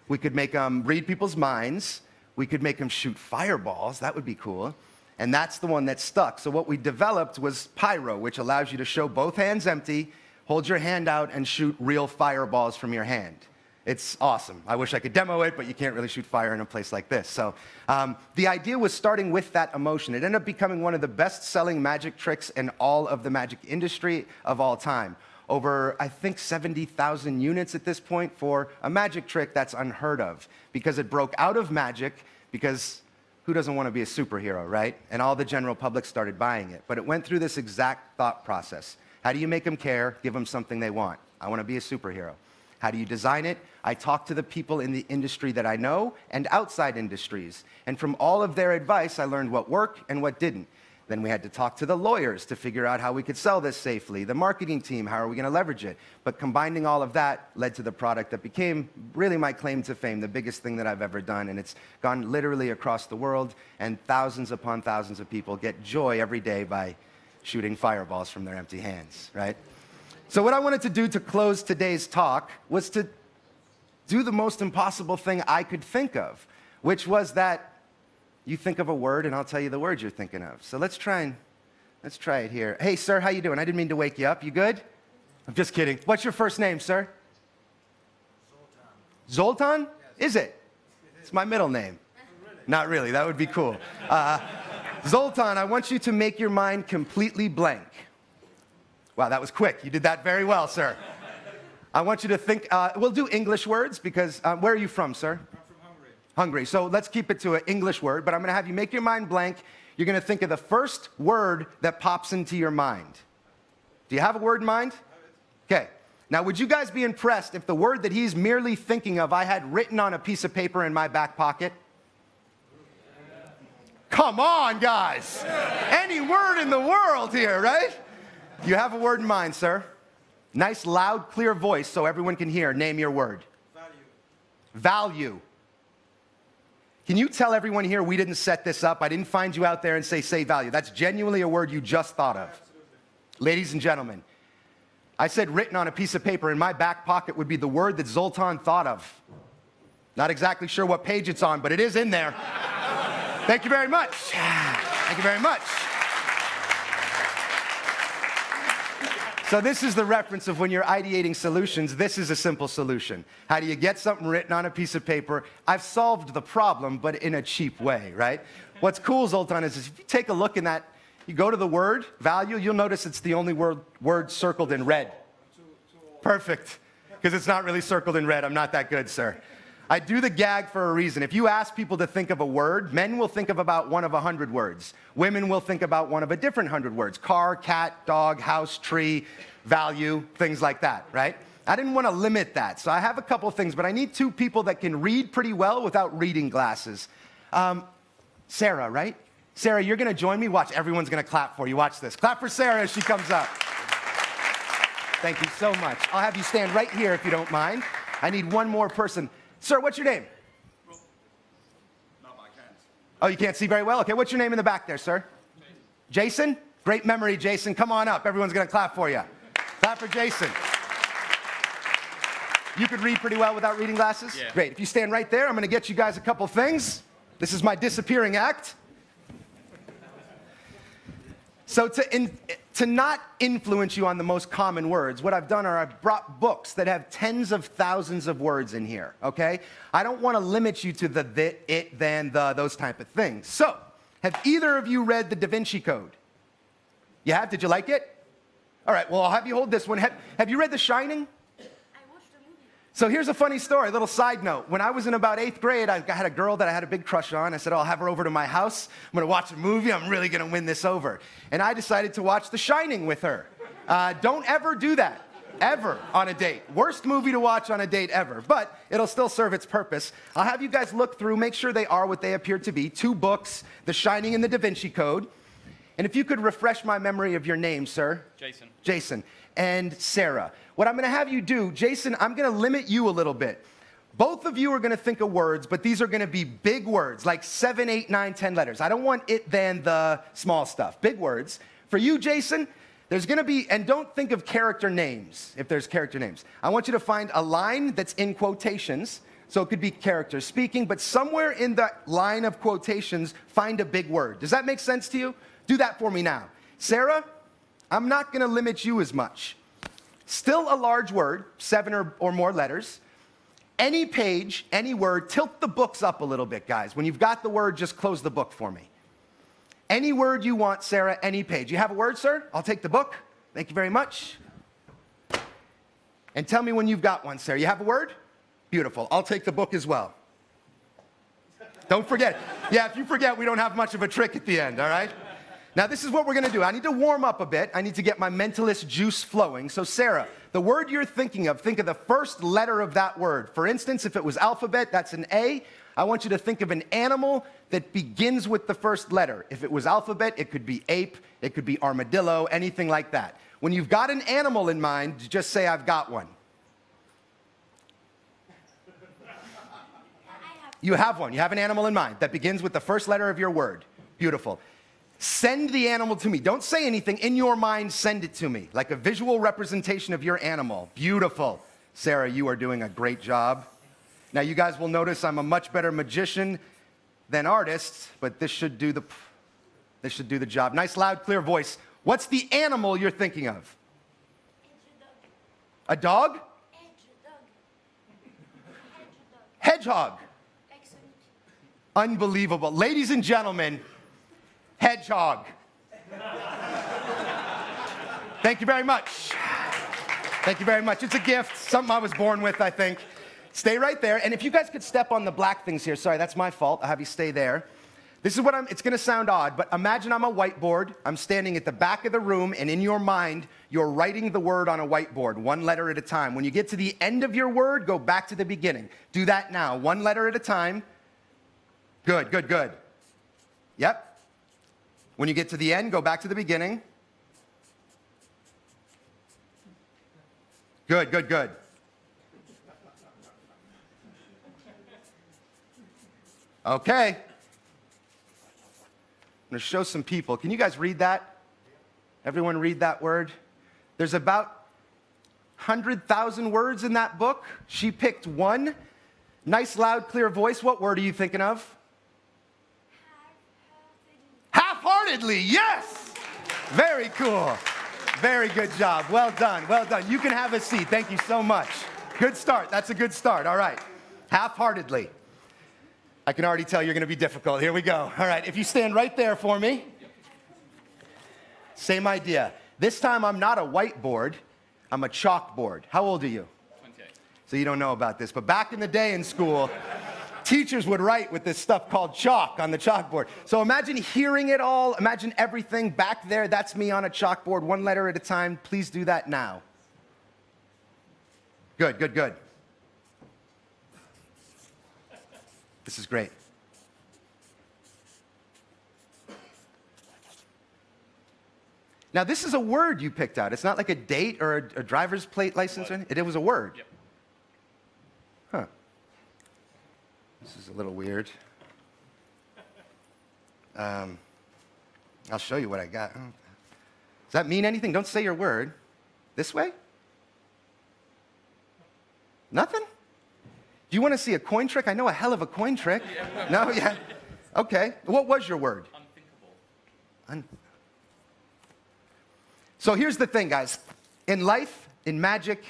We could make them read people's minds. We could make them shoot fireballs. That would be cool. And that's the one that stuck. So what we developed was Pyro, which allows you to show both hands empty, hold your hand out, and shoot real fireballs from your hand. It's awesome. I wish I could demo it, but you can't really shoot fire in a place like this. So the idea was starting with that emotion. It ended up becoming one of the best-selling magic tricks in all of the magic industry of all time. Over, I think, 70,000 units at this point for a magic trick that's unheard of, because it broke out of magic, because who doesn't want to be a superhero, right? And all the general public started buying it. But it went through this exact thought process. How do you make them care? Give them something they want. I want to be a superhero. How do you design it? I talk to the people in the industry that I know and outside industries. And from all of their advice, I learned what worked and what didn't. Then we had to talk to the lawyers to figure out how we could sell this safely. The marketing team, how are we going to leverage it? But combining all of that led to the product that became really my claim to fame, the biggest thing that I've ever done. And it's gone literally across the world, and thousands upon thousands of people get joy every day by shooting fireballs from their empty hands, right? So what I wanted to do to close today's talk was to do the most impossible thing I could think of, which was that you think of a word and I'll tell you the word you're thinking of. So let's try it here. Hey, sir, how you doing? I didn't mean to wake you up. You good? I'm just kidding. What's your first name, sir? Zoltan. Zoltan? Yes. Is it? It's my middle name. Not really. That would be cool. Zoltan, I want you to make your mind completely blank. Wow, that was quick. You did that very well, sir. I want you to think, we'll do English words because, where are you from, sir? I'm from Hungary. Hungary. So let's keep it to an English word, but I'm going to have you make your mind blank. You're going to think of the first word that pops into your mind. Do you have a word in mind? Okay. Now, would you guys be impressed if the word that he's merely thinking of I had written on a piece of paper in my back pocket? Come on, guys. Any word in the world here, right? You have a word in mind, sir. Nice, loud, clear voice so everyone can hear. Name your word. Value. Value. Can you tell everyone here we didn't set this up? I didn't find you out there and say value. That's genuinely a word you just thought of. Absolutely. Ladies and gentlemen, I said written on a piece of paper. In my back pocket would be the word that Zoltan thought of. Not exactly sure what page it's on, but it is in there. Thank you very much. Thank you very much. So this is the reference of when you're ideating solutions, this is a simple solution. How do you get something written on a piece of paper? I've solved the problem, but in a cheap way, right? What's cool, Zoltan, is if you take a look in that, you go to the word value, you'll notice it's the only word circled in red. Perfect, because it's not really circled in red. I'm not that good, sir. I do the gag for a reason. If you ask people to think of a word, men will think of about one of 100 words. Women will think about one of a different 100 words. Car, cat, dog, house, tree, value, things like that, right? I didn't want to limit that, so I have a couple of things, but I need two people that can read pretty well without reading glasses. Sarah, right? Sarah, you're going to join me. Watch, everyone's going to clap for you. Watch this. Clap for Sarah as she comes up. Thank you so much. I'll have you stand right here if you don't mind. I need one more person. Sir, what's your name? Oh, you can't see very well? Okay, what's your name in the back there, sir? Jason? Great memory, Jason. Come on up. Everyone's going to clap for you. Clap for Jason. You could read pretty well without reading glasses? Yeah. Great. If you stand right there, I'm going to get you guys a couple things. This is my disappearing act. So to not influence you on the most common words, what I've done are I've brought books that have tens of thousands of words in here, okay? I don't want to limit you to the, it, then, the, those type of things. So, have either of you read the Da Vinci Code? You have? Did you like it? All right, well, I'll have you hold this one. Have you read The Shining? So here's a funny story, a little side note. When I was in about 8th grade, I had a girl that I had a big crush on. I said, oh, I'll have her over to my house. I'm going to watch a movie. I'm really going to win this over. And I decided to watch The Shining with her. Don't ever do that, ever, on a date. Worst movie to watch on a date ever, but it'll still serve its purpose. I'll have you guys look through, make sure they are what they appear to be. 2 books, The Shining and the Da Vinci Code. And if you could refresh my memory of your name, sir. Jason. Jason. And Sarah. What I'm going to have you do, Jason, I'm going to limit you a little bit. Both of you are going to think of words, but these are going to be big words, like 7, 8, 9, 10 letters. I don't want it, then, the, small stuff. Big words. For you, Jason, there's going to be, and don't think of character names, if there's character names. I want you to find a line that's in quotations, so it could be characters speaking, but somewhere in that line of quotations, find a big word. Does that make sense to you? Do that for me now. Sarah, I'm not going to limit you as much. Still a large word, 7 or more letters. Any page, any word, tilt the books up a little bit, guys. When you've got the word, just close the book for me. Any word you want, Sarah, any page. You have a word, sir? I'll take the book. Thank you very much. And tell me when you've got one, Sarah. You have a word? Beautiful. I'll take the book as well. Don't forget. Yeah, if you forget, we don't have much of a trick at the end, all right? Now, this is what we're going to do. I need to warm up a bit. I need to get my mentalist juice flowing. So, Sarah, the word you're thinking of, think of the first letter of that word. For instance, if it was alphabet, that's an A. I want you to think of an animal that begins with the first letter. If it was alphabet, it could be ape, it could be armadillo, anything like that. When you've got an animal in mind, just say, I've got one. You have one. You have an animal in mind that begins with the first letter of your word. Beautiful. Send the animal to me. Don't say anything. In your mind, send it to me, like a visual representation of your animal. Beautiful. Sarah, you are doing a great job. Now, you guys will notice I'm a much better magician than artist, but this should do the job. Nice, loud, clear voice. What's the animal you're thinking of? A dog? Hedgehog. Unbelievable. Ladies and gentlemen, hedgehog. Thank you very much. Thank you very much. It's a gift, something I was born with, I think. Stay right there. And if you guys could step on the black things here. Sorry, that's my fault. I'll have you stay there. This is what it's going to sound odd, but imagine I'm a whiteboard. I'm standing at the back of the room, and in your mind, you're writing the word on a whiteboard, one letter at a time. When you get to the end of your word, go back to the beginning. Do that now, one letter at a time. Good, good, good. Yep. When you get to the end, go back to the beginning. Good, good, good. Okay. I'm going to show some people. Can you guys read that? Everyone read that word? There's about 100,000 words in that book. She picked one. Nice, loud, clear voice. What word are you thinking of? Half-heartedly, yes! Very cool. Very good job. Well done, well done. You can have a seat. Thank you so much. Good start. That's a good start. All right. Half-heartedly. I can already tell you're going to be difficult. Here we go. All right. If you stand right there for me. Same idea. This time I'm not a whiteboard. I'm a chalkboard. How old are you? 28. So you don't know about this. But back in the day in school, teachers would write with this stuff called chalk on the chalkboard. So imagine hearing it all. Imagine everything back there. That's me on a chalkboard, one letter at a time. Please do that now. Good, good, good. This is great. Now, this is a word you picked out. It's not like a date or a driver's plate license or anything. It was a word. Yep. Huh. This is a little weird. I'll show you what I got. Does that mean anything? Don't say your word. This way? Nothing? Do you want to see a coin trick? I know a hell of a coin trick. No? Yeah? Okay. What was your word? Unthinkable. So here's the thing, guys. In life, in magic,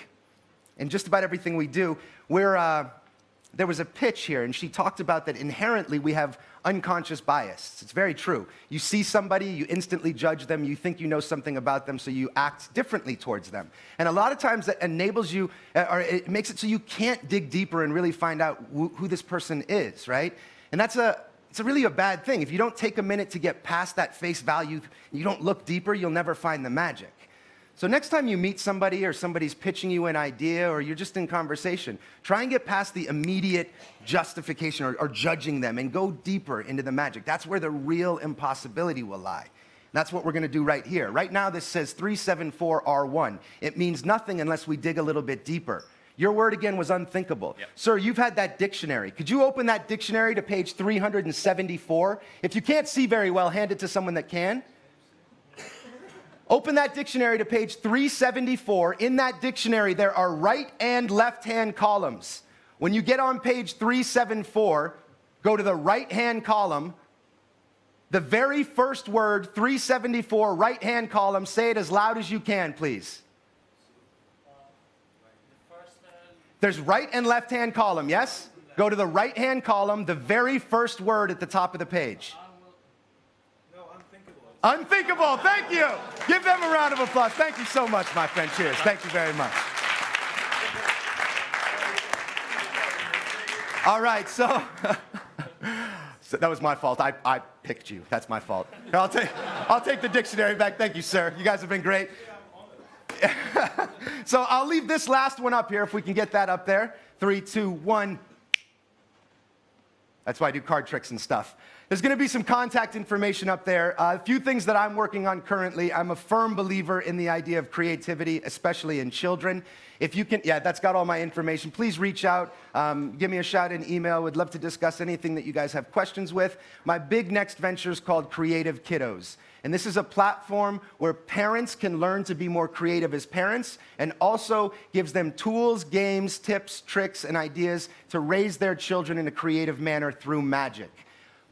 in just about everything we do, there was a pitch here, and she talked about that inherently we have unconscious bias. It's very true. You see somebody, you instantly judge them, you think you know something about them, so you act differently towards them. And a lot of times that enables you, or it makes it so you can't dig deeper and really find out who this person is, right? And it's really a bad thing. If you don't take a minute to get past that face value, you don't look deeper, you'll never find the magic. So next time you meet somebody or somebody's pitching you an idea or you're just in conversation, try and get past the immediate justification or judging them and go deeper into the magic. That's where the real impossibility will lie. That's what we're going to do right here. Right now this says 374R1. It means nothing unless we dig a little bit deeper. Your word again was unthinkable. Yep. Sir, you've had that dictionary. Could you open that dictionary to page 374? If you can't see very well, hand it to someone that can. Open that dictionary to page 374. In that dictionary, there are right and left-hand columns. When you get on page 374, go to the right-hand column. The very first word, 374, right-hand column, say it as loud as you can, please. There's right and left-hand column, yes? Go to the right-hand column, the very first word at the top of the page. Unthinkable, thank you. Give them a round of applause. Thank you so much, my friend. Cheers. Thank you very much. All right, so that was my fault. I picked you. That's my fault. I'll take the dictionary back. Thank you, sir. You guys have been great. So I'll leave this last one up here if we can get that up there. 3, 2, 1. That's why I do card tricks and stuff. There's going to be some contact information up there. A few things that I'm working on currently. I'm a firm believer in the idea of creativity, especially in children. If you can, yeah, that's got all my information. Please reach out. Give me a shout in email. Would love to discuss anything that you guys have questions with. My big next venture is called Creative Kiddos. And this is a platform where parents can learn to be more creative as parents and also gives them tools, games, tips, tricks, and ideas to raise their children in a creative manner through magic.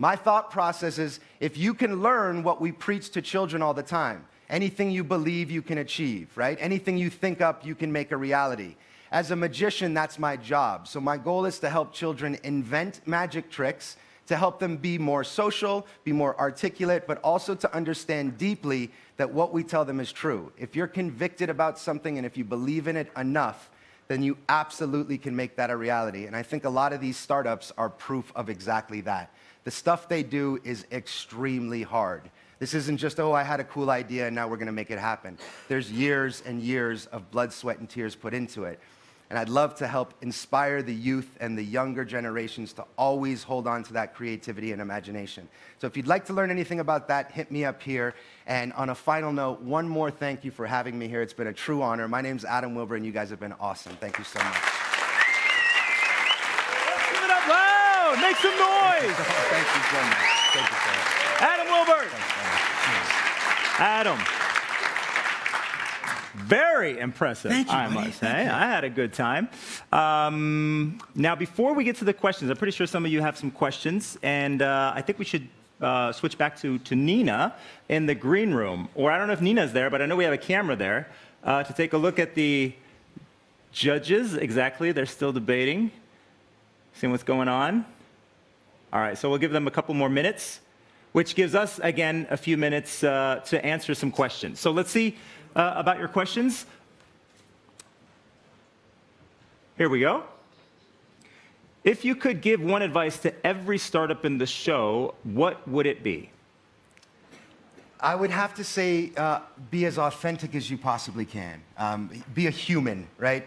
My thought process is if you can learn what we preach to children all the time, anything you believe you can achieve, right? Anything you think up, you can make a reality. As a magician, that's my job. So my goal is to help children invent magic tricks to help them be more social, be more articulate, but also to understand deeply that what we tell them is true. If you're convicted about something and if you believe in it enough, then you absolutely can make that a reality. And I think a lot of these startups are proof of exactly that. The stuff they do is extremely hard. This isn't just, oh, I had a cool idea and now we're going to make it happen. There's years and years of blood, sweat, and tears put into it. And I'd love to help inspire the youth and the younger generations to always hold on to that creativity and imagination. So if you'd like to learn anything about that, hit me up here. And on a final note, one more thank you for having me here. It's been a true honor. My name's Adam Wilbur, and you guys have been awesome. Thank you so much. Give it up loud! Make some noise! Thank you so much. Thank you so much. Adam Wilbur! Adam. Very impressive, Thank you, I buddy. must say. I had a good time. Now, before we get to the questions, I'm pretty sure some of you have some questions, and I think we should switch back to Nina in the green room. Or I don't know if Nina's there, but I know we have a camera there to take a look at the judges. Exactly, they're still debating, seeing what's going on. All right, so we'll give them a couple more minutes, which gives us, again, a few minutes to answer some questions. So let's see about your questions. Here we go. If you could give one advice to every startup in the show, what would it be? I would have to say, be as authentic as you possibly can. Be a human, right?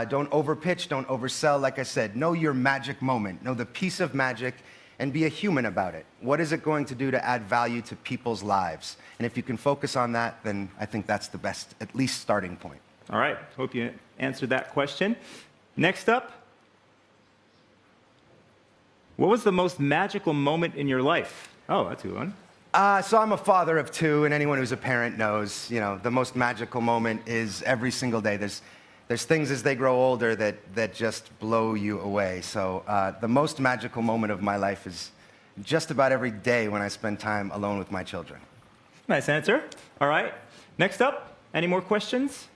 Don't overpitch, don't oversell. Like I said, know your magic moment. Know the piece of magic and be a human about it. What is it going to do to add value to people's lives? And if you can focus on that, then I think that's the best, at least, starting point. All right, hope you answered that question. Next up, what was the most magical moment in your life? Oh, that's a good one. So I'm a father of two, and anyone who's a parent knows, the most magical moment is every single day. There's things as they grow older that just blow you away. So the most magical moment of my life is just about every day when I spend time alone with my children. Nice answer. All right. Next up, any more questions?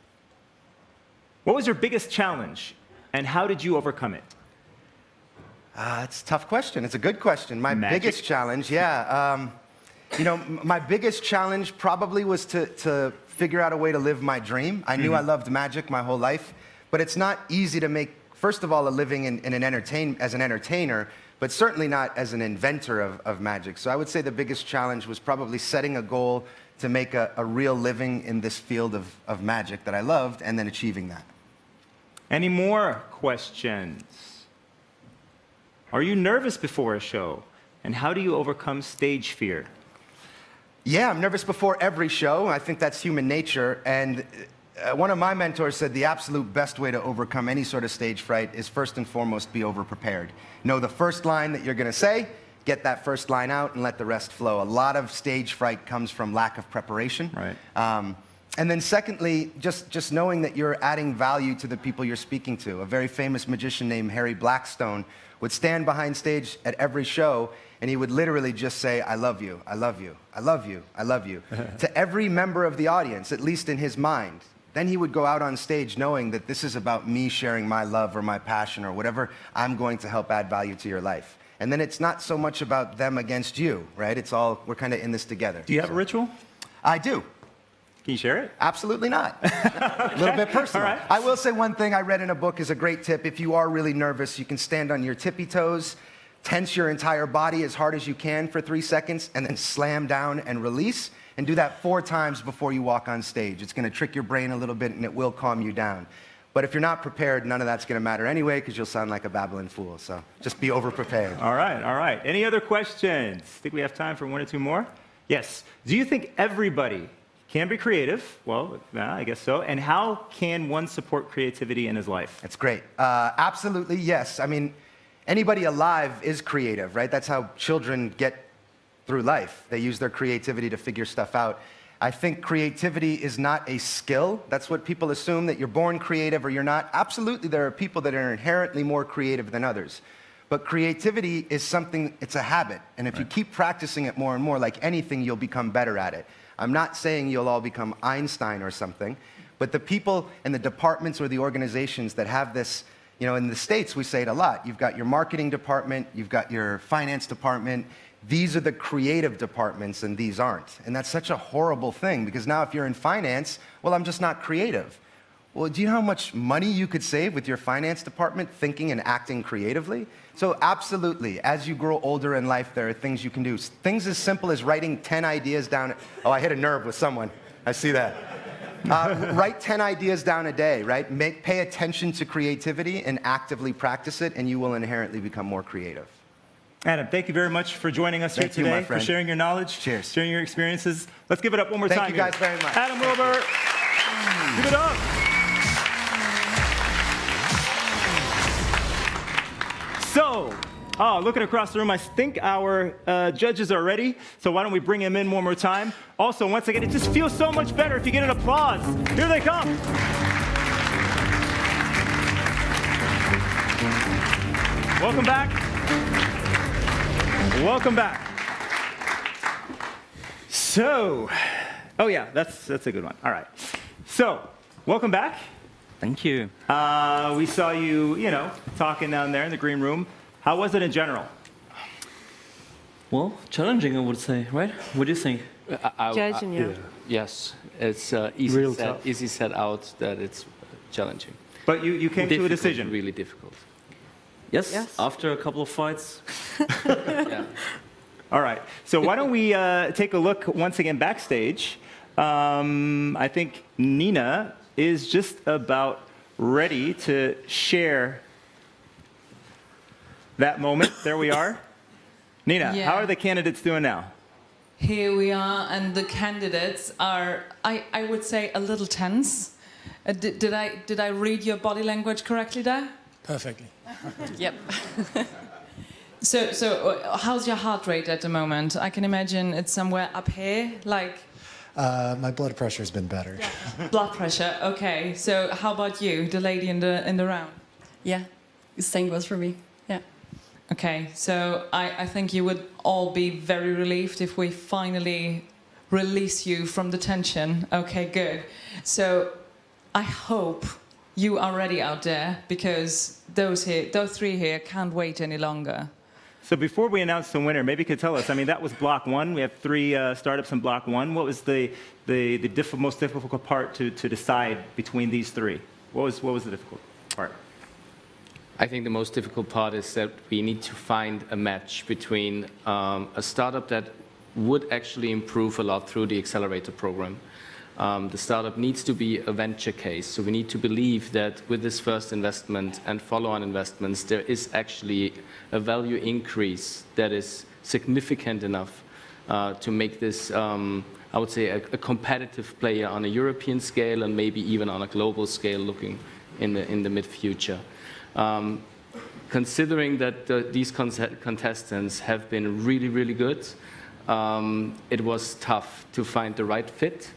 What was your biggest challenge, and how did you overcome it? It's a tough question. It's a good question. My biggest challenge, my biggest challenge probably was to figure out a way to live my dream. I knew I loved magic my whole life, but it's not easy to make, first of all, a living as an entertainer, but certainly not as an inventor of magic. So I would say the biggest challenge was probably setting a goal to make a real living in this field of magic that I loved, and then achieving that. Any more questions? Are you nervous before a show? And how do you overcome stage fear? Yeah, I'm nervous before every show. I think that's human nature. And one of my mentors said the absolute best way to overcome any sort of stage fright is first and foremost be over-prepared. Know the first line that you're going to say, get that first line out, and let the rest flow. A lot of stage fright comes from lack of preparation. Right. And then secondly, just knowing that you're adding value to the people you're speaking to. A very famous magician named Harry Blackstone would stand behind stage at every show, and he would literally just say, I love you, I love you, I love you, I love you, to every member of the audience, at least in his mind. Then he would go out on stage knowing that this is about me sharing my love or my passion or whatever I'm going to help add value to your life. And then it's not so much about them against you, right? It's all, we're kind of in this together. Do you have a ritual? I do. Can you share it? Absolutely not. A little bit personal. All right. I will say one thing I read in a book is a great tip. If you are really nervous, you can stand on your tippy toes, tense your entire body as hard as you can for 3 seconds, and then slam down and release. And do that 4 times before you walk on stage. It's going to trick your brain a little bit, and it will calm you down. But if you're not prepared, none of that's going to matter anyway, because you'll sound like a babbling fool. So just be over-prepared. All right, all right. Any other questions? Think we have time for 1 or 2 more? Yes. Do you think everybody can be creative? Well, I guess so. And how can one support creativity in his life? That's great. Absolutely, yes. I mean, anybody alive is creative, right? That's how children get through life. They use their creativity to figure stuff out. I think creativity is not a skill. That's what people assume, that you're born creative or you're not. Absolutely, there are people that are inherently more creative than others. But creativity is something, it's a habit. And if you keep practicing it more and more, like anything, you'll become better at it. I'm not saying you'll all become Einstein or something, but the people in the departments or the organizations that have this, in the States, we say it a lot. You've got your marketing department, you've got your finance department. These are the creative departments, and these aren't. And that's such a horrible thing, because now if you're in finance, well, I'm just not creative. Well, do you know how much money you could save with your finance department thinking and acting creatively? So absolutely, as you grow older in life, there are things you can do. Things as simple as writing 10 ideas down. Oh, I hit a nerve with someone. I see that. Write 10 ideas down a day, right? Pay attention to creativity and actively practice it, and you will inherently become more creative. Adam, thank you very much for joining us here Thank you, my today, for friend. sharing your knowledge, sharing your experiences. Let's give it up one more time. Thank you guys very much. Adam Wilbur, give it up. So, Oh, looking across the room, I think our judges are ready. So why don't we bring them in one more time? Also, once again, it just feels so much better if you get an applause. Here they come. Welcome back. Welcome back. So, oh yeah, that's a good one. All right. So, welcome back. Thank you. We saw you, talking down there in the green room. How was it in general? Well, challenging, I would say, right? What do you think? Judging, yeah. Yes, it's easy set out that it's challenging. But you came to a decision. Really difficult. Yes, after a couple of fights. Yeah. All right. So why don't we take a look once again backstage? I think Nina is just about ready to share that moment. There we are. Nina, Yeah. how are the candidates doing now? Here we are, and the candidates are, I would say, a little tense. Did I read your body language correctly there? Perfectly. Yep. So how's your heart rate at the moment? I can imagine it's somewhere up here, like... My blood pressure's been better. Blood pressure, okay. So how about you, the lady in the round? Yeah, the same goes for me. Yeah. Okay, so I think you would all be very relieved if we finally release you from the tension. Okay, good. So I hope you are ready out there, because those three here can't wait any longer. So before we announce the winner, maybe you could tell us, I mean, that was block one. We have 3 startups in block one. What was the most difficult part to decide between these 3? What was the difficult part? I think the most difficult part is that we need to find a match between a startup that would actually improve a lot through the accelerator program. The startup needs to be a venture case, so we need to believe that with this first investment and follow-on investments, there is actually a value increase that is significant enough to make this, I would say, a competitive player on a European scale and maybe even on a global scale looking in the mid-future. Considering that these contestants have been really, really good, it was tough to find the right fit.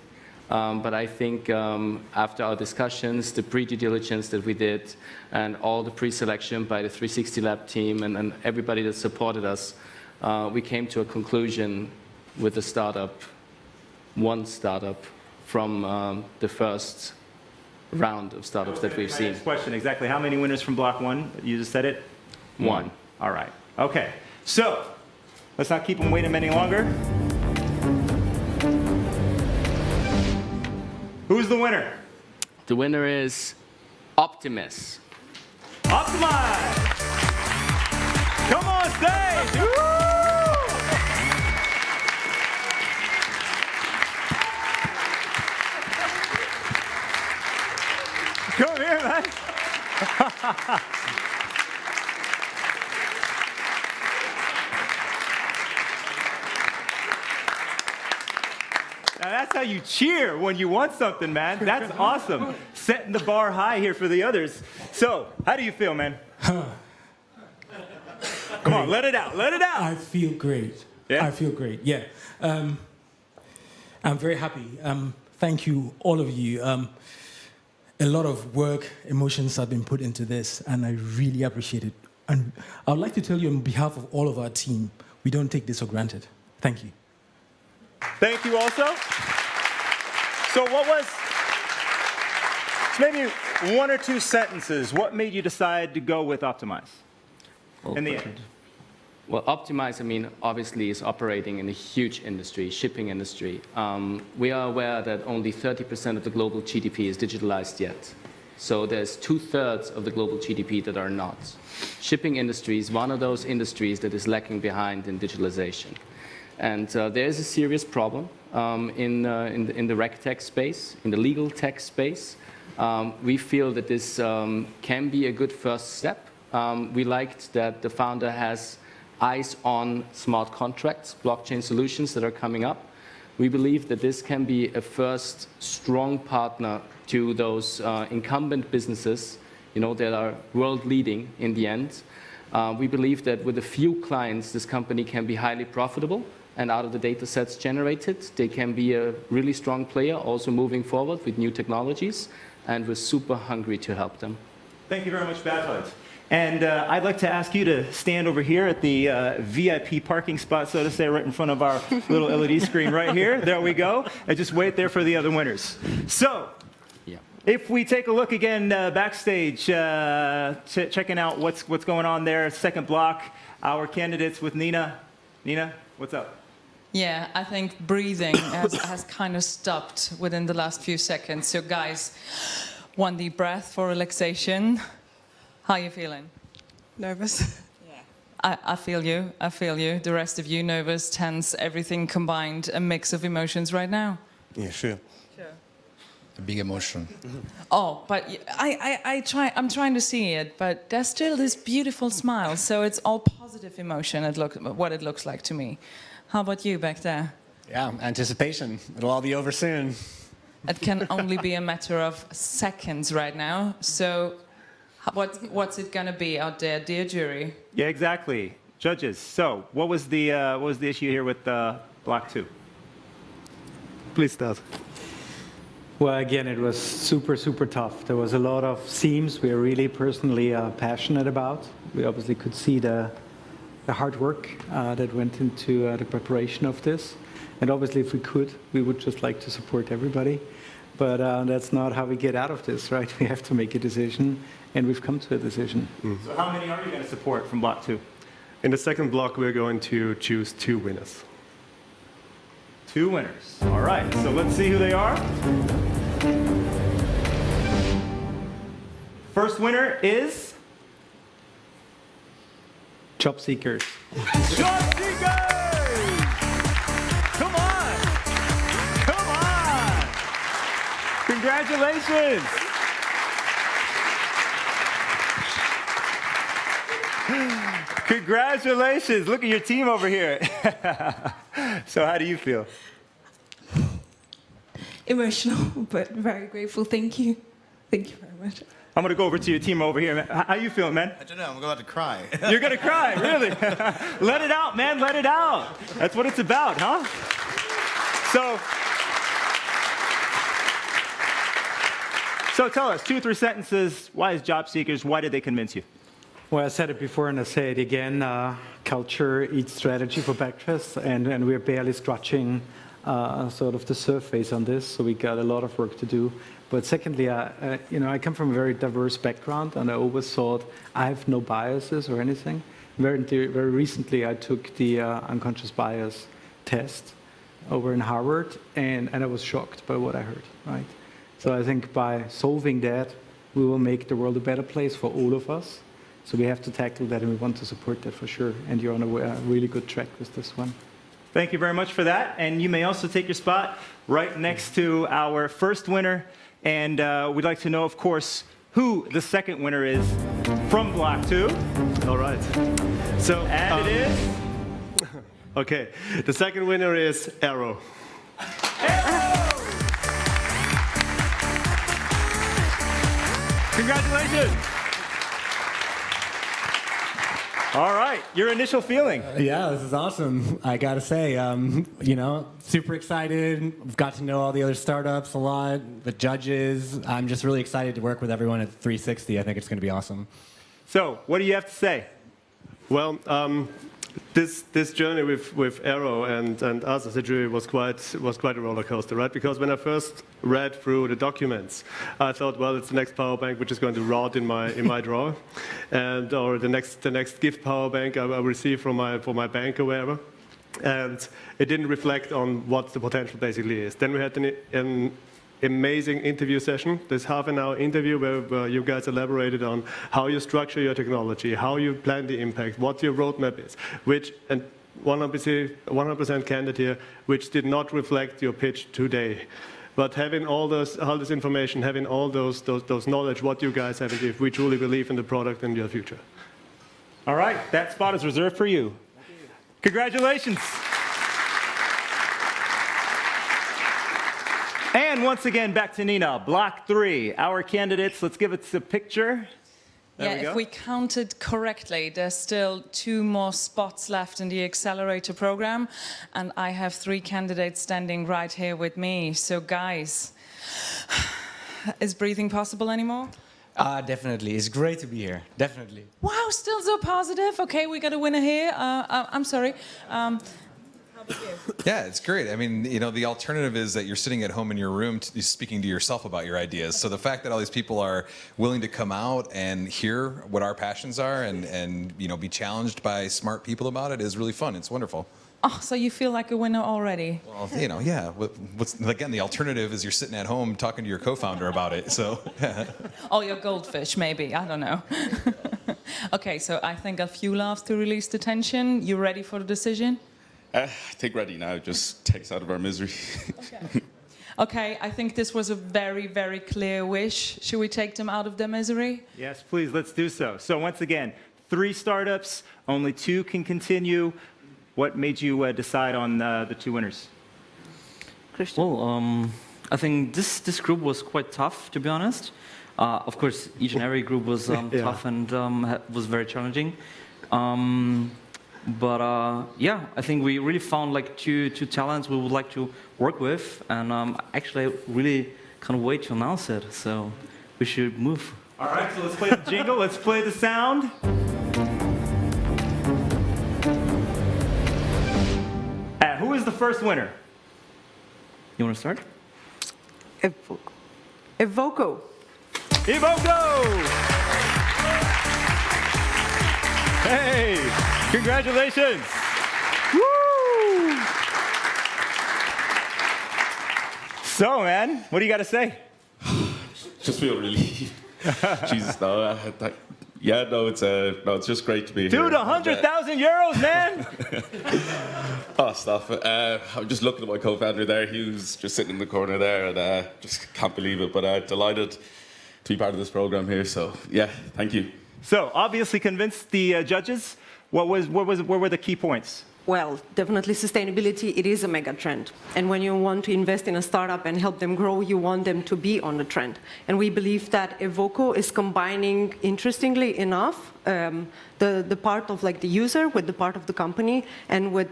But I think after our discussions, the pre-due diligence that we did, and all the pre-selection by the 360 Lab team and everybody that supported us, we came to a conclusion with one startup from the first round of startups that we've seen. Next question, exactly how many winners from block one? You just said it? 1. All right. Okay. So let's not keep them waiting any longer. Who's the winner? The winner is Optimus. Optimize! Come on stage! Woo! Come here, man. Now that's how you cheer when you want something, man. That's awesome. Setting the bar high here for the others. So, how do you feel, man? Come on, let it out, let it out. I feel great. Yeah? I feel great, yeah. I'm very happy. Thank you, all of you. A lot of work, emotions have been put into this, and I really appreciate it. And I would like to tell you on behalf of all of our team, we don't take this for granted. Thank you. Thank you also. So what was, maybe 1 or 2 sentences, what made you decide to go with Optimize in the end? Well, Optimize, I mean, obviously is operating in a huge industry, shipping industry. We are aware that only 30% of the global GDP is digitalized yet. So there's 2/3 of the global GDP that are not. Shipping industry is one of those industries that is lacking behind in digitalization. And there is a serious problem in the reg tech space, in the legal tech space. We feel that this can be a good first step. We liked that the founder has eyes on smart contracts, blockchain solutions that are coming up. We believe that this can be a first strong partner to those incumbent businesses, that are world leading in the end. We believe that with a few clients, this company can be highly profitable, and out of the data sets generated, they can be a really strong player, also moving forward with new technologies, and we're super hungry to help them. Thank you very much, Bertolt. And I'd like to ask you to stand over here at the VIP parking spot, so to say, right in front of our little LED screen right here. There we go. And just wait there for the other winners. So, if we take a look again backstage, checking out what's going on there, second block, our candidates with Nina. Nina, what's up? Yeah, I think breathing has kind of stopped within the last few seconds. So guys, one deep breath for relaxation. How are you feeling? Nervous. I feel you. I feel you. The rest of you, nervous, tense, everything combined, a mix of emotions right now. Yeah, sure. A big emotion. Oh, but I'm trying to see it, but there's still this beautiful smile. So it's all positive emotion. What it looks like to me. How about you back there? Yeah, anticipation. It'll all be over soon. It can only be a matter of seconds right now. So what's it going to be out there, dear jury? Yeah, exactly. Judges, so what was the issue here with block 2? Please start. Well, again, it was super, super tough. There was a lot of themes we are really personally passionate about. We obviously could see the hard work that went into the preparation of this. And obviously, if we could, we would just like to support everybody. But that's not how we get out of this, right? We have to make a decision, and we've come to a decision. So how many are you going to support from block 2? In the second block, we're going to choose 2 winners. 2 winners. All right, so let's see who they are. First winner is... Job seekers. Job seekers! Come on! Come on! Congratulations! Congratulations! Look at your team over here. So how do you feel? Emotional, but very grateful. Thank you. Thank you very much. I'm going to go over to your team over here. How you feeling, man? I don't know. I'm about to cry. You're going to cry, really? Let it out, man. Let it out. That's what it's about, huh? So tell us, 2 or 3 sentences. Why is Job Seekers? Why did they convince you? Well, I said it before and I say it again. Culture eats strategy for breakfast, and we're barely scratching sort of the surface on this. So we got a lot of work to do. But secondly, I come from a very diverse background, and I always thought I have no biases or anything. Very recently, I took the unconscious bias test over in Harvard, and I was shocked by what I heard. Right. So I think by solving that, we will make the world a better place for all of us. So we have to tackle that, and we want to support that for sure. And you're on a really good track with this one. Thank you very much for that. And you may also take your spot right next to our first winner. And we'd like to know, of course, who the second winner is from Block 2. All right. So, and it is? Okay. The second winner is Arrow. Congratulations. All right, your initial feeling? Yeah, this is awesome. I gotta say, super excited. I've got to know all the other startups a lot, the judges. I'm just really excited to work with everyone at 360. I think it's gonna be awesome. So, what do you have to say? Well, this journey with Arrow and us as a jury was quite a roller coaster, right? Because when I first read through the documents, I thought, well, it's the next power bank which is going to rot in my drawer, or the next gift power bank I will receive from my bank or wherever, and it didn't reflect on what the potential basically is. Then we had an amazing interview session, this half-an-hour interview where you guys elaborated on how you structure your technology, how you plan the impact, what your roadmap is, and 100% candid here, which did not reflect your pitch today. But having all this information, having all those knowledge, what you guys have, if we truly believe in the product and your future. All right, that spot is reserved for you. Congratulations. And once again, back to Nina. Block 3, our candidates. Let's give it a picture. Yeah, if we counted correctly, there's still 2 more spots left in the accelerator program, and I have 3 candidates standing right here with me. So guys, is breathing possible anymore? Definitely. It's great to be here. Definitely. Wow, still so positive. Okay, we got a winner here. I'm sorry. Yeah, it's great. I mean, you know, the alternative is that you're sitting at home in your room speaking to yourself about your ideas. So the fact that all these people are willing to come out and hear what our passions are and you know, be challenged by smart people about it is really fun. It's wonderful. Oh, so you feel like a winner already? Well, you know, yeah. Again, the alternative is you're sitting at home talking to your co-founder about it. So, Oh, your goldfish, maybe. I don't know. Okay, so I think a few laughs to release the tension. You ready for the decision? I think ready now. Just takes out of our misery. Okay, I think this was a very, very clear wish. Should we take them out of their misery? Yes, please, let's do so. So once again, 3 startups, only 2 can continue. What made you decide on the 2 winners? Well, I think this group was quite tough, to be honest. Of course, each and every group was tough and was very challenging. But yeah, I think we really found like two talents we would like to work with, and actually, I really can't wait to announce it. So we should move. All right, so let's play the jingle. Let's play the sound. Who is the first winner? You want to start? Evoco. Evoco! Hey, congratulations! Woo! So, man, what do you got to say? Just feel relieved. Jesus, no, yeah, no, it's just great to be here. Dude, 100,000 euros, man! Oh, stuff. I'm just looking at my co-founder there. He was just sitting in the corner there, and just can't believe it. But delighted to be part of this program here. So, yeah, thank you. So, obviously convinced the judges. What were the key points? Well, definitely sustainability, it is a mega trend. And when you want to invest in a startup and help them grow, you want them to be on the trend. And we believe that Evoco is combining, interestingly enough, the part of like the user with the part of the company, and with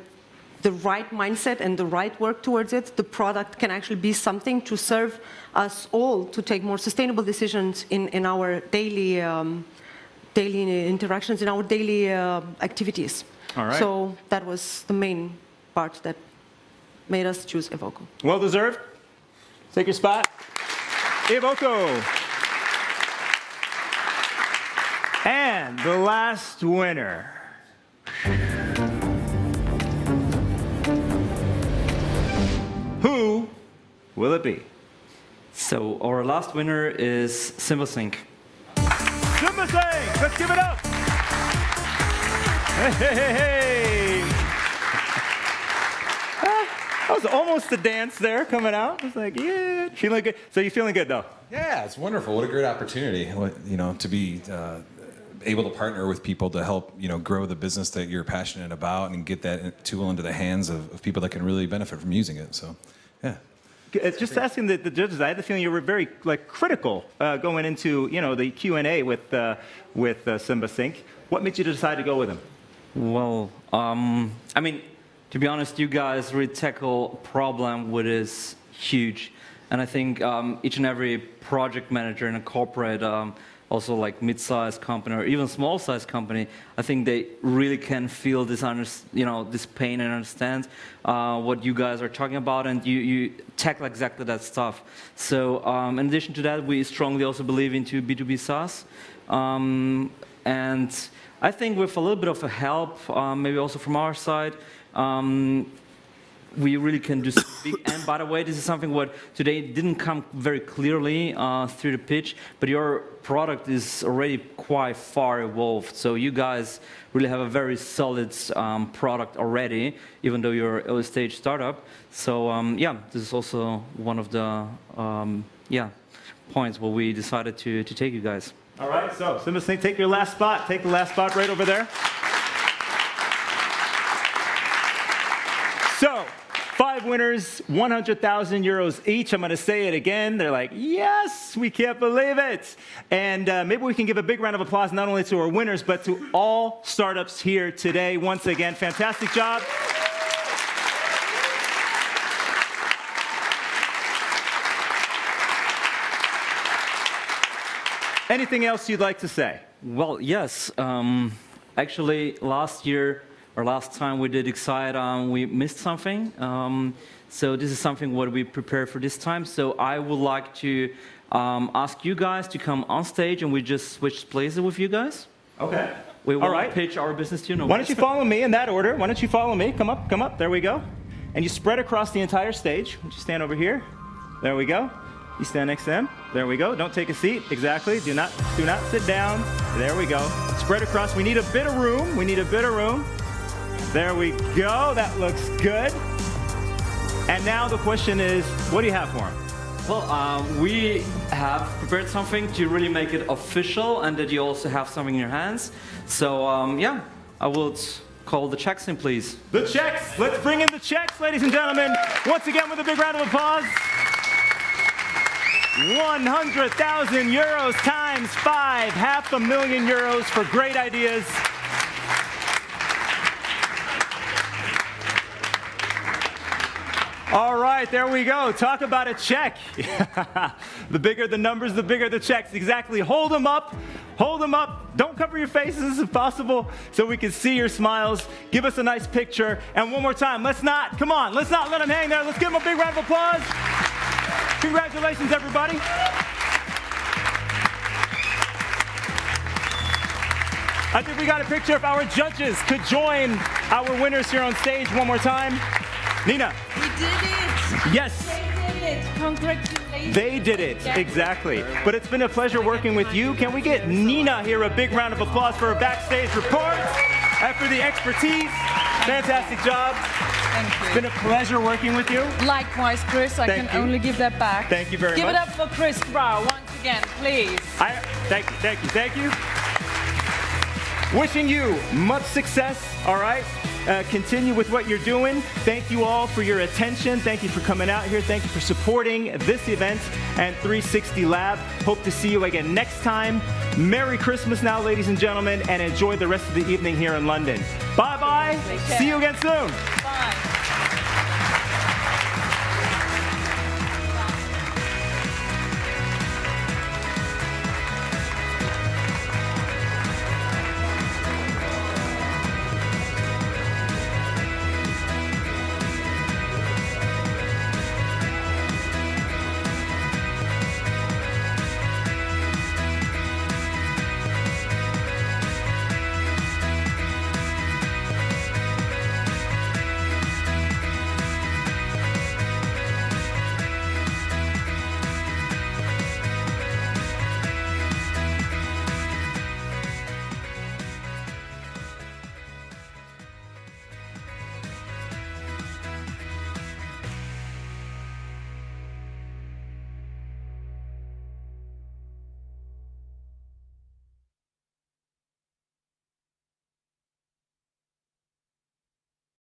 the right mindset and the right work towards it, the product can actually be something to serve us all to take more sustainable decisions in our daily interactions, in our daily activities. All right. So that was the main part that made us choose Evoco. Well deserved. Take your spot. Evoco. And the last winner. Who will it be? So our last winner is SimbaSync. SimbaSync! Let's give it up! Hey, hey, hey, hey! That was almost a dance there coming out. I was like, yeah, feeling good. So you're feeling good though? Yeah, it's wonderful. What a great opportunity, you know, to be able to partner with people to help, you know, grow the business that you're passionate about and get that tool into the hands of people that can really benefit from using it. So, yeah. It's just asking the judges. I had the feeling you were very critical going into the Q&A with SimbaSync. What made you decide to go with him? Well, I mean, to be honest, you guys really tackle a problem which is huge, and I think each and every project manager in a corporate, also like mid-sized company or even small-sized company, I think they really can feel this, this pain and understand what you guys are talking about, and you tackle exactly that stuff. So, in addition to that, we strongly also believe into B2B SaaS, and I think with a little bit of a help, maybe also from our side, we really can do something big. And by the way, this is something what today didn't come very clearly through the pitch, but your product is already quite far evolved. So you guys really have a very solid product already, even though you're an early stage startup. So yeah, this is also one of the points where we decided to take you guys. All right, so SimbaSync, take your last spot. Take the last spot right over there. So, 5 5 winners, 100,000 euros each. I'm going to say it again. They're like, yes, we can't believe it. And maybe we can give a big round of applause not only to our winners, but to all startups here today. Once again, fantastic job. Anything else you'd like to say? Well, yes. Actually, last year, or last time we did Xcite, we missed something. So this is something what we prepare for this time. So I would like to ask you guys to come on stage and we just switch places with you guys. Okay. We want All right. to pitch our business to you. Why don't you follow me in that order? Why don't you follow me? Come up, come up. There we go. And you spread across the entire stage. Why don't you stand over here? There we go. You stand next to them. There we go. Don't take a seat. Exactly. Do not sit down. There we go. Spread across. We need a bit of room. We need a bit of room. There we go. That looks good. And now the question is, what do you have for them? Well, we have prepared something to really make it official and that you also have something in your hands. So, yeah, I will call the checks in, please. The checks. Let's bring in the checks, ladies and gentlemen. Once again, with a big round of applause. 100,000 euros times 5, €500,000 for great ideas. All right, there we go. Talk about a check. The bigger the numbers, the bigger the checks. Exactly. Hold them up. Hold them up. Don't cover your faces if possible so we can see your smiles. Give us a nice picture. And one more time, let's not let them hang there. Let's give them a big round of applause. Congratulations, everybody. I think we got a picture if our judges could join our winners here on stage one more time. Nina. We did it. Yes. They did it. Congratulations. They did it, exactly. But it's been a pleasure working with you. Can we get Nina here a big round of applause for her backstage report and for the expertise? Fantastic job. Thank you. It's been a pleasure working with you. Likewise, Chris. I can only give that back. Thank you very much. much. Give it up for Chris Brow once again, please. Thank you. Wishing you much success, all right? Continue with what you're doing. Thank you all for your attention. Thank you for coming out here. Thank you for supporting this event and 360 Lab. Hope to see you again next time. Merry Christmas now, ladies and gentlemen, and enjoy the rest of the evening here in London. Bye-bye. See you again soon. Bye.